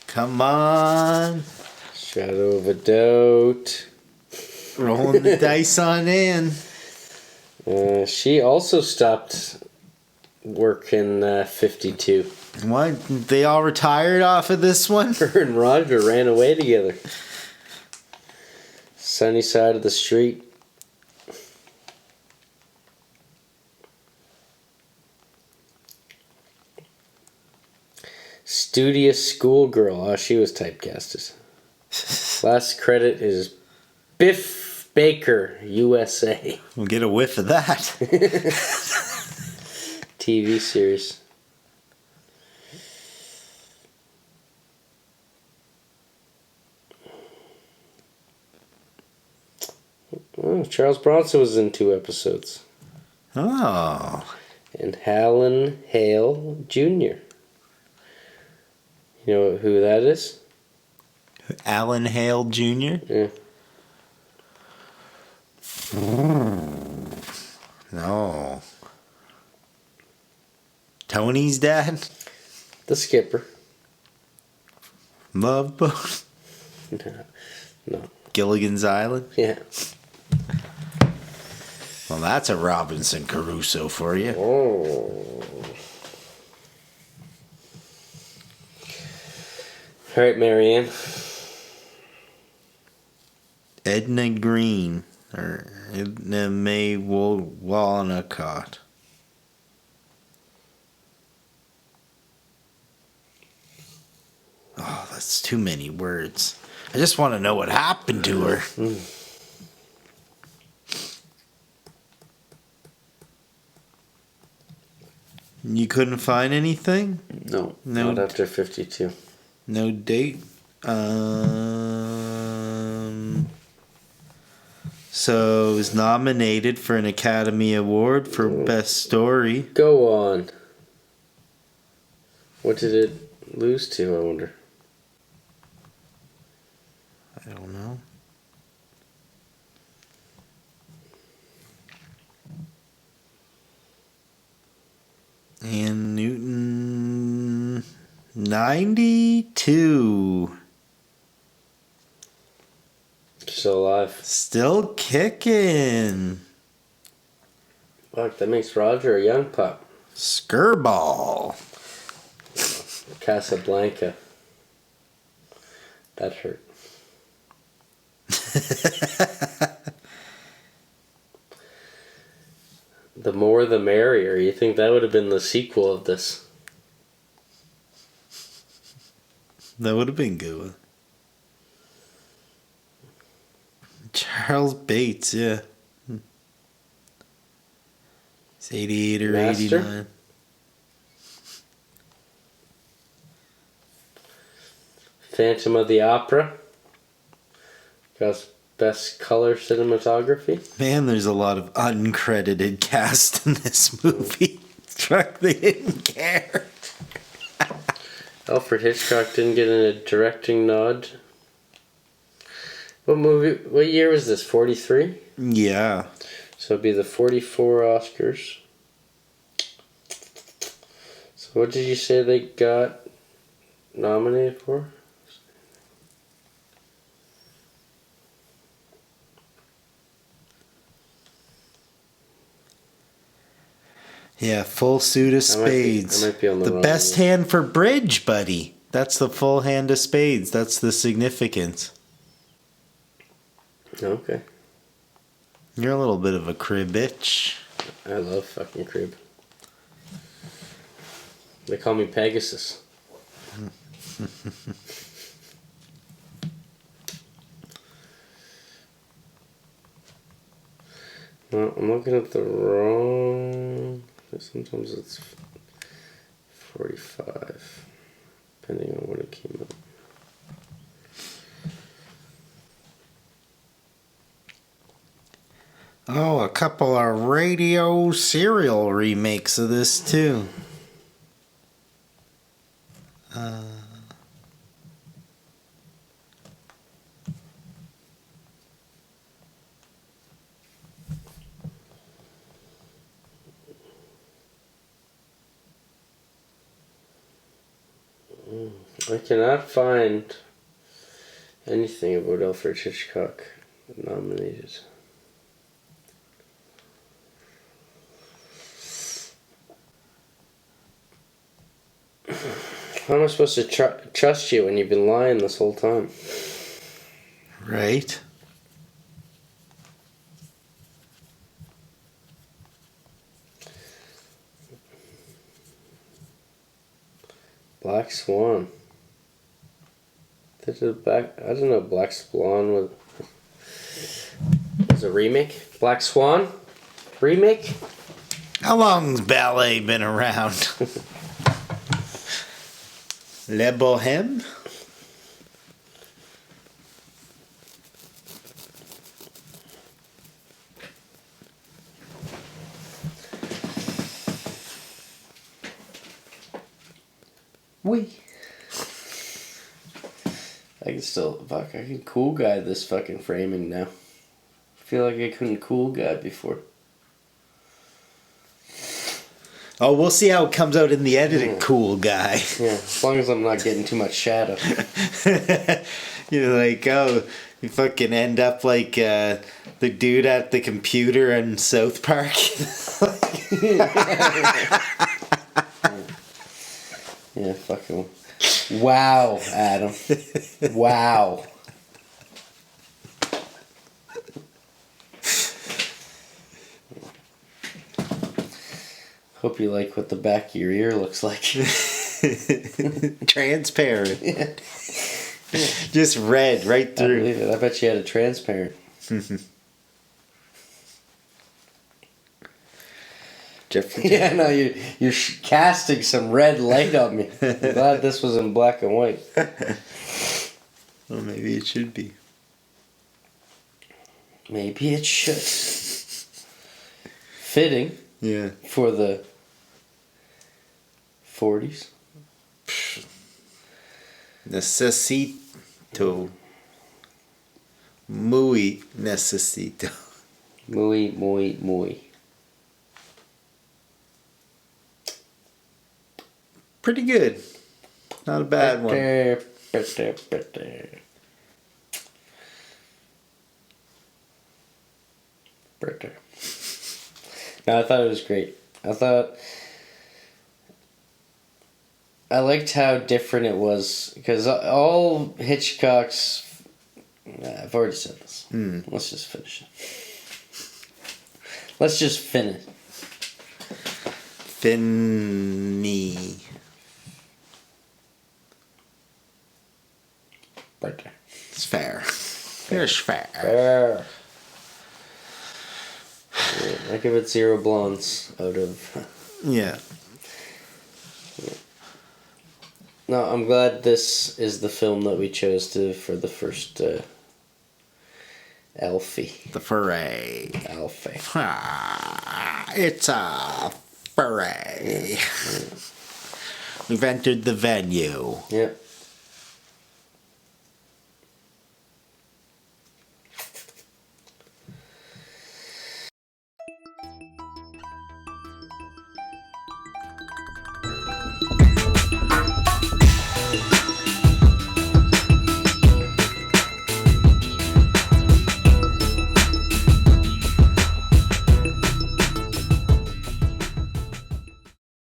Come on. Shadow of a Doubt. Rolling the dice on Anne. She also stopped work in 52. What? They all retired off of this one? Her and Roger ran away together. Sunny Side of the Street. Studious Schoolgirl. Oh, she was typecasted. Last credit is Biff Baker, USA. We'll get a whiff of that. TV series. Oh, Charles Bronson was in 2 episodes. Oh. And Hallen Hale Jr. You know who that is? Alan Hale Jr.? Yeah. No. Tony's dad? The skipper. Love Boat? No. Gilligan's Island? Yeah. Well, that's a Robinson Crusoe for you. Oh. All right, Marianne. Edna Green. Or Edna May Walnacott. Oh, that's too many words. I just want to know what happened to her. You couldn't find anything? No, not after 52. No date? So it was nominated for an Academy Award for Best Story. Go on. What did it lose to, I wonder? I don't know. And Newton 92. Still alive. Still kicking. Fuck, that makes Roger a young pup. Skirball. Casablanca. That hurt. The More the Merrier. You think that would have been the sequel of this? That would have been good. Charles Bates, yeah. It's 88 or Master? 89. Phantom of the Opera. Got best color cinematography. Man, there's a lot of uncredited cast in this movie. Truck, they didn't care. Alfred Hitchcock didn't get a directing nod. What movie? What year was this? 43? Yeah. So it'd be the 44 Oscars. What did you say they got nominated for? Yeah, full suit of spades. I might be on the wrong best one. hand for bridge, buddy. That's the full hand of spades. That's the significance. Okay. You're a little bit of a crib bitch. I love fucking crib. They call me Pegasus. No, I'm looking at the wrong... Sometimes it's 45, depending on when it came out. Oh, a couple of radio serial remakes of this too. I cannot find anything about Alfred Hitchcock nominated. How am I supposed to trust you when you've been lying this whole time? Right? Black Swan. I don't know. Black Swan was a remake. Black Swan remake. How long's ballet been around? Le Bohème? Oui. I can cool guy this fucking framing now. I feel like I couldn't cool guy before. Oh, we'll see how it comes out in the editing, cool guy. Yeah, as long as I'm not getting too much shadow. You're like, oh, you fucking end up like the dude at the computer in South Park. Yeah, fucking. Wow, Adam. Wow. Hope you like what the back of your ear looks like. Transparent. Yeah. Just red right I through. believe it. I bet you had a transparent. Jeffrey. Yeah, no, you're casting some red light on me. I'm glad this was in black and white. Well, maybe it should be. Maybe it should. Fitting. Yeah. For the 40s. Necesito. Muy necesito. Muy, muy, muy. Pretty good. Not a bad one. No, I thought it was great. I liked how different it was, because all Hitchcock's... I've already said this. Let's just finish it. Let's just finish. Finny. Right there. It's fair. It's fair. Fair. Yeah, I give it 0 blondes out of... Yeah. No, I'm glad this is the film that we chose for the first Alfie. The foray. Alfie. It's a foray. Yeah. We've entered the venue. Yep.